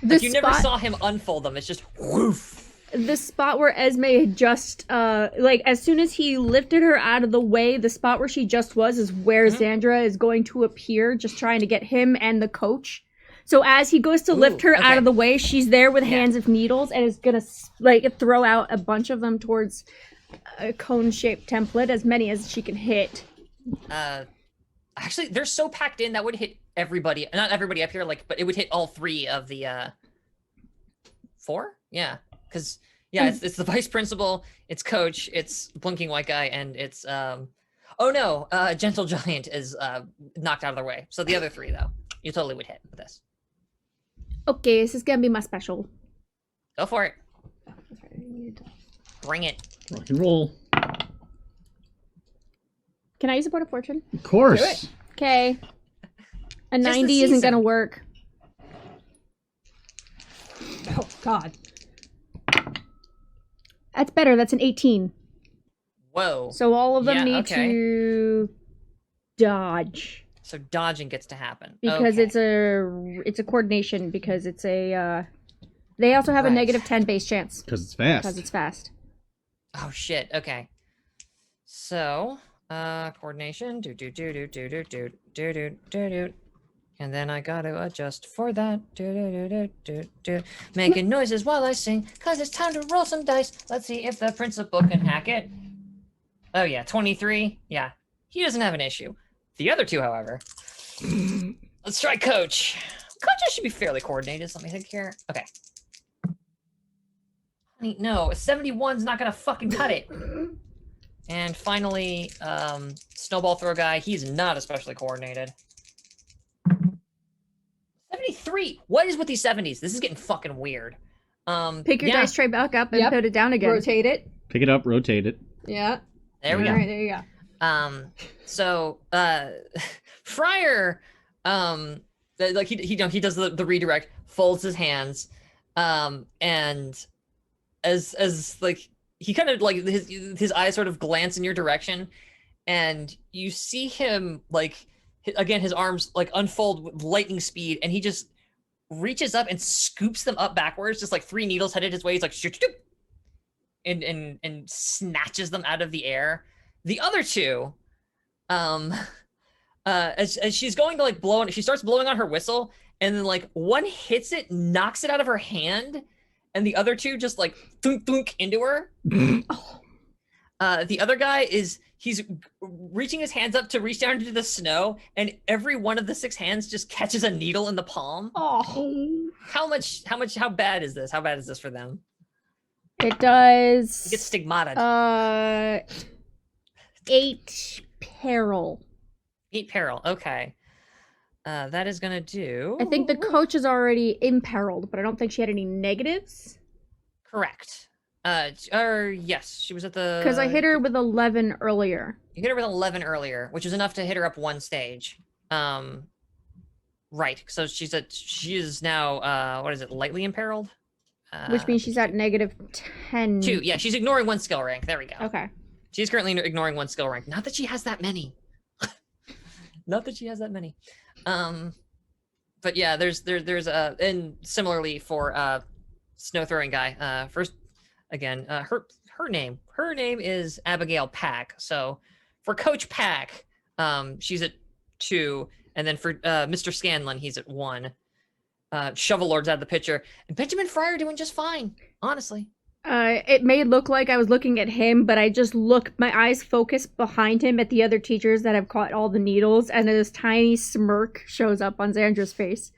The Like you never saw him unfold them. It's just woof. the spot where Esme had just like as soon as he lifted her out of the way, the spot where she just was is where Xandra is going to appear, just trying to get him and the coach. So as he goes to lift her out okay. of the way, she's there with Yeah. hands of needles and is gonna like throw out a bunch of them towards a cone-shaped template, as many as she can hit. Actually, they're so packed in that would hit everybody. Not everybody up here, like, but it would hit all three of the 4. Yeah, because it's the vice principal, it's coach, it's blinking white guy, and it's Oh no, Gentle Giant is knocked out of their way. So the other 3 though, you totally would hit with this. Okay, this is gonna be my special. Go for it. Bring it. Rock and roll. Can I use a point of fortune? Of course. Okay. A Just the 90 isn't season. gonna work. Oh God. That's better. That's an 18. Whoa. So all of them Yeah, need okay. to dodge So dodging gets to happen. because Okay. it's a coordination because it's a they also have a Right. negative 10 base chance Because it's fast. because it's fast. Oh shit. Okay. So, coordination. Do do do do do do do do do do do. And then I gotta adjust for that. Do do do do do do. Making noises while I sing, cause it's time to roll some dice. Let's see if the principal can hack it. Oh yeah, 23. Yeah, he doesn't have an issue. The other 2, however. Let's try Coach. Coaches should be fairly coordinated. So let me think here. Okay. Honey, no, a 71's not gonna fucking cut it. And finally, Snowball Throw Guy. He's not especially coordinated. 73. What is with these 70s? This is getting fucking weird. Pick your yeah, dice tray back up and Yep. put it down again. Rotate it. Pick it up, rotate it. Yeah. There we All go. right, there you go. So Friar, like he does the redirect, folds his hands, and as like he kind of like his eyes sort of glance in your direction, and you see him like again his arms like unfold with lightning speed, and he just reaches up and scoops them up backwards, just like 3 needles headed his way. He's like and snatches them out of the air. The other 2, as she's going to like blow on, she starts blowing on her whistle, and then like one hits it, knocks it out of her hand, and the other 2 just like thunk thunk into her. The other guy he's reaching his hands up to reach down into the snow, and every one of the 6 hands just catches a needle in the palm. Oh. How bad is this? How bad is this for them? It does It gets stigmatized. 8 peril. 8 peril. Okay. That is gonna do. I think the coach is already imperiled, but I don't think she had any negatives. Correct. Or yes, she was at the. Because I hit her with 11 earlier. You hit her with 11 earlier, which is enough to hit her up 1 stage. Right. So she is now what is it? Lightly imperiled. Which means she's at negative 10. 2. Yeah, she's ignoring 1 skill rank. There we go. Okay. She's currently ignoring 1 skill rank. Not that she has that many. Not that she has that many. But yeah, there's and similarly for snow throwing guy. First, again, her name is Abigail Pack. So for Coach Pack, she's at 2, and then for Mr. Scanlon, he's at 1. Shovel Lord's out of the picture, and Benjamin Fryer doing just fine, honestly. It may look like I was looking at him, but I just my eyes focus behind him at the other teachers that have caught all the needles, and this tiny smirk shows up on Xandra's face.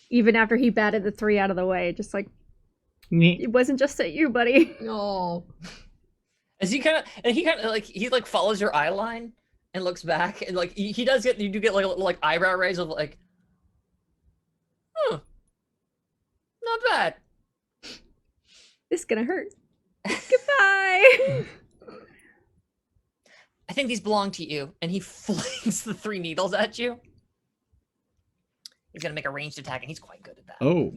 Even after he batted the 3 out of the way, just like, it wasn't just at you, buddy. Oh. As he kind of like he follows your eye line and looks back, and like you do get like eyebrow raise of like, not bad. This is gonna hurt. Goodbye. I think these belong to you. And he flings the 3 needles at you. He's gonna make a ranged attack, and he's quite good at that. Oh.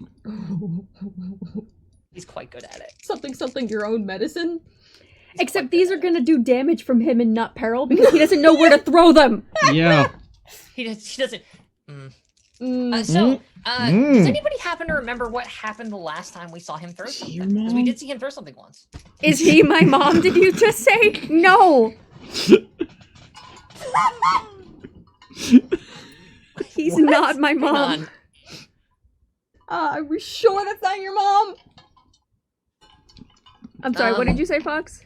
He's quite good at it. Something your own medicine. Except these are gonna do damage from him and not peril because he doesn't know where to throw them. Yeah. He doesn't. Does Mm. anybody happen to remember what happened the last time we saw him throw Is he your something? Because we mom? did see him throw something once. Is he my mom? Did you just say no? He's What? not my Hang mom. on. Are we sure that's not your mom? I'm sorry. What did you say, Fox?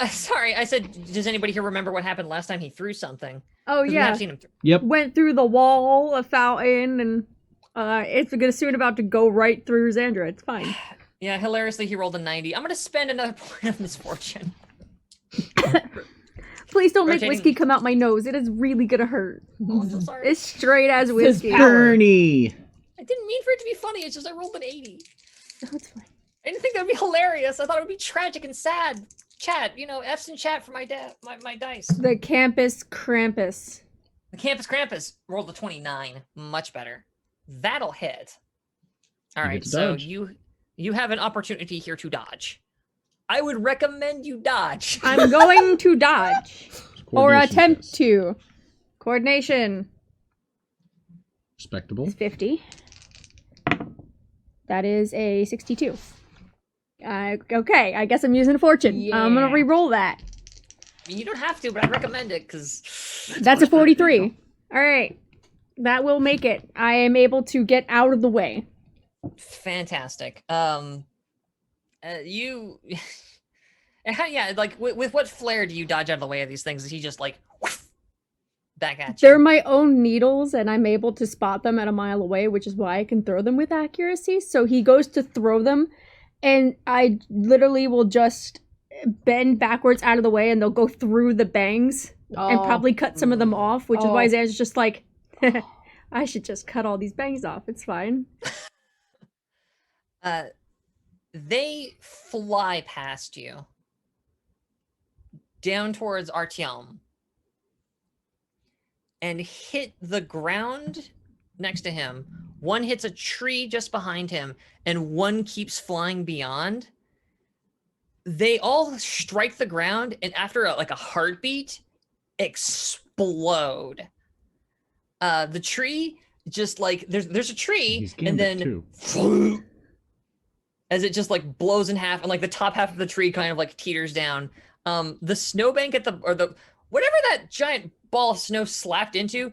Sorry, I said, does anybody here remember what happened last time he threw something? Oh 'Cause we yeah. have seen him Yep. Went through the wall, a fountain, and it's gonna soon about to go right through Xandra. It's fine. Yeah, hilariously, he rolled a 90. I'm gonna spend another point of misfortune. Please don't make Rotating- whiskey come out my nose. It is really gonna hurt. Oh, I'm so sorry. It's straight as whiskey. power. Bernie. I didn't mean for it to be funny. It's just I rolled an 80. No, it's fine. I didn't think that would be hilarious. I thought it would be tragic and sad. Chat, F's in chat for my dice. The Campus Krampus. The Campus Krampus rolled a 29. Much better. That'll hit. All You right, get to so dodge. you have an opportunity here to dodge. I would recommend you dodge. I'm going to dodge. Or Coordination attempt test. to. Coordination Respectable. is 50. That is a 62. Okay, I guess I'm using fortune. I'm gonna Yeah. re-roll that. I mean, you don't have to, but I recommend it because That's a 43. Alright. That will make it. I am able to get out of the way. fantastic. You, yeah, like with what flair do you dodge out of the way of these things? Is he just like whoosh, back at you? They're my own needles, and I'm able to spot them at a mile away, which is why I can throw them with accuracy. So he goes to throw them, and I literally will just bend backwards out of the way, and they'll go through the bangs and probably cut some of them off, which is why Zan's just like, I should just cut all these bangs off. It's fine. They fly past you down towards Artyom and hit the ground next to him. One hits a tree just behind him, and one keeps flying beyond. They all strike the ground, and after a heartbeat, explode. The tree just like there's a tree, He's and Gambit then too. as it just like blows in half, and like the top half of the tree kind of like teeters down. The snowbank at the whatever that giant ball of snow slapped into,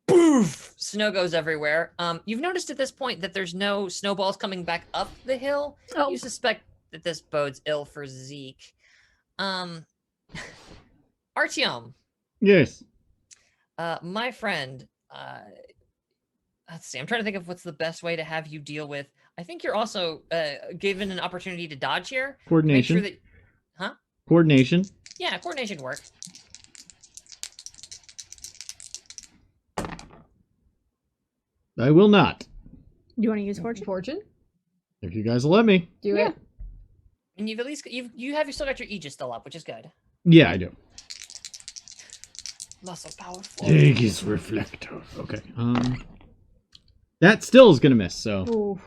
poof, snow goes everywhere. You've noticed at this point that there's no snowballs coming back up the hill. Oh. You suspect that this bodes ill for Zeke. Artyom, Yes. my friend, let's see. I'm trying to think of what's the best way to have you deal with. I think you're also given an opportunity to dodge here. Make Coordination. sure that, Coordination. yeah, coordination work. I will not. Do you want to use fortune? Fortune? If you guys will let me. Do Yeah. it. And you've at least you have still got your Aegis still up, which is good. Yeah, I do. Not so powerful. Aegis reflector. Okay. That still is gonna miss. So Ooh.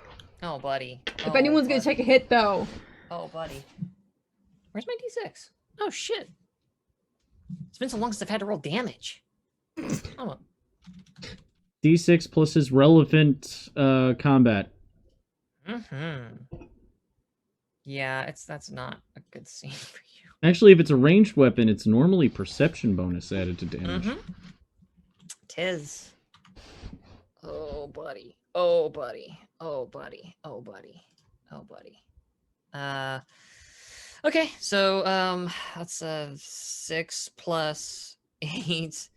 Oh, buddy. If anyone's gonna take a hit, though. Oh, buddy. Where's my D6? Oh shit. It's been so long since I've had to roll damage. Oh, D6 plus his relevant combat. yeah, that's not a good scene for you. Actually, if it's a ranged weapon, it's normally perception bonus added to damage. Tis. Oh, buddy. Oh, buddy. Oh, buddy. Oh, buddy. Oh, buddy. Okay, so that's 6 plus 8.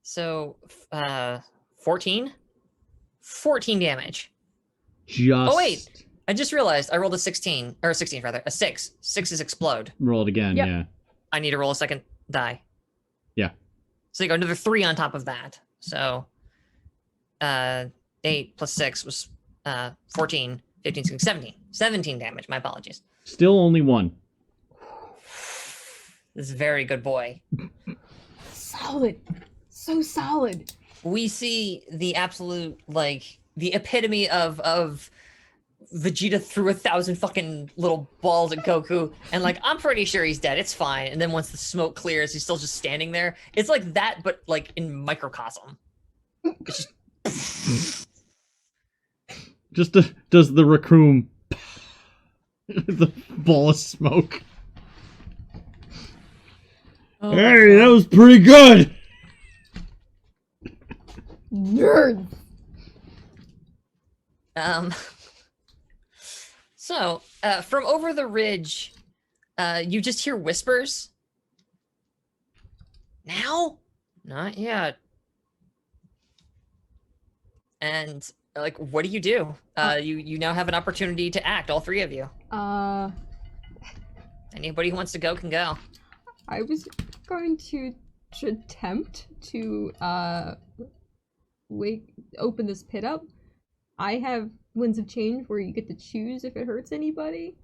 So 14? 14 damage. Just. Oh, wait. I just realized I rolled a 16, or 16 rather, a 6. 6 is explode. Roll it again. Yep. Yeah. I need to roll a second die. Yeah. So you go another 3 on top of that. So 8 plus 6 was 14, 15, 16, 17. 17 damage. My apologies. Still only one. This is a very good boy. Solid. So solid. We see the absolute, like, the epitome of Vegeta threw 1,000 fucking little balls at Goku, and like, I'm pretty sure he's dead. It's fine. And then once the smoke clears, he's still just standing there. It's like that, but like in microcosm. It's just Does the raccoon the ball of smoke? oh, Hey, that was pretty good. Nerd. So, from over the ridge, you just hear whispers. Now? Not yet. And, like, what do? You now have an opportunity to act, all 3 of you. Anybody who wants to go can go. I was going to attempt to open this pit up. I have Winds of Change where you get to choose if it hurts anybody.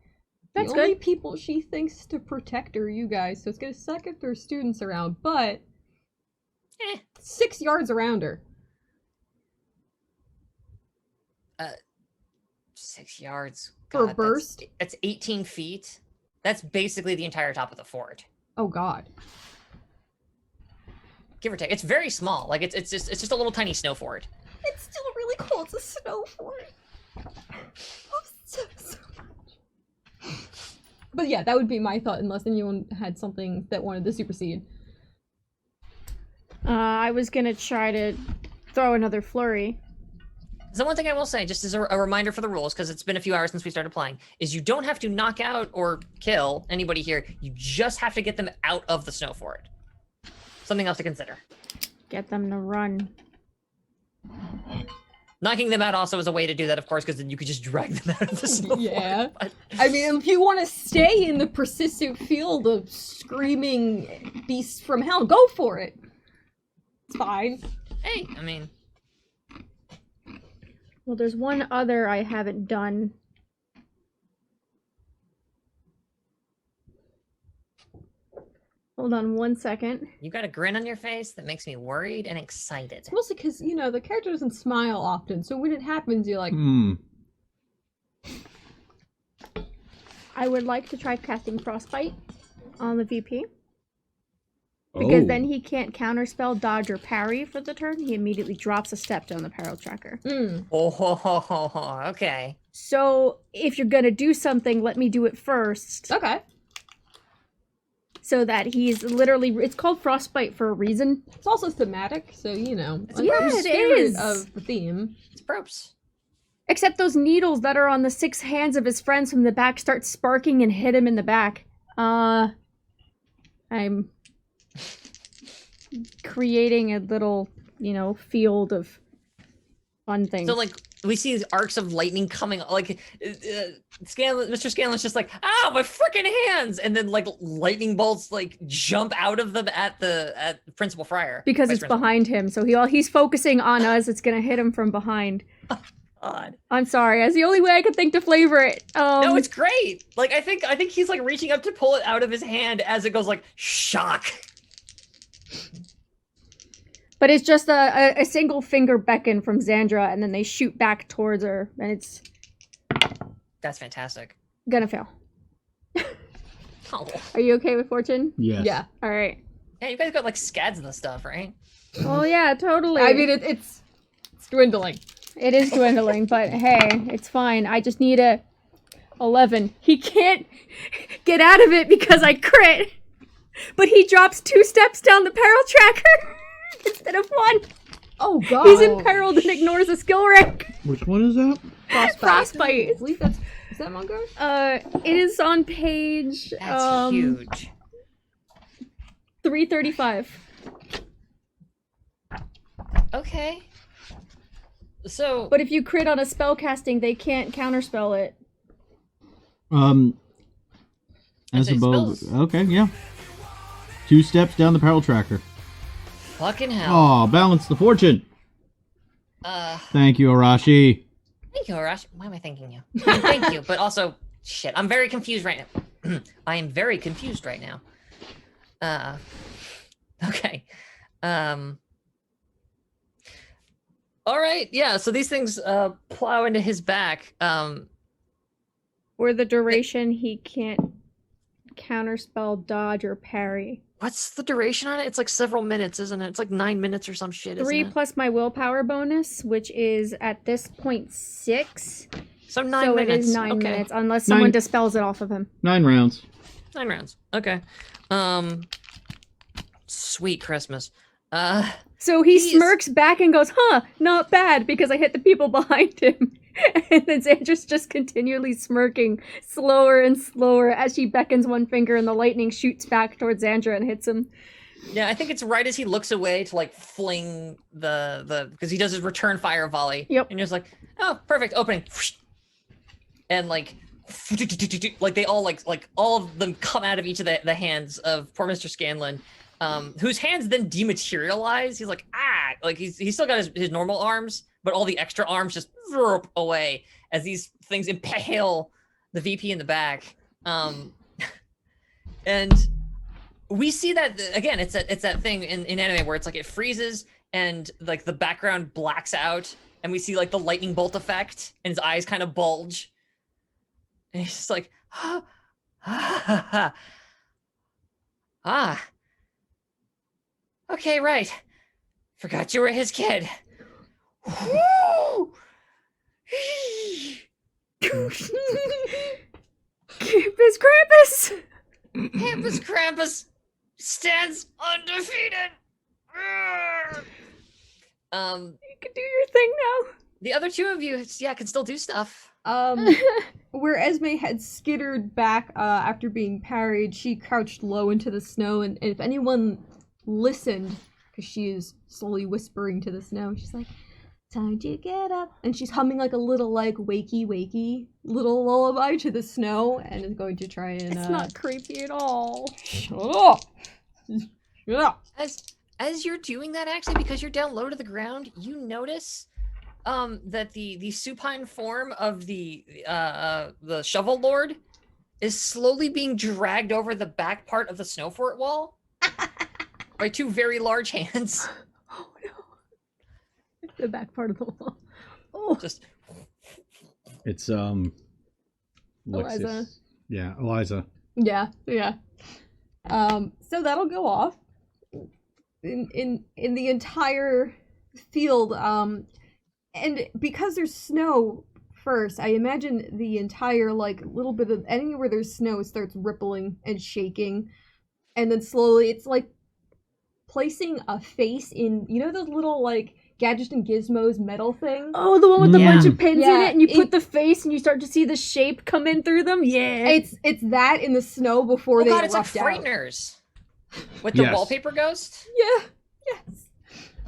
That's the only good. people she thinks to protect are you guys, so it's gonna suck if there's students around, but 6 yards around her. 6 yards. For God, burst? That's 18 feet. That's basically the entire top of the fort. Oh god. Give or take. It's very small. Like it's just a little tiny snow fort. It's still really cold. It's a snow fort. Oh, so much. But yeah, that would be my thought, unless anyone had something that wanted to supersede. I was gonna try to throw another flurry. So one thing I will say, just as a reminder for the rules, because it's been a few hours since we started playing, is you don't have to knock out or kill anybody here. You just have to get them out of the snow fort. Something else to consider. Get them to run. Knocking them out also is a way to do that, of course, because then you could just drag them out of the snow Yeah. fort. But... I mean, if you want to stay in the persistent field of screaming beasts from hell, go for it. It's fine. Hey, I mean... Well, there's one other I haven't done. Hold on 1 second. You got a grin on your face that makes me worried and excited. It's mostly because, you know, the character doesn't smile often, so when it happens, you're like, I would like to try casting Frostbite on the VP. Because then he can't counterspell, dodge, or parry for the turn. He immediately drops a step down the peril tracker. Oh, ho, ho, ho, ho. Okay. So if you're gonna do something, let me do it first. okay. So that he's literally, it's called Frostbite for a reason. It's also thematic, so, you know, Yeah, under the it spirit is. of the theme. It's props. Except those needles that are on the 6 hands of his friends from the back start sparking and hit him in the back. I'm creating a little, you know, field of fun things. So, like, we see these arcs of lightning coming, like, Mr. Scanlan's just like, ow, my freaking hands! And then, like, lightning bolts, like, jump out of them at Principal Friar. Because Vice it's Principal. behind him, so he's focusing on us. It's gonna hit him from behind. God. I'm sorry. That's the only way I could think to flavor it. No, it's great. Like, I think he's, like, reaching up to pull it out of his hand as it goes, like, shock. But it's just a single finger beckon from Xandra, and then they shoot back towards her, and it's That's fantastic. gonna fail. Oh. Are you okay with Fortune? Yes. Yeah. All right. Yeah, you guys got, like, scads and stuff, right? Oh yeah, totally. I mean, it's dwindling. It is dwindling, but hey, it's fine. I just need a 11. He can't get out of it because I crit, but he drops 2 steps down the peril tracker instead of 1. Oh god. He's imperiled and ignores a skill rank. Which one is that? Frostbite. I believe that's... Is that manga? It is on page That's huge. 335. Okay. So, But if you crit on a spell casting, they can't counterspell it. As say above. spells. Okay, yeah. 2 steps down the peril tracker. fucking hell. Oh, balance the fortune. Thank you, Arashi. Thank you, Arash. Why am I thanking you? I mean, thank you, but also, shit, I'm very confused right now. I am very confused right now. Okay. All right, yeah, so these things plow into his back. For the duration, he can't counterspell, dodge, or parry. What's the duration on it? It's like several minutes, isn't it? It's like 9 minutes or some shit, 3 isn't it? plus my willpower bonus, which is at this point 6. So 9 So minutes. it is 9 okay. minutes, unless someone 9. dispels it off of him. 9 rounds. 9 rounds. Okay. Sweet Christmas. So he He's- smirks back and goes, huh, not bad, because I hit the people behind him. And then Xandra's just continually smirking slower and slower as she beckons one finger and the lightning shoots back towards Xandra and hits him. Yeah, I think it's right as he looks away to like fling the because he does his return fire volley. Yep. And you're just like, oh, perfect, opening. And like like they all like all of them come out of each of the hands of poor Mr. Scanlan, whose hands then dematerialize. He's like, like he's still got his normal arms, but all the extra arms just away as these things impale the VP in the back. And we see that again. It's that thing in anime where it's like it freezes and like the background blacks out, and we see like the lightning bolt effect, and his eyes kind of bulge, and he's just like, okay, right. Forgot you were his kid. Krampus! Krampus stands undefeated. You can do your thing now. The other two of you, can still do stuff. Where Esme had skittered back after being parried, she crouched low into the snow, and if anyone listened, because she is slowly whispering to the snow, she's like, time to get up. And she's humming like a little like wakey little lullaby to the snow, and is going to try and It's not creepy at all. Shut up! Shut up! As you're doing that, actually, because you're down low to the ground, you notice that the supine form of the shovel lord is slowly being dragged over the back part of the snow fort wall by two very large hands. Oh no. The back part of the wall. Oh. Just It's Eliza. Alexis. Yeah, Eliza. Yeah. So that'll go off in the entire field. And because there's snow first, I imagine the entire like little bit of anywhere there's snow starts rippling and shaking, and then slowly it's like placing a face in, you know, those little like Gadgets and Gizmos metal thing. Oh, the one with the bunch of pins in Yeah, it, and you put the face, and you start to see the shape come in through them. Yeah, It's that in the snow before they God, it's like erupt out. Frighteners with the Yes. wallpaper ghost. Yeah. Yes.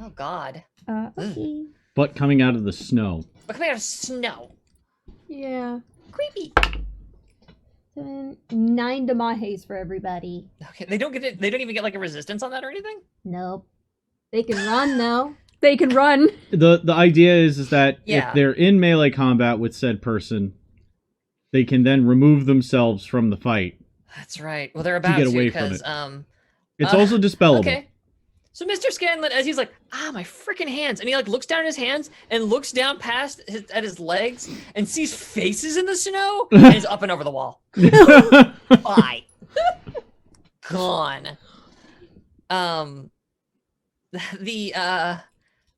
Oh God. Okay. But coming out of the snow. But coming out of snow. Yeah. Creepy. 9 Damahes for everybody. Okay, they don't get it. They don't even get like a resistance on that or anything. Nope. They can run though. they can run. The idea is that Yeah. if they're in melee combat with said person, they can then remove themselves from the fight. That's right. Well, they're about get to away from because it. It's also dispellable. Okay. So Mr. Scanlan, as he's like, my freaking hands, and he like looks down at his hands and looks down past at his legs and sees faces in the snow and is up and over the wall. Bye. Gone.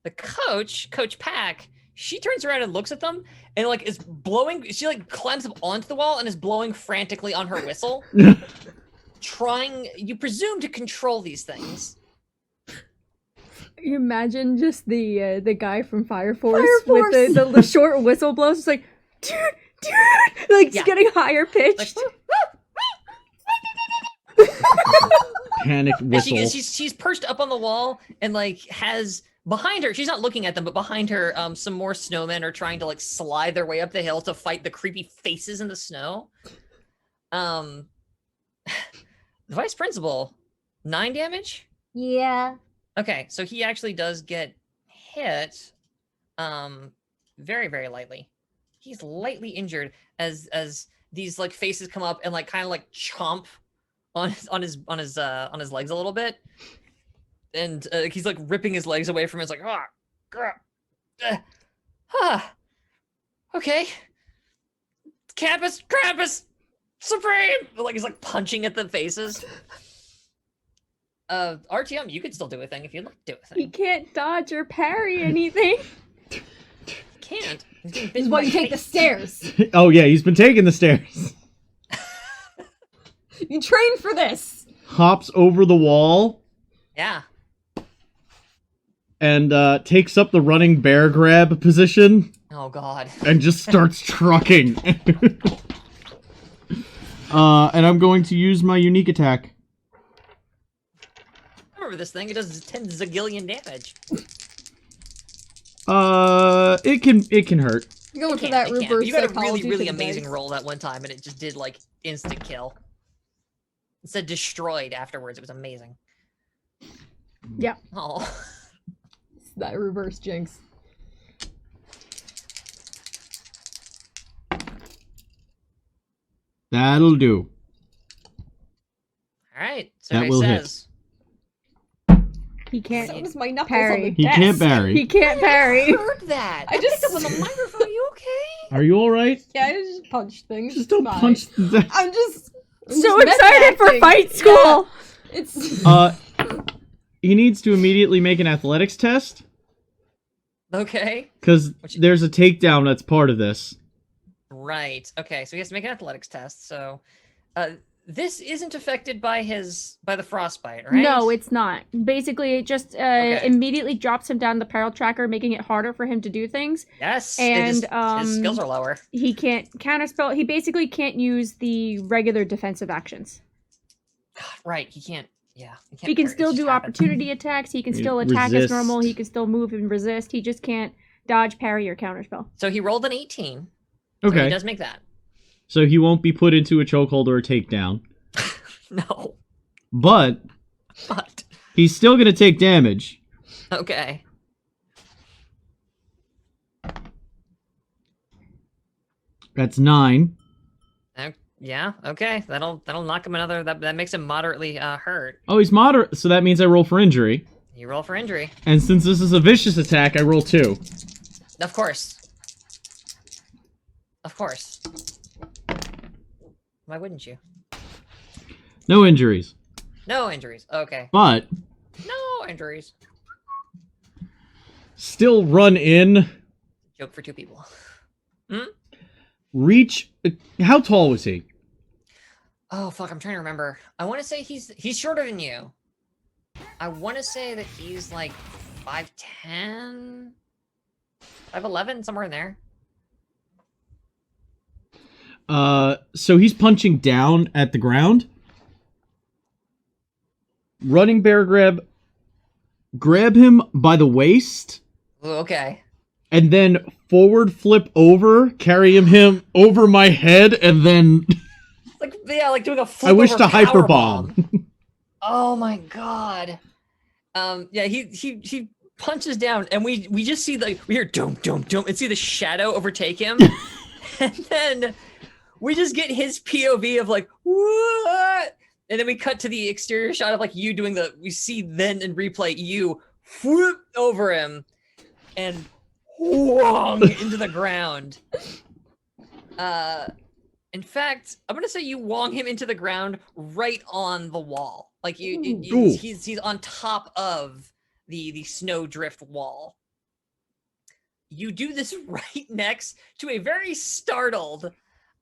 The Coach Pack, she turns around and looks at them and like is blowing. She like climbs up onto the wall and is blowing frantically on her whistle, trying, you presume, to control these things. You imagine just the guy from Fire Force, Force! with the short whistle blows. It's like, dude, like it's Yeah. getting higher pitched. Like, Panicked and whistle. she's perched up on the wall and like has behind her, she's not looking at them, but behind her, some more snowmen are trying to like slide their way up the hill to fight the creepy faces in the snow. The vice principal, 9 damage. Yeah. Okay, so he actually does get hit, very, very lightly. He's lightly injured as these like faces come up and like kind of like chomp on his legs a little bit, and he's like ripping his legs away from it. It's like okay, Krampus, Supreme. Like he's like punching at the faces. RTM, you could still do a thing if you'd like to do a He thing. can't dodge or parry anything. Can't. He's getting bitten This is why by you take the face. stairs. Oh yeah, he's been taking the stairs. You trained for this. Hops over the wall Yeah. and takes up the running bear grab position Oh God. and just starts trucking. And I'm going to use my unique attack. I remember this thing. It does 10 zillion damage. It can hurt. You're going for Can't, that I can't. reverse You got a psychology really, really to the amazing dice. roll that one time, and it just did like instant kill. It said destroyed afterwards. It was amazing. Yeah. Oh. It's that reverse jinx. That'll do. All right. So That he will hit. says, He can't. So does my knuckles Parry. on the He desk. can't parry. He can't parry. heard that. I just- picked up on the microphone. Are you okay? Are you alright? Yeah, I just punch things. Just don't Fine. punch the desk. I'm just So method excited for acting. fight school. Yeah, it's He needs to immediately make an athletics test, Okay. because there's a takedown that's part of this. Right. Okay. So he has to make an athletics test. So, this isn't affected by the frostbite, right? No, it's not. Basically, it just Okay. immediately drops him down the peril tracker, making it harder for him to do things. Yes. And, his skills are lower. He can't counterspell. He basically can't use the regular defensive actions. Right. He can't. Yeah. He can parry, it still just do happens. opportunity attacks. He can He still attack as normal. resist. He can still move and resist. He just can't dodge, parry, or counterspell. So he rolled an 18. So Okay. he does make that. So he won't be put into a chokehold or a takedown. No. But But he's still going to take damage. okay. That's 9. Yeah. Okay. That'll knock him another. That makes him moderately hurt. Oh, he's moderate, so that means I roll for injury. You roll for injury. And since this is a vicious attack, I roll 2. Of course. Of course. Why wouldn't you? No injuries. No injuries. Okay. But No injuries. still run in, Joke for two people. reach. How tall was he? Oh fuck! I'm trying to remember. I want to say he's shorter than you. I want to say that he's like 5'10", 5'11", somewhere in there. So he's punching down at the ground. Running bear grab him by the waist, Ooh, okay. and then forward flip over, carry him over my head, and then Like doing a flip I wish over to power hyperbomb. Oh my god. Yeah, he punches down, and we just see we hear dum dum dum, and see the shadow overtake him, and then we just get his POV of like what, and then we cut to the exterior shot of like you doing we see then in replay you whoop over him, and whong into the ground. In fact, I'm gonna say you wong him into the ground right on the wall. Like he's on top of the snowdrift wall. You do this right next to a very startled,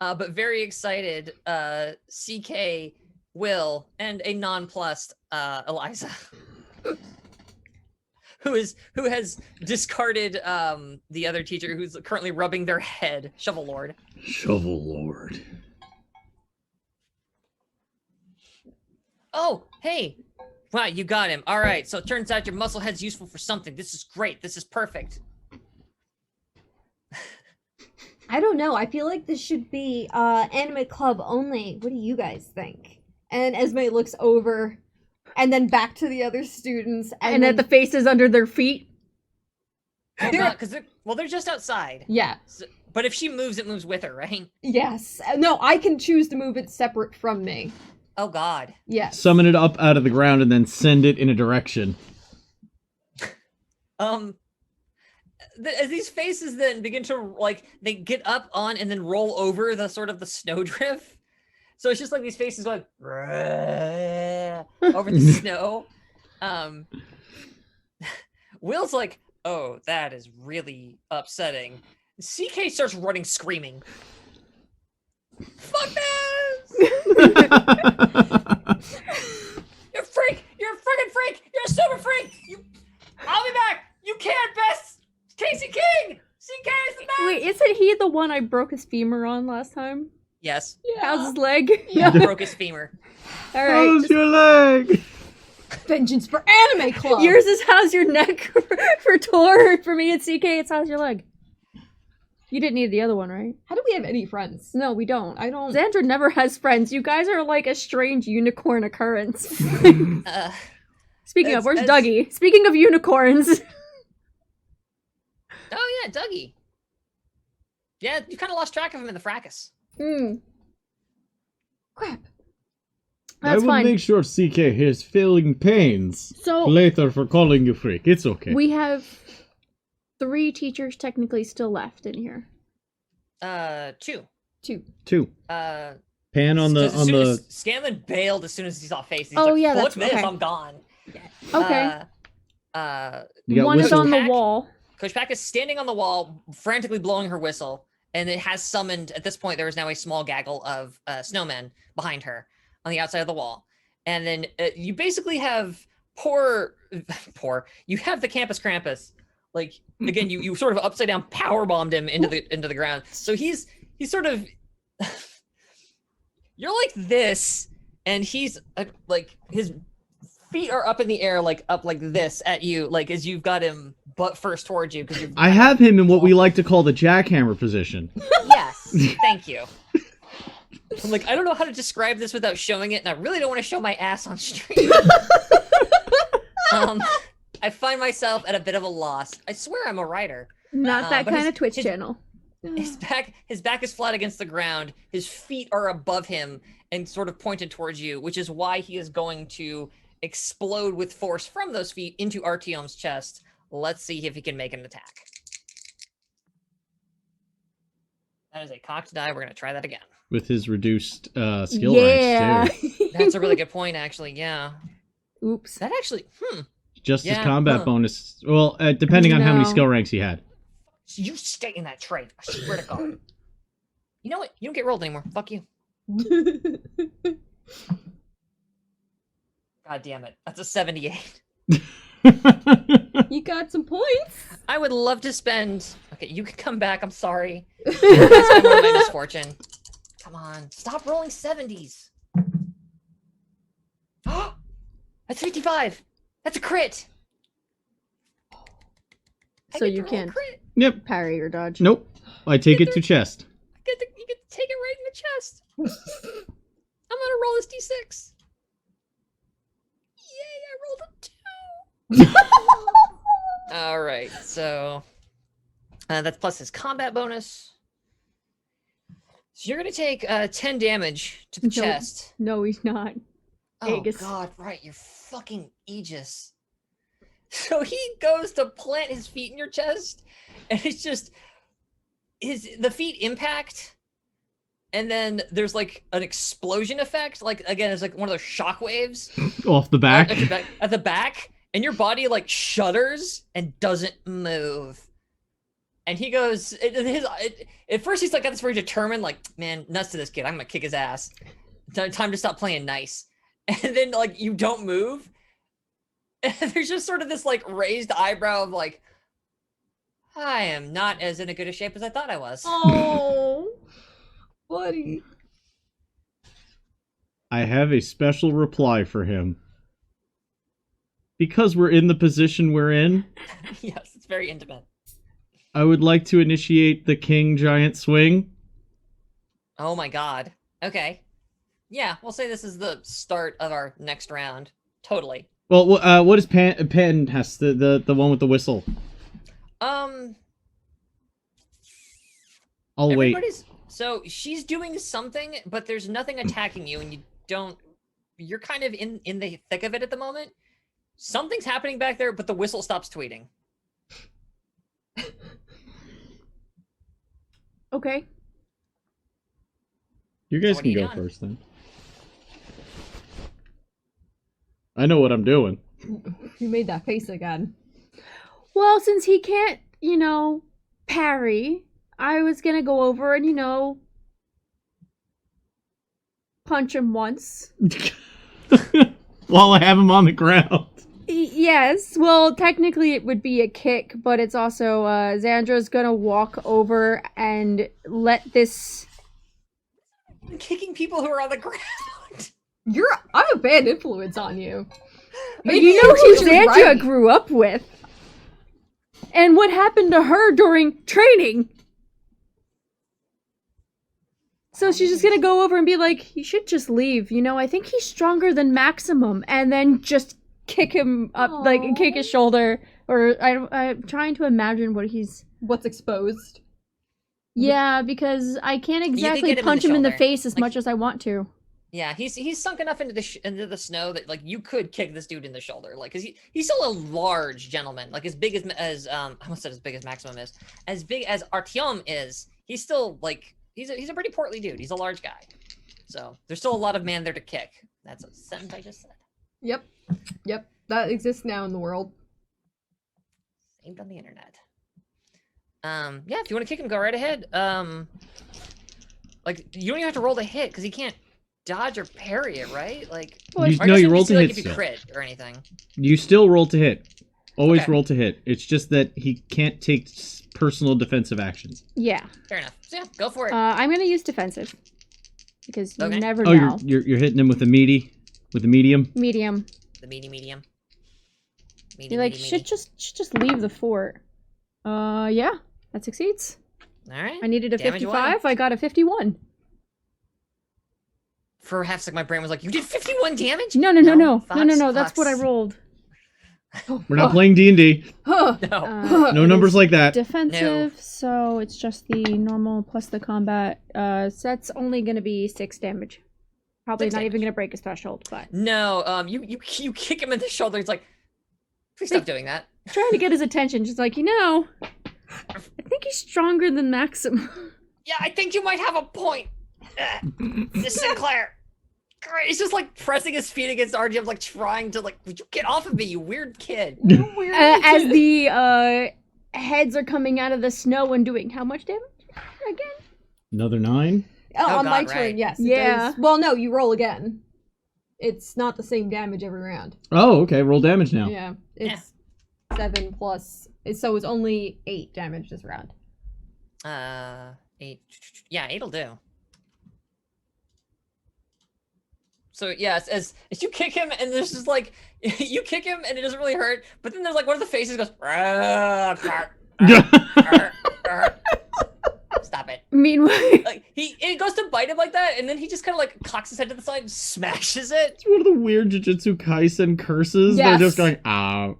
but very excited CK, Will, and a nonplussed Eliza, who has discarded the other teacher who's currently rubbing their head, Shovel Lord. Shovel Lord. Oh, hey. Wow, you got him. All right, so it turns out your muscle head's useful for something. This is great. This is perfect. I don't know. I feel like this should be anime club only. What do you guys think? And Esme looks over and then back to the other students And then, at the faces under their feet. Because they're just outside. yeah. So, but if she moves, it moves with her, right? Yes. No, I can choose to move it separate from me. Oh God. Yes. Summon it up out of the ground and then send it in a direction. As these faces then begin to they get up on and then roll over the sort of the snowdrift. So it's just like these faces going over the snow. Will's like, oh, that is really upsetting. CK starts running screaming. Fuck this! You're a freak! You're a freaking freak! You're a super freak! I'll be back! You can't best Casey King! CK is the best! Wait, isn't he the one I broke his femur on last time? Yes. How's his leg? Yeah, broke his femur. All right. How's your leg? Vengeance for Anime Club. Yours is how's your neck for Tor. For me, it's CK. It's how's your leg. You didn't need the other one, right? How do we have any friends? No, we don't. I don't. Xandra never has friends. You guys are like a strange unicorn occurrence. Speaking of, where's Dougie? Speaking of unicorns. Oh yeah, Dougie. Yeah, you kind of lost track of him in the fracas. Crap. I That's will fine. make sure CK hears feeling pains So later for calling you freak. It's okay. we have 3 teachers technically still left in here. 2. 2. Pan on the. Scanlan bailed as soon as he saw face. He's Oh, like, yeah, fuck that's- this, okay. I'm gone. Okay. You got One is whistle. on the Pack? wall. Coach Pack is standing on the wall, frantically blowing her whistle, and it has summoned. At this point, there is now a small gaggle of snowmen behind her on the outside of the wall, and then you basically have You have the Campus Krampus. Like again, you sort of upside down power bombed him into the ground. So he's sort of. You're like this, and he's like his feet are up in the air, like up like this at you, like as you've got him butt first towards you. Because I have him in what we like to call the jackhammer position. Yes, thank you. I'm like, I don't know how to describe this without showing it, and I really don't want to show my ass on stream. I find myself at a bit of a loss. I swear I'm a writer. Not that but kind his- of Twitch his- channel. His back is flat against the ground. His feet are above him and sort of pointed towards you, which is why he is going to explode with force from those feet into Artyom's chest. Let's see if he can make an attack. That is a cocked die. We're going to try that again. With his reduced skill Yeah. ranks, too. That's a really good point, actually. Yeah. Oops. That actually, Just his Yeah, combat huh. bonus. Well, depending on how many No. skill ranks he had. You stay in that tray. I swear to God. You know what? You don't get rolled anymore. Fuck you. God damn it. That's a 78. You got some points. I would love to spend. Okay, you can come back. I'm sorry. That's one of my misfortune. Come on. Stop rolling 70s. That's 55. That's a crit. I So get to you roll a can't crit. Yep. parry or dodge. Nope. I take it to chest. You get to take it right in the chest. I'm gonna roll this d6. Yay! I rolled a 2. All right, so that's plus his combat bonus. So you're gonna take 10 damage to the No. chest. No, he's not. Oh Aegis. God, right? You're fucking Aegis. So he goes to plant his feet in your chest, and it's just the feet impact, and then there's like an explosion effect. Like again, it's like one of those shock waves Off the back. at the back, and your body like shudders and doesn't move. And he goes, at first he's like got this very determined, like, man, nuts to this kid. I'm gonna kick his ass. Time to stop playing nice. And then like you don't move. And there's just sort of this like raised eyebrow of like, I am not as in a good a shape as I thought I was. Oh, buddy. I have a special reply for him. Because we're in the position we're in, Yes, it's very intimate. I would like to initiate the King Giant Swing. Oh my God. Okay. Yeah, we'll say this is the start of our next round. Totally. Well, what is Pan has the one with the whistle? I'll wait. So she's doing something, but there's nothing attacking you, and you're kind of in the thick of it at the moment. Something's happening back there, but the whistle stops tweeting. Okay. You guys what can are you go doing? first then. I know what I'm doing. You made that face again. Well, since he can't, parry, I was gonna go over and, punch him once. While I have him on the ground. Yes, well, technically it would be a kick, but it's also, Xandra's gonna walk over and let this... Kicking people who are on the ground. I'm a bad influence on you. You know who she's Xandra right. grew up with. And what happened to her during training. So she's just gonna go over and be like, you should just leave. You know, I think he's stronger than Maximum. And then just kick him up, like, kick his shoulder. Or I'm trying to imagine what he's... What's exposed? Yeah, because I can't get exactly him in the punch him in the shoulder. face as Like- much as I want to. Yeah, he's sunk enough into the snow that like you could kick this dude in the shoulder, like, cause he's still a large gentleman, like as big as I almost said as big as Maximum is, as big as Artyom is. He's still like he's a pretty portly dude. He's a large guy, so there's still a lot of man there to kick. That's a sentence I just said. Yep. That exists now in the world. Saved on the internet. Yeah, if you want to kick him, go right ahead. Like you don't even have to roll to hit because he can't dodge or parry it, right? Like, Well, You, or I no, guess you if roll see, to like, hit if you still. crit or anything. You still roll to hit. Always Okay. roll to hit. It's just that he can't take personal defensive actions. Yeah. Fair enough. So yeah, go for it. I'm gonna use defensive. Because you Okay. never Oh, know. you're hitting him with a medium. Medium. The medium. You're like, should just leave the fort. Yeah. That succeeds. All right. I needed a Damage 55. I got a 51. For half a second, my brain was like, "You did 51 damage." No. That's what I Fox. rolled. We're not playing D&D. Huh. No. No it numbers is like that. Defensive, so it's just the normal plus the combat. So that's only gonna be 6 damage. Probably 6 not even damage. gonna break his threshold, but No. You kick him in the shoulder. He's like, "Please stop doing that." trying to get his attention. Just like, I think he's stronger than Maxim. Yeah, I think you might have a point. This Sinclair. He's just like pressing his feet against RGM, like trying to like, would you get off of me, you weird kid? As the heads are coming out of the snow and doing how much damage again? Another 9. Oh, on God, my right. turn, yes. it Yeah. does. Well, no, you roll again. It's not the same damage every round. Oh, okay. Roll damage now. Yeah. It's 7 plus. So it's only 8 damage this round. 8. Yeah, 8'll do. So yes, as you kick him, and there's just like you kick him, and it doesn't really hurt. But then there's like one of the faces goes, stop it. Meanwhile, Like it goes to bite him like that, and then he just kind of like cocks his head to the side and smashes it. It's one of the weird Jujutsu Kaisen curses. Yes. They're just going, ow,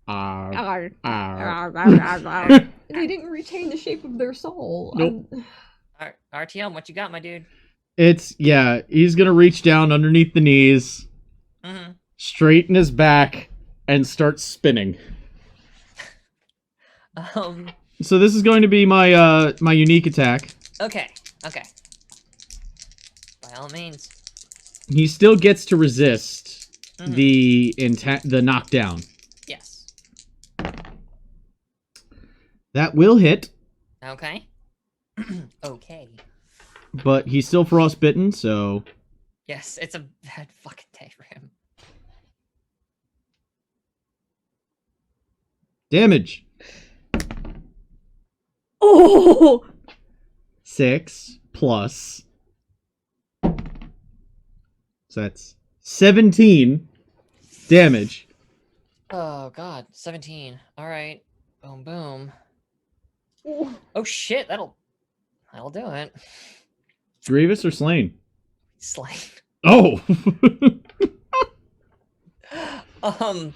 ow, ow. They didn't retain the shape of their soul. Nope. RTM, what you got, my dude? He's gonna reach down underneath the knees, Mm-hmm. straighten his back, and start spinning. So this is going to be my my unique attack. Okay. By all means. He still gets to resist Mhm. the knockdown. Yes. That will hit, Okay. Okay. but he's still frostbitten, so Yes, it's a bad fucking day for him. damage. oh, 6 plus. So that's 17 damage. Oh god, 17. All right. Boom, boom. Oh shit, that'll do it. Grievous or slain? Slain. Oh!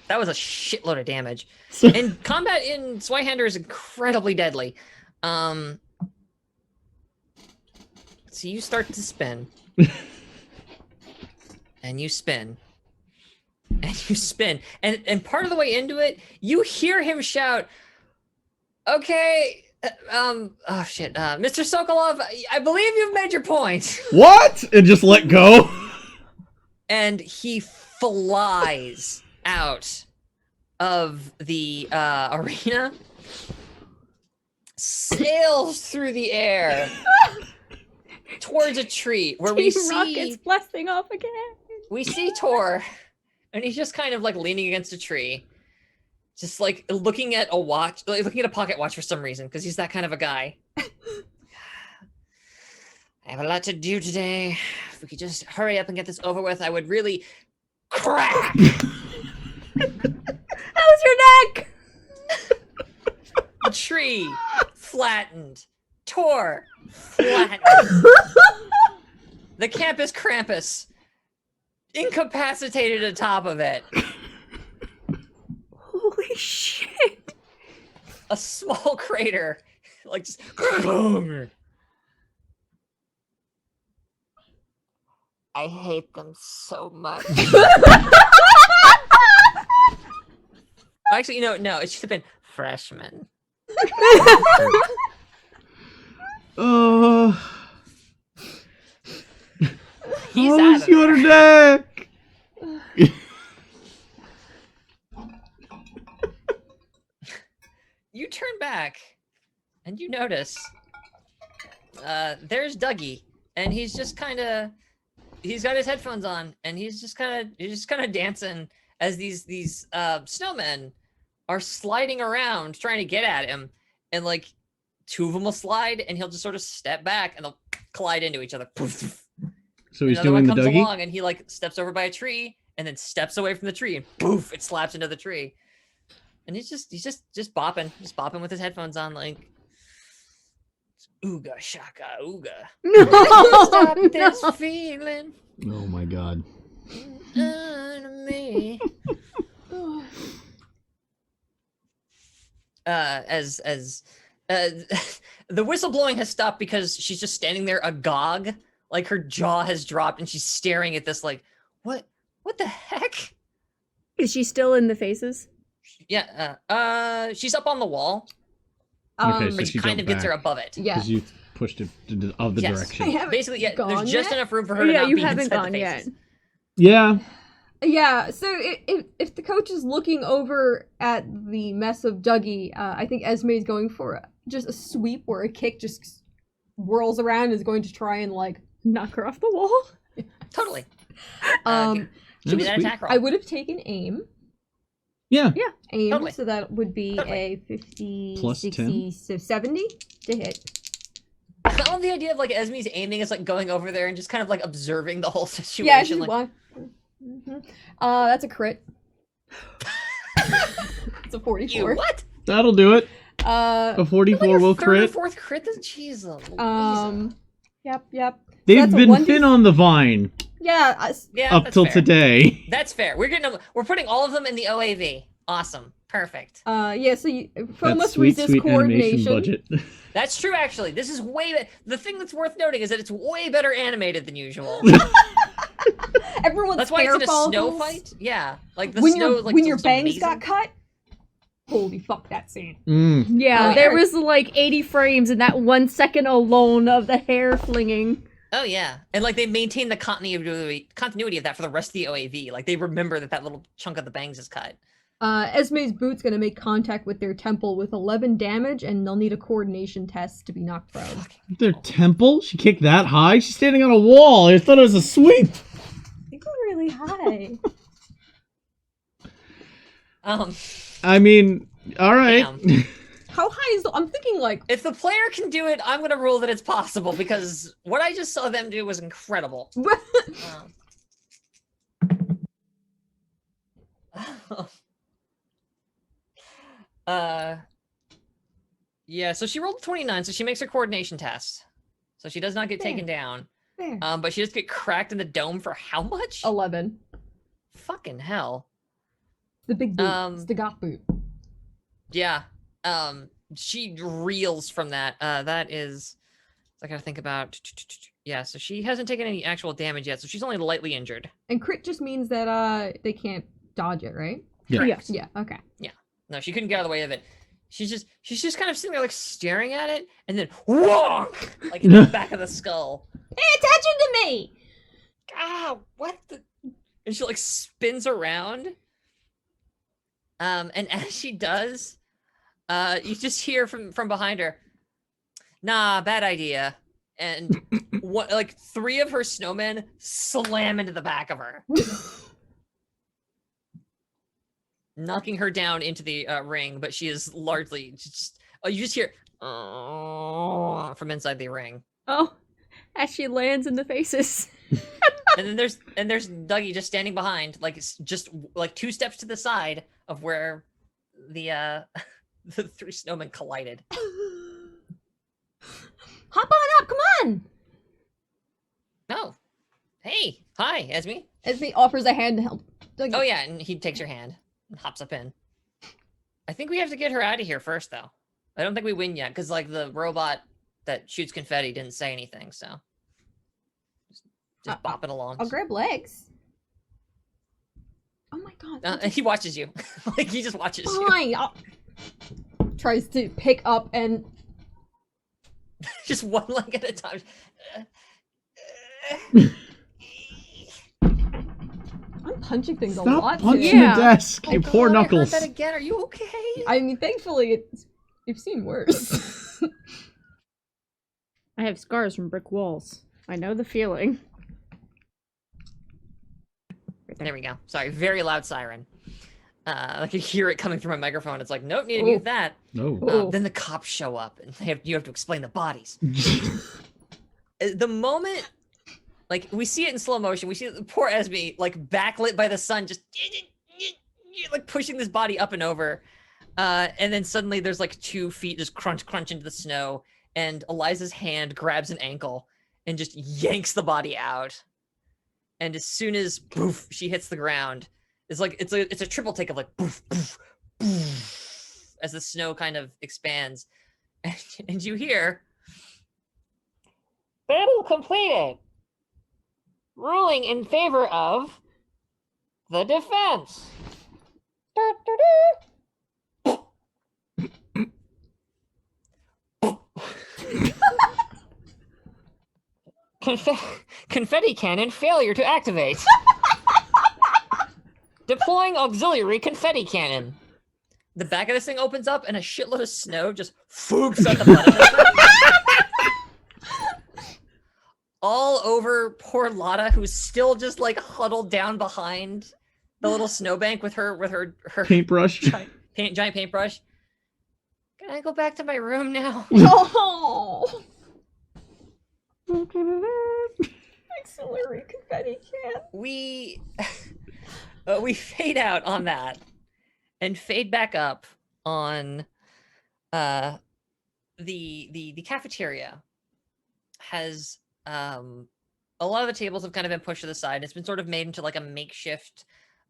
That was a shitload of damage. So- And combat in Zweihander is incredibly deadly. So you start to spin. And you spin. And you spin. And part of the way into it, you hear him shout, "Okay, oh shit, Mr. Sokolov, I believe you've made your point." What? And just let go? And he flies out of the arena, sails through the air towards a tree where we Team see Rocket's blasting off again. Tor, and he's just kind of like leaning against a tree, just like looking at a watch, like looking at a pocket watch for some reason, because he's that kind of a guy. I have a lot to do today. If we could just hurry up and get this over with, I would really crack. How's your neck? The tree flattened. Tor flattened. the campus Krampus, incapacitated atop of it. Holy shit. A small crater, like just. I hate them so much. Actually, no, it should have been freshman. Oh, He's out how's of your there. neck? You turn back, and you notice there's Dougie, and he's got his headphones on, and he's just kind of dancing as these snowmen are sliding around trying to get at him, and like 2 of them will slide, and he'll just sort of step back, and they'll collide into each other. Poof. So he's Another doing one the comes Dougie? along, and he like steps over by a tree, and then steps away from the tree, and poof, it slaps into the tree. And he's just bopping with his headphones on, like ooga shaka ooga. Stop this feeling Oh my god. under me. As the whistleblowing has stopped because she's just standing there agog, like her jaw has dropped, and she's staring at this like, what the heck? Is she still in the faces? Yeah, she's up on the wall, Okay, so but she he kind jumped of gets her back. above it. Yeah. Because you pushed it to the other Yes. direction. I haven't Basically, yeah, gone there's just yet? enough room for her to Yeah, not you be haven't inside gone the yet. faces. Yeah. Yeah, so if the coach is looking over at the mess of Dougie, I think Esme's going for just a sweep where a kick just whirls around and is going to try and like Knock her off the wall? Totally. um Show me That's that sweet. attack roll. I would have taken aim. Yeah. Aim, Totally. so that would be Totally. a 50, Plus 60, so 70 to hit. I love the idea of like Esme's aiming is like going over there and just kind of like observing the whole situation. Yeah, she's like, one. That's a crit. It's a 44. you what? That'll do it. Uh, A 44 will Third or crit. fourth crit? Jeez, yep. They've that's a been 1d6. thin on the vine Yeah, yeah, up that's till fair. today. That's fair. We're putting all of them in the OAV. Awesome. Perfect. yeah, so you foe That must sweet, resist sweet animation coordination. budget. That's true, actually. This is the thing that's worth noting is that it's way better animated than usual. Everyone's That's why hair it's in a snow follicles. fight. Yeah, like the When snow, your like when your looks bangs amazing. got cut. Holy fuck, that scene. Mm. Yeah, Oh, there yeah. was like 80 frames in that 1 second alone of the hair flinging. Oh yeah, and like they maintain the continuity of that for the rest of the OAV. Like they remember that little chunk of the bangs is cut. Esme's boot's gonna make contact with their temple with 11 damage, and they'll need a coordination test to be knocked prone. Their temple? She kicked that high? She's standing on a wall. I thought it was a sweep. They go really high. I mean, all right. Damn. How high is the? I'm thinking like If the player can do it, I'm gonna rule that it's possible because what I just saw them do was incredible. Yeah, so she rolled a 29, so she makes her coordination test. So she does not get taken down. there. But she just get cracked in the dome for how much? 11. Fucking hell. The big boot. It's the goth boot. Yeah. She reels from that. That is I gotta think about. Yeah, so she hasn't taken any actual damage yet, so she's only lightly injured. And crit just means that they can't dodge it, right? Yeah. Correct. Yeah. Okay. No, she couldn't get out of the way of it. She's just kind of sitting there like staring at it, and then whonk, like in the back of the skull. Pay attention to me. Ah, what the? And she like spins around. And as she does, you just hear from behind her, "Nah, bad idea." And what, like 3 of her snowmen slam into the back of her, knocking her down into the ring. But she is largely just. Oh, you just hear from inside the ring. Oh, as she lands in the faces. And then there's Dougie just standing behind, like just like 2 steps to the side of where the the 3 snowmen collided. Hop on up, come on! No, Hey, hi, Esme. Esme offers a hand to help. Like, Oh yeah, and he takes your hand and hops up in. I think we have to get her out of here first, though. I don't think we win yet, because like the robot that shoots confetti didn't say anything, so just bop it along. I'll grab legs. Oh my god. He watches you. Like he just watches you. Fine. Tries to pick up and Just one leg at a time. I'm punching things a Stop lot punching today. Yeah. the desk, Oh you God, poor I heard Knuckles. that again. Are you okay? I mean, thankfully, you've seen worse. I have scars from brick walls. I know the feeling. There we go. Sorry, very loud siren. I could hear it coming through my microphone. It's like, nope, need to Ooh. mute that. No. Oh. Then the cops show up, and you have to explain the bodies. The moment, like, we see it in slow motion, we see poor Esme, like, backlit by the sun, just, like, pushing this body up and over. And then suddenly there's, like, 2 feet just crunch into the snow, and Eliza's hand grabs an ankle and just yanks the body out. And as soon as, poof, she hits the ground, it's like, it's a triple take of, like, poof, poof, poof, as the snow kind of expands. And you hear... Battle completed. Ruling in favor of the defense. Confetti cannon failure to activate. Deploying auxiliary confetti cannon. The back of this thing opens up and a shitload of snow just foops at the butt of it. All over poor Lotta, who's still just like huddled down behind the little snowbank with her Paintbrush. giant paintbrush. Can I go back to my room now? Oh! Auxiliary confetti can. We fade out on that and fade back up on the cafeteria has a lot of the tables have kind of been pushed to the side. It's been sort of made into like a makeshift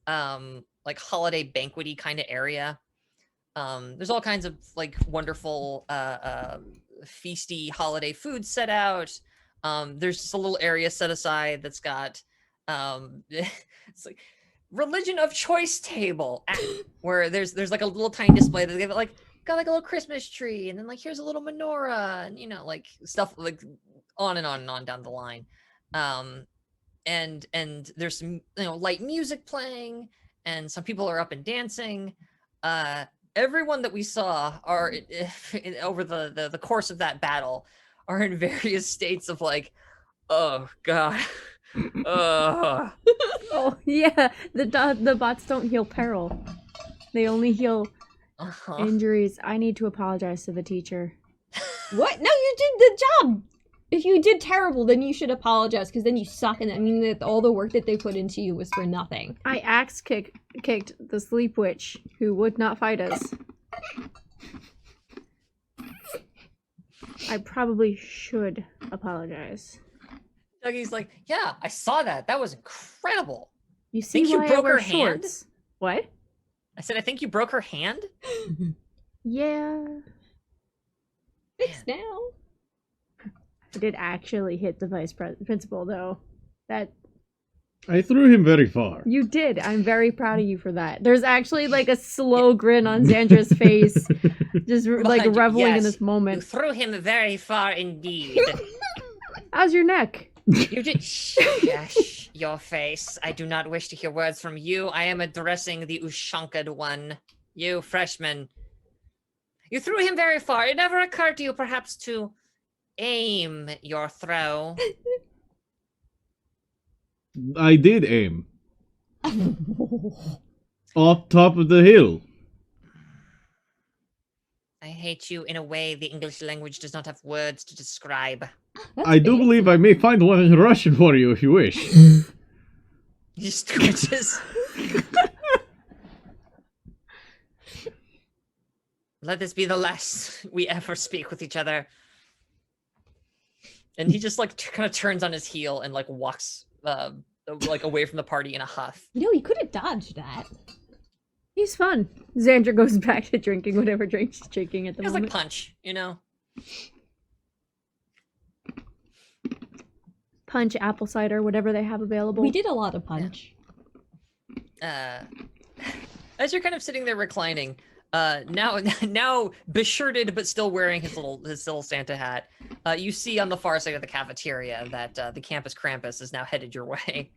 like holiday banquety kind of area. There's all kinds of like wonderful feasty holiday food set out. There's just a little area set aside that's got it's like religion of choice table where there's like a little tiny display that they've got like a little Christmas tree, and then like here's a little menorah, and you know, like stuff like on and on and on down the line. And there's some, you know, light music playing, and some people are up and dancing. Everyone that we saw are over the course of that battle are in various states of like, oh god. Oh yeah, the bots don't heal peril. They only heal injuries. I need to apologize to the teacher. What? No, you did the job! If you did terrible, then you should apologize, because then you suck, and I mean that all the work that they put into you was for nothing. I axe kicked the sleep witch who would not fight us. I probably should apologize. Dougie's like, yeah, I saw that. That was incredible. You see Think you why broke I wear her hand? shorts. What? I said, I think you broke her hand. Yeah. Fixed now. I did actually hit the vice principal, though. That I threw him very far. you did. I'm very proud of you for that. There's actually like a slow grin on Xandra's face, just like Behind you, reveling in yes. this You moment. threw him very far indeed. How's your neck? You did. Shh, your face. I do not wish to hear words from you. I am addressing the Ushankad one. You, freshman. You threw him very far. It never occurred to you, perhaps, to aim your throw. I did aim. Off top of the hill. I hate you in a way the English language does not have words to describe. I do believe I may find one in Russian for you if you wish. He just twitches. Let this be the last we ever speak with each other. And he just like kind of turns on his heel and like walks like away from the party in a huff. You know, he could have dodged that. He's fun. Xandra goes back to drinking whatever drink she's drinking at the It was moment. like punch, you know. Punch, apple cider, whatever they have available. We did a lot of punch. As you're kind of sitting there reclining, now beshirted but still wearing his little Santa hat, you see on the far side of the cafeteria that the campus Krampus is now headed your way.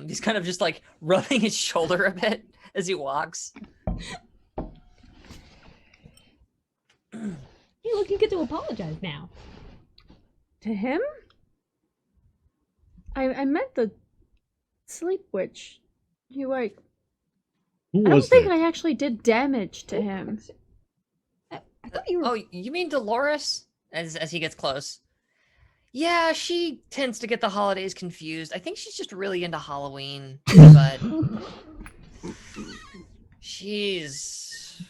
He's kind of just like rubbing his shoulder a bit as he walks. Hey, look, you get to apologize now. To him? I meant the sleep witch. You like... Who I don't was think that? I actually did damage to him. I thought you were... Oh, you mean Dolores? As he gets close. Yeah, she tends to get the holidays confused. I think she's just really into Halloween, but she's...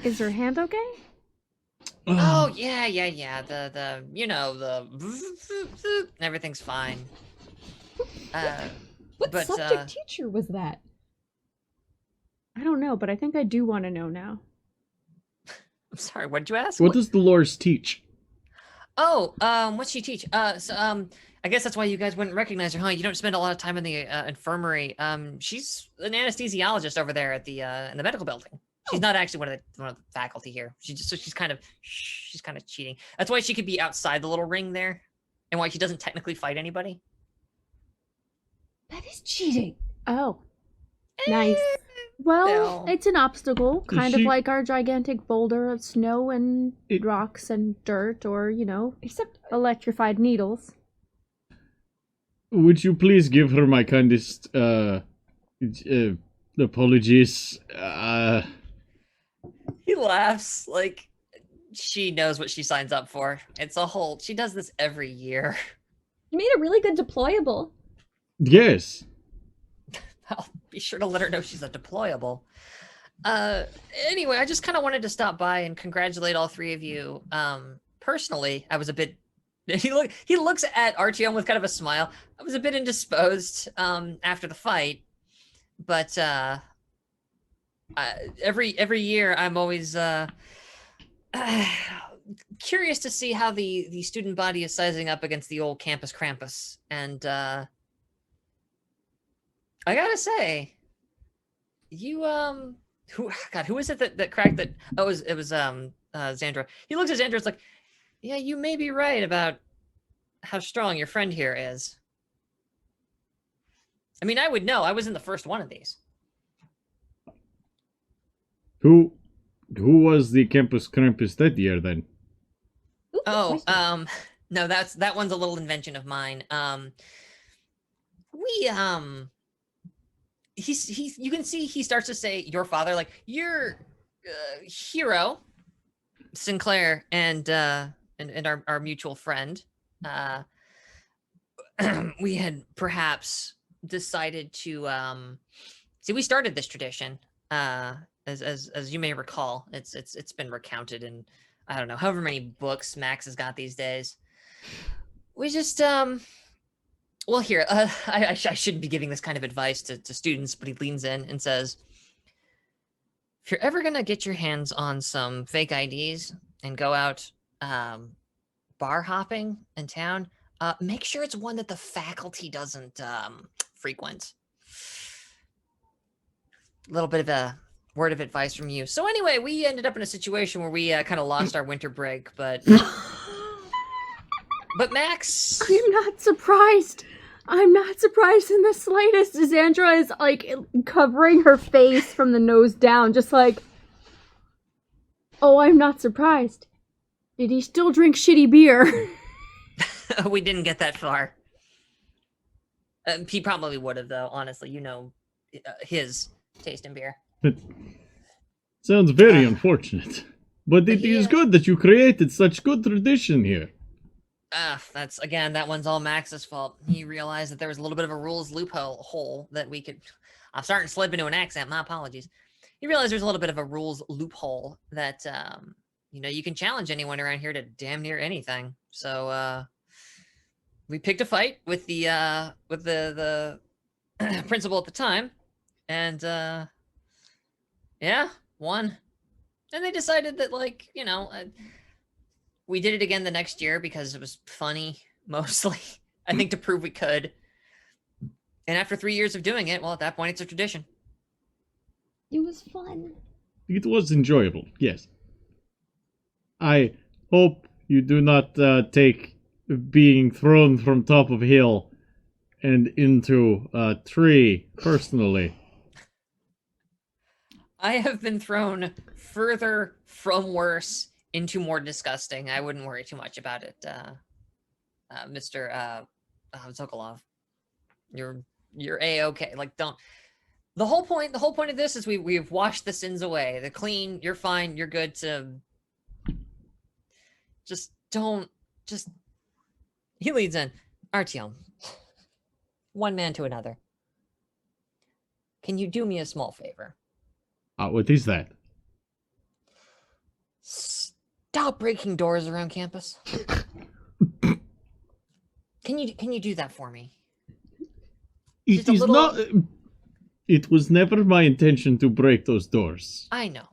Is her hand okay? Oh, yeah. The you know, the everything's fine. What but, subject teacher was that? I don't know, but I think I do want to know now. I'm sorry, what did you ask? What does Dolores teach? Oh, what's she teach? I guess that's why you guys wouldn't recognize her, huh? You don't spend a lot of time in the infirmary. She's an anesthesiologist over there at the in the medical building. She's not actually one of the faculty here. She's kind of cheating. That's why she could be outside the little ring there, and why she doesn't technically fight anybody. That is cheating. Oh. Nice. Well, No. it's an obstacle, kind of she- like our gigantic boulder of snow and rocks and dirt, or, you know, Except, electrified needles. Would you please give her my kindest apologies? He laughs like she knows what she signs up for. It's a whole. She does this every year. you made a really good deployable. Yes. I'll be sure to let her know she's a deployable. Anyway, I just kind of wanted to stop by and congratulate all three of you. Personally, I was a bit. He looks at Artyom with kind of a smile. I was a bit indisposed after the fight, but every year I'm always curious to see how the student body is sizing up against the old campus Krampus, and I gotta say, you who is it that cracked that? Oh, it was Xandra. He looks at Xandra. It's like, yeah, you may be right about how strong your friend here is. I mean, I would know. I was in the first one of these. Who was the campus Krampus that year then? Ooh, Oh, question. no, that one's a little invention of mine. He's you can see he starts to say your father, like your hero, Sinclair, and our mutual friend. We had perhaps decided to see. We started this tradition, as you may recall. It's been recounted in, I don't know, however many books Max has got these days. We just well, here, I shouldn't be giving this kind of advice to students, but he leans in and says, if you're ever going to get your hands on some fake IDs and go out bar hopping in town, make sure it's one that the faculty doesn't frequent. A little bit of a word of advice from you. So anyway, we ended up in a situation where we kind of lost our winter break, but Max... I'm not surprised. I'm not surprised in the slightest. Xandra is, like, covering her face from the nose down, just like, oh, I'm not surprised. Did he still drink shitty beer? We didn't get that far. He probably would have, though, honestly. You know his taste in beer. That sounds very unfortunate. But it is good that you created such good tradition here. That's, again, that one's all Max's fault. He realized that there was a little bit of a rules loophole that we could... I'm starting to slip into an accent. My apologies. He realized there's a little bit of a rules loophole that, you know, you can challenge anyone around here to damn near anything. So, we picked a fight with the principal at the time, and yeah, won. And they decided that, like, we did it again the next year because it was funny, mostly. I think to prove we could. And after 3 years of doing it, well, at that point, it's a tradition. It was fun. It was enjoyable, yes. I hope you do not take being thrown from top of a hill and into a tree personally. I have been thrown further from worse into more disgusting. I wouldn't worry too much about it, Mr. Sokolov. You're A-okay. Like, don't. The whole point of this is we've washed the sins away. They're clean. You're fine. You're good to. Just don't. Just. He leads in. Artyom. One man to another. Can you do me a small favor? What is that? Stop breaking doors around campus. Can you do that for me? It is not. It was never my intention to break those doors. I know.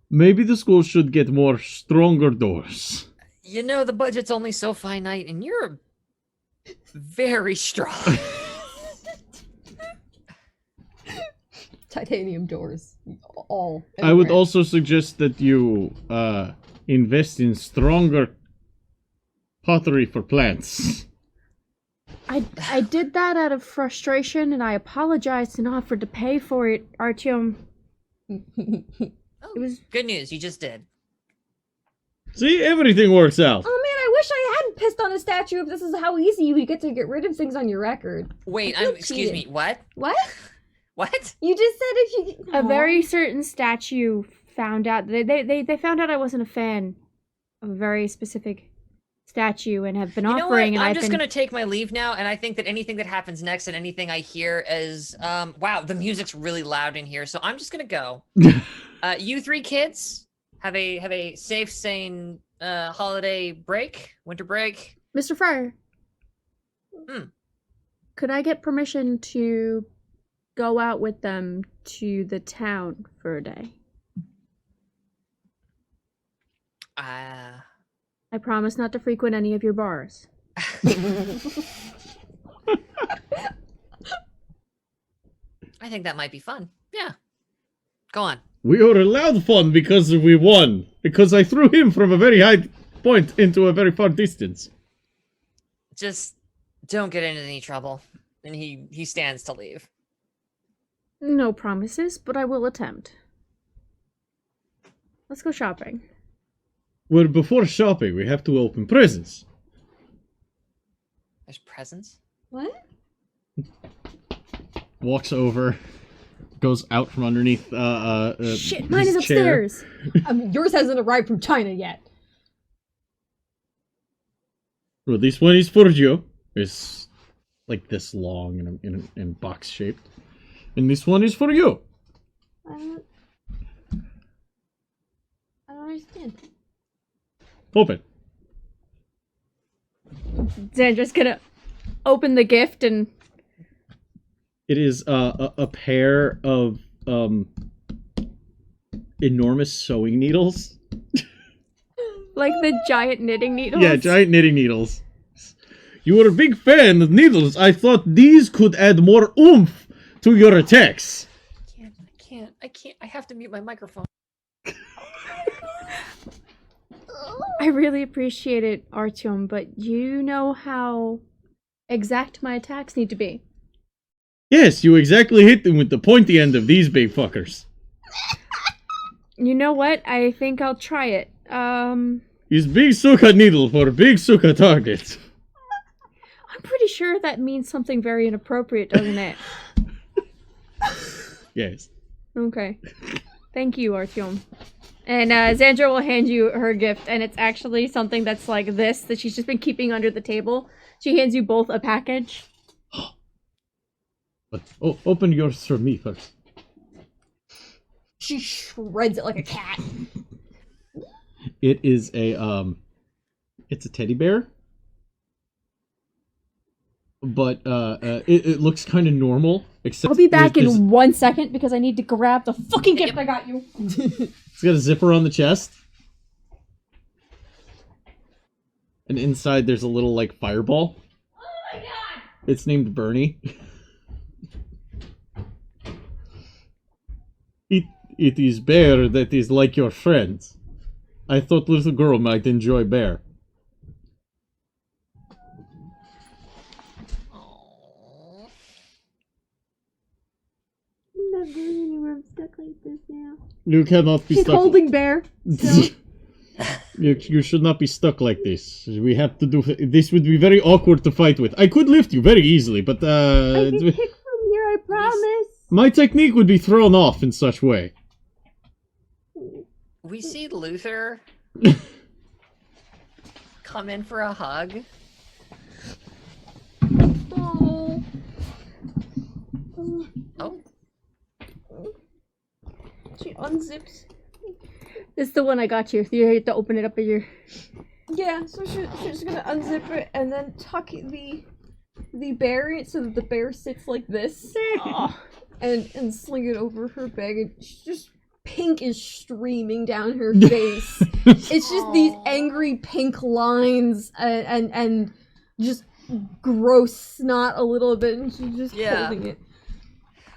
Maybe the school should get more stronger doors. You know, the budget's only so finite, and you're very strong. Titanium doors. All. I would everywhere. also suggest that you invest in stronger pottery for plants. I did that out of frustration, and I apologized and offered to pay for it, Artyom. It was good news. You just did. See, everything works out. Oh man, I wish I hadn't pissed on the statue if this is how easy you get to get rid of things on your record. Wait, I feel excuse me. cheated. What? What? What? You just said if you... A very certain statue found out. They found out I wasn't a fan of a very specific statue and have been You know offering. what? And I'm I've just been... gonna take my leave now, and I think that anything that happens next and anything I hear is, wow, the music's really loud in here, so I'm just gonna go. You three kids have a safe, sane holiday break, winter break. Mr. Fryer. Could I get permission to go out with them to the town for a day? I promise not to frequent any of your bars. I think that might be fun. Yeah. Go on. We are allowed fun because we won. Because I threw him from a very high point into a very far distance. Just don't get into any trouble. And he stands to leave. No promises, but I will attempt. Let's go shopping. Well, before shopping, we have to open presents. There's presents? What? Walks over, goes out from underneath Shit, mine his is chair. upstairs. Yours hasn't arrived from China yet. Well, this one is for you. It's like this long and box shaped. And this one is for you. I don't understand. Open. Zandra's gonna open the gift and... It is a pair of enormous sewing needles. like the giant knitting needles? Yeah, giant knitting needles. You were a big fan of needles. I thought these could add more oomph to your attacks. I can't. I have to mute my microphone. I really appreciate it, Artyom, but you know how exact my attacks need to be. Yes, you exactly hit them with the pointy end of these big fuckers. You know what? I think I'll try it. Use big suka needle for big suka target. I'm pretty sure that means something very inappropriate, doesn't it? Yes. Okay. Thank you, Artyom. And Xandra will hand you her gift, and it's actually something that's like this, that she's just been keeping under the table. She hands you both a package. But open yours for me first. She shreds it like a cat. It is a it's a teddy bear. but it looks kind of normal. Except I'll be back there's- in 1 second because I need to grab the fucking gift I got you. It's got a zipper on the chest. And inside there's a little, like, fireball. Oh my god! It's named Bernie. It is bear that is like your friends. I thought little girl might enjoy bear. Aww. I'm not going anywhere. I'm stuck like this now. You cannot be She's stuck. holding Bear. You should not be stuck like this. We have to do. This would be very awkward to fight with. I could lift you very easily, but I can kick from here, I promise. my technique would be thrown off in such way. We see Luther come in for a hug. Oh. Oh, She unzips. This is the one I got you. You have to open it up at your... Yeah, so she's gonna unzip it and then tuck the bear in so that the bear sits like this. And sling it over her bag, and she's just pink is streaming down her face. It's just these angry pink lines and just gross snot a little bit, and she's just holding it.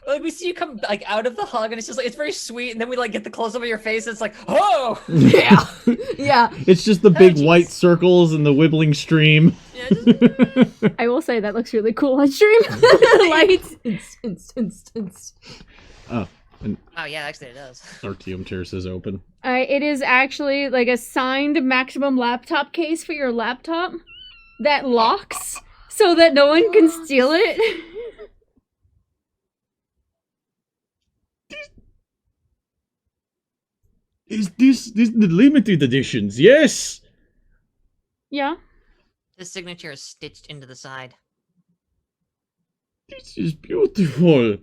like we see you come like out of the hug, and it's just like it's very sweet, and then we like get the close up of your face. And it's like, oh, Yeah, yeah. It's just the big jeez. white circles and the wibbling stream. yeah, just, I will say that looks really cool on stream. Lights. Inst. Oh, and oh yeah, actually it does. Artium Tears is open. It is actually like a signed maximum laptop case for your laptop that locks so that no one can steal it. Is this the limited editions? Yes. Yeah. The signature is stitched into the side. This is beautiful.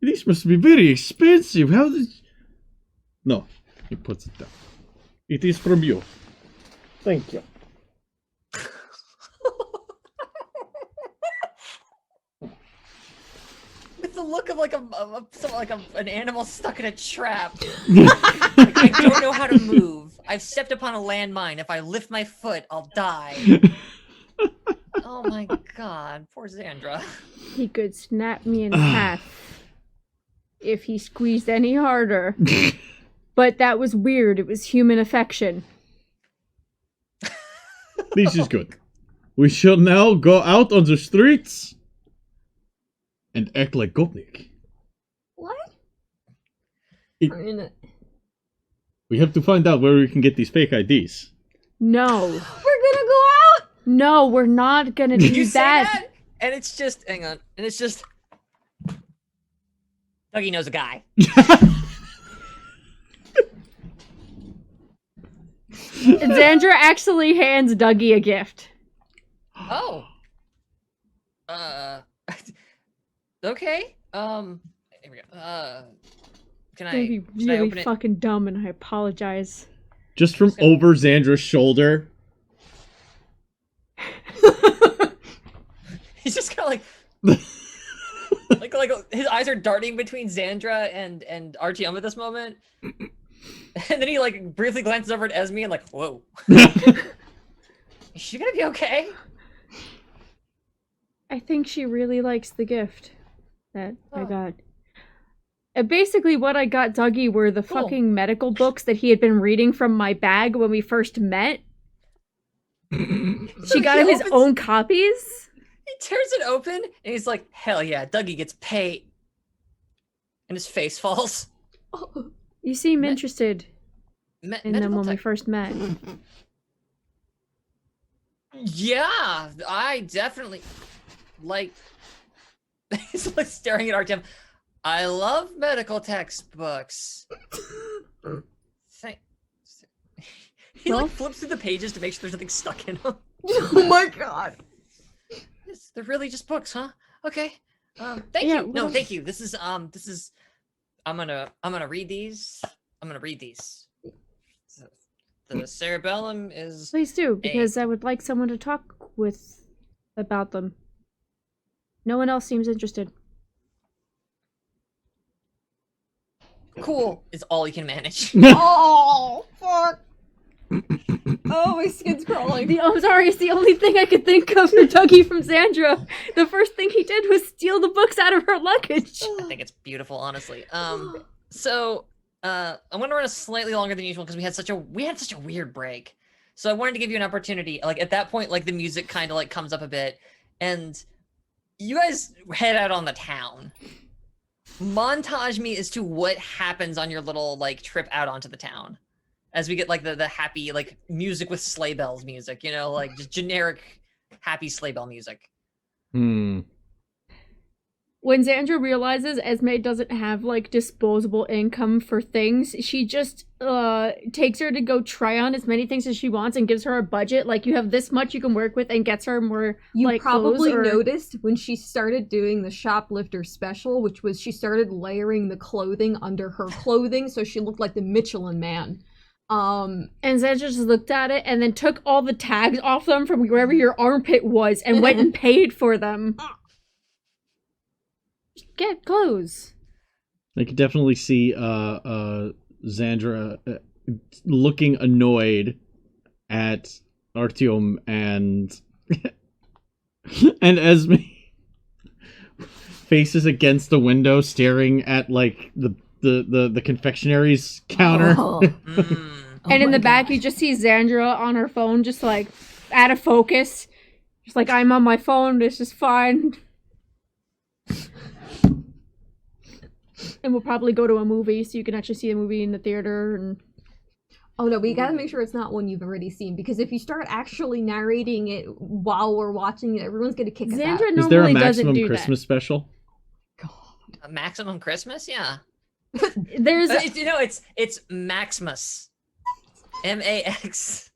This must be very expensive. How did... No, he puts it down. It is from you. Thank you. With the look of like an animal stuck in a trap. Like, I don't know how to move. I've stepped upon a landmine. If I lift my foot, I'll die. Oh my god, poor Xandra. He could snap me in half if he squeezed any harder. But that was weird. It was human affection. This is good. We shall now go out on the streets and act like Gopnik. What? It- We're in it. We have to find out where we can get these fake IDs. No. We're gonna go out. No, we're not gonna do You say that. that, and it's just hang on, and it's just Dougie knows a guy. Xandra actually hands Dougie a gift. Oh. Okay. Here we go. Can It's gonna be should I really open it? fucking dumb, and I apologize. Just from over Xandra's shoulder. He's just kind of like his eyes are darting between Xandra and RTM at this moment. And then he like briefly glances over at Esme and like, whoa. Is she gonna be okay? I think she really likes the gift that I Oh. got. Basically, what I got Dougie were the Cool. fucking medical books that he had been reading from my bag when we first met. She got him his own copies. He tears it open and he's like, hell yeah, Dougie gets paid. And his face falls. You seem Me- interested in them Medical when we tech- first met. Yeah, I definitely like. He's like staring at RTM. I love medical textbooks. He Well- like flips through the pages to make sure there's nothing stuck in them. Oh my god. Yes, they're really just books, huh? Okay. Thank Yeah, you. No, well- thank you. This is. I'm gonna read these. The cerebellum is. Please do, because I would like someone to talk with about them. No one else seems interested. Cool is all you can manage. Oh, fuck. Oh, my skin's crawling. I'm sorry, it's the only thing I could think of for Dougie from Xandra. The first thing he did was steal the books out of her luggage. I think it's beautiful, honestly. So I'm gonna run a slightly longer than usual because we had such a weird break. So I wanted to give you an opportunity. Like at that point, like the music kind of like comes up a bit, and you guys head out on the town. Montage me as to what happens on your little like trip out onto the town, as we get like the happy like music with sleigh bells music, you know, like just generic happy sleigh bell music. When Xandra realizes Esme doesn't have, like, disposable income for things, she just, takes her to go try on as many things as she wants and gives her a budget. Like, you have this much you can work with and gets her more, You like, probably clothes or... noticed when she started doing the shoplifter special, which was she started layering the clothing under her clothing so she looked like the Michelin Man. And Xandra just looked at it and then took all the tags off them from wherever your armpit was and went and paid for them. Get clothes. I could definitely see Xandra looking annoyed at Artyom and and Esme faces against the window staring at like the confectionary's counter. Oh. And in the back you just see Xandra on her phone just like out of focus. Just like, I'm on my phone, this is fine. And we'll probably go to a movie, so you can actually see a movie in the theater. And Oh no, we gotta make sure it's not one you've already seen, because if you start actually narrating it while we're watching it, everyone's gonna kick us out. Xandra Is there a normally doesn't maximum do Christmas special? A maximum Christmas, yeah. that. There's It's Maximus. Max.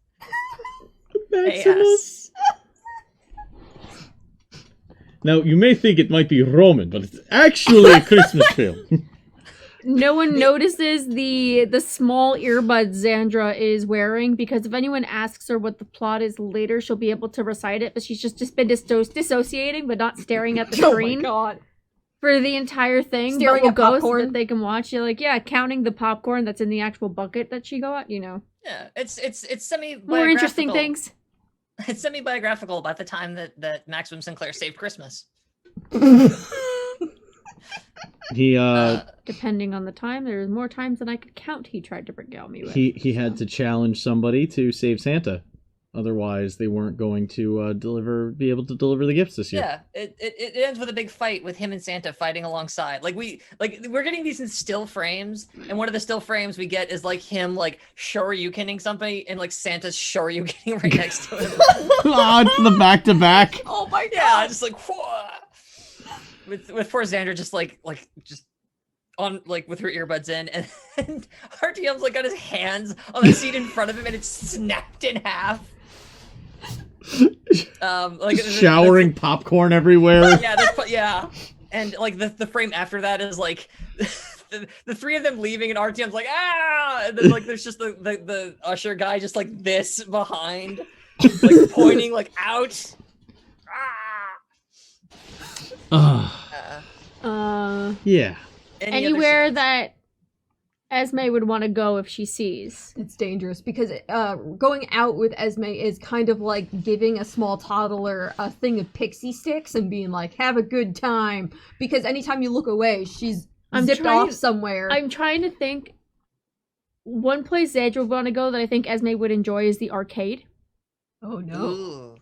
Maximus. Now, you may think it might be Roman, but it's actually a Christmas film. no one notices the small earbuds Xandra is wearing, because if anyone asks her what the plot is later, she'll be able to recite it, but she's just been dissociating, but not staring at the screen. Oh my god. For the entire thing, Staring but at we'll go so popcorn. that they can watch. You're like, yeah, counting the popcorn that's in the actual bucket that she got, you know. Yeah, it's semi-biographical. More interesting things. It's semi-biographical about the time that Maximum Sinclair saved Christmas. He Depending on the time, there's more times than I could count he tried to regale me with. he had to challenge somebody to save Santa. Otherwise, they weren't going to be able to deliver the gifts this year. Yeah, it ends with a big fight with him and Santa fighting alongside. We're getting these in still frames, and one of the still frames we get is like him like shoryukening somebody, and like Santa's shoryukening right next to him. Oh, it's the back to back. Oh my god. Yeah, just like whoa. With poor Xander just just on like with her earbuds in, and RTM's like got his hands on the seat in front of him, and it's snapped in half. Like Showering popcorn everywhere. Yeah, and like the frame after that is like the three of them leaving, and RTM's like and then like there's just the usher guy just like this behind, like pointing like out. Yeah. Anywhere that Esme would want to go if she sees. It's dangerous because going out with Esme is kind of like giving a small toddler a thing of pixie sticks and being like, have a good time. Because anytime you look away, she's zipped off somewhere. I'm trying to think. One place Xandra would want to go that I think Esme would enjoy is the arcade. Oh no.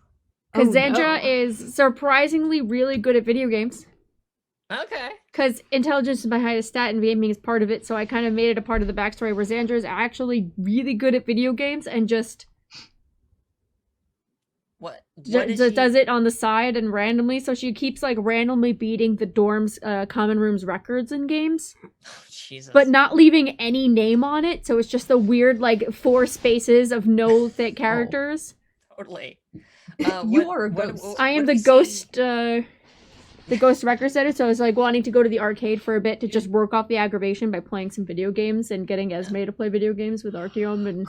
Because Xandra is surprisingly really good at video games. Okay. Because intelligence is my highest stat and gaming is part of it, so I kind of made it a part of the backstory where Xandra is actually really good at video games and just does it on the side and randomly, so she keeps like randomly beating the dorm's common room's records in games. Oh, Jesus. But not leaving any name on it, so it's just the weird like 4 spaces of no thick characters. Totally. You are a ghost. I am the ghost. The ghost record setter, so I was like wanting to go to the arcade for a bit to just work off the aggravation by playing some video games and getting Esme to play video games with Artyom and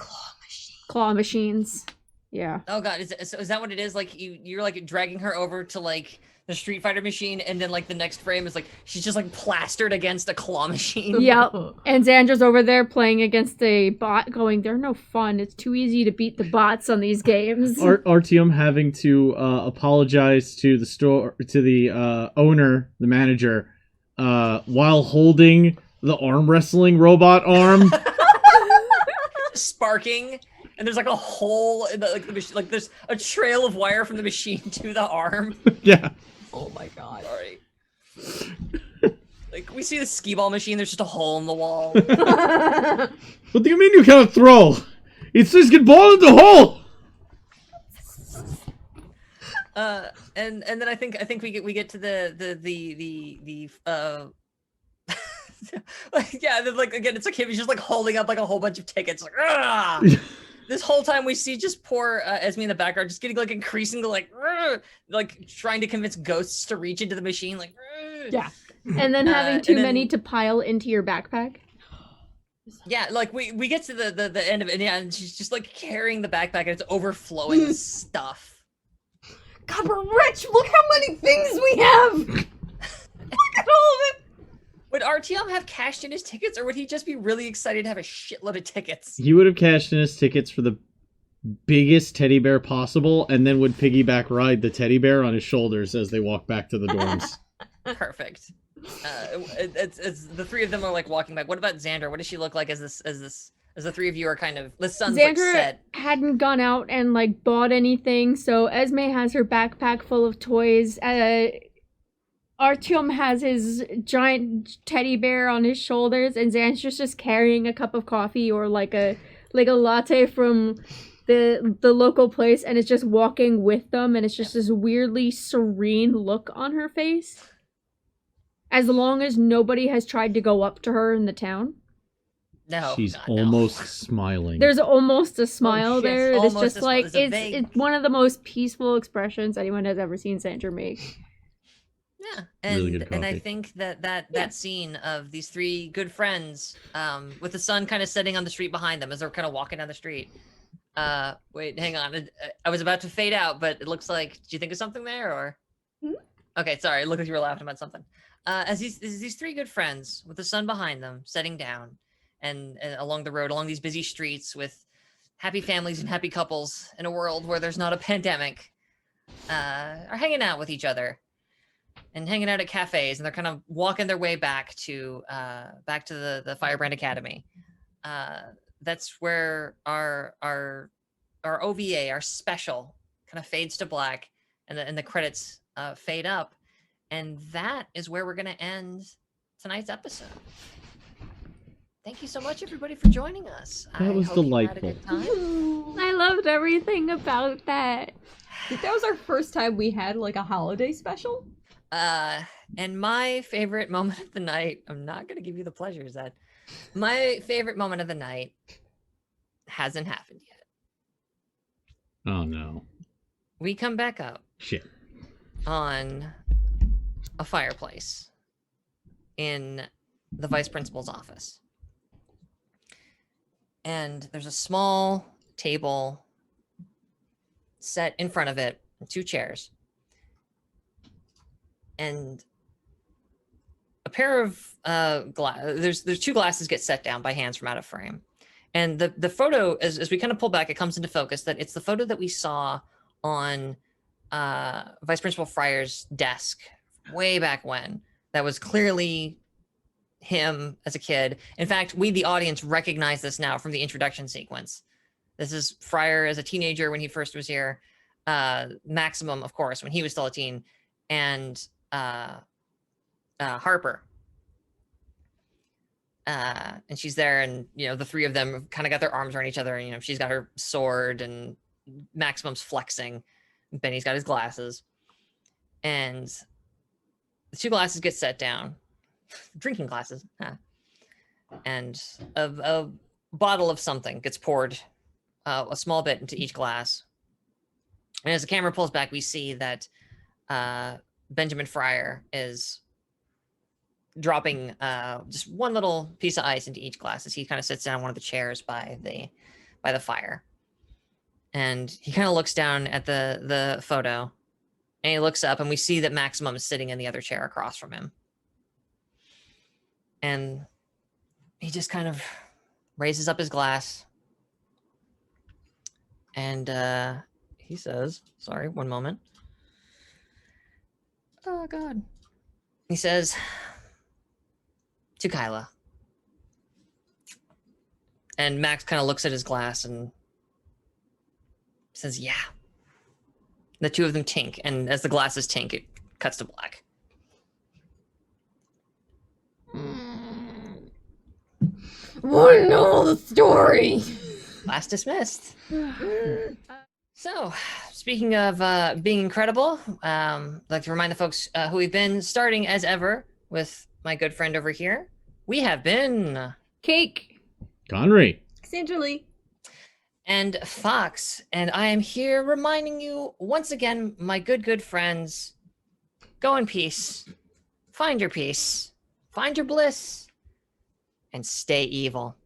claw machines. Yeah. Oh god, is that what it is? Like you're like dragging her over to like the Street Fighter machine, and then like the next frame is like she's just like plastered against a claw machine. Yep. And Xandra's over there playing against a bot, going, "They're no fun. It's too easy to beat the bots on these games." Artyom having to apologize to the store, to the owner, the manager, while holding the arm wrestling robot arm. Sparking, and there's like a hole in the machine, like there's a trail of wire from the machine to the arm. Yeah. Oh my god. Sorry. Like we see the skee ball machine, there's just a hole in the wall. What do you mean you cannot throw? It says get ball in the hole. And then I think we get to the like, yeah, then like again it's like him, he's just like holding up like a whole bunch of tickets, like this whole time we see just poor Esme in the background just getting like increasingly like trying to convince ghosts to reach into the machine, like Yeah. And then having too and then- many to pile into your backpack. yeah, like we get to the end of it, and yeah, and she's just like carrying the backpack and it's overflowing with stuff. God, we're rich! Look how many things we have! Look at all of it! Would RTM have cashed in his tickets, or would he just be really excited to have a shitload of tickets? He would have cashed in his tickets for the biggest teddy bear possible, and then would piggyback ride the teddy bear on his shoulders as they walk back to the dorms. Perfect. It's the three of them are like walking back. What about Xander? What does she look like as the three of you are kind of the sun's like Xandra set? hadn't gone out and like bought anything, so Esme has her backpack full of toys. Artyom has his giant teddy bear on his shoulders, and Xandra's just carrying a cup of coffee or like a latte from the local place, and is just walking with them, and it's just this weirdly serene look on her face. As long as nobody has tried to go up to her in the town. No, She's God, no. almost smiling. There's almost a smile shit. there. It's Almost just a smile. like It's a vague- it's one of the most peaceful expressions anyone has ever seen Xandra make. Yeah, and Really good and I coffee. think that scene of these three good friends, with the sun kind of setting on the street behind them as they're kind of walking down the street. Wait, hang on. I was about to fade out, but it looks like. Did you think of something there, or? Hmm? Okay, sorry. It looked like you were laughing about something. As these three good friends with the sun behind them, setting down, and along the road, along these busy streets with happy families and happy couples in a world where there's not a pandemic, are hanging out with each other. And hanging out at cafes, and they're kind of walking their way back to the Firebrand Academy. That's where our OVA, our special, kind of fades to black, and the credits fade up, and that is where we're gonna end tonight's episode. Thank you so much, everybody, for joining us. That was hope you had a delightful. good time. I loved everything about that. I think that was our first time we had like a holiday special. And my favorite moment of the night, I'm not going to give you the pleasures, Ed. My favorite moment of the night hasn't happened yet. Oh no. We come back up Shit. on a fireplace in the vice principal's office. And there's a small table set in front of it, and two chairs. And a pair of there's two glasses get set down by hands from out of frame, and the photo as we kind of pull back, it comes into focus that it's the photo that we saw on Vice Principal Fryer's desk way back when. That was clearly him as a kid. In fact, we the audience recognize this now from the introduction sequence. This is Fryer as a teenager when he first was here, Maximum, of course, when he was still a teen, and Harper, and she's there, and the three of them kind of got their arms around each other, and she's got her sword, and Maximum's flexing, and Benny's got his glasses, and the two glasses get set down, drinking glasses, and a bottle of something gets poured, a small bit into each glass, and as the camera pulls back, we see that Benjamin Fryer is dropping just one little piece of ice into each glass as he kind of sits down on one of the chairs by the fire. And he kind of looks down at the photo, and he looks up, and we see that Maximum is sitting in the other chair across from him. And he just kind of raises up his glass, and he says, sorry, one moment. Oh, God. He says, to Kyla. And Max kind of looks at his glass and says, yeah. The two of them tink, and as the glasses tink, it cuts to black. Want to know the story? Class dismissed. So, speaking of being incredible, I'd like to remind the folks who we've been, starting as ever with my good friend over here. We have been... Cake. Connery. Sandra Lee. And Fox, and I am here reminding you once again, my good friends, go in peace, find your peace, find your bliss, and stay evil.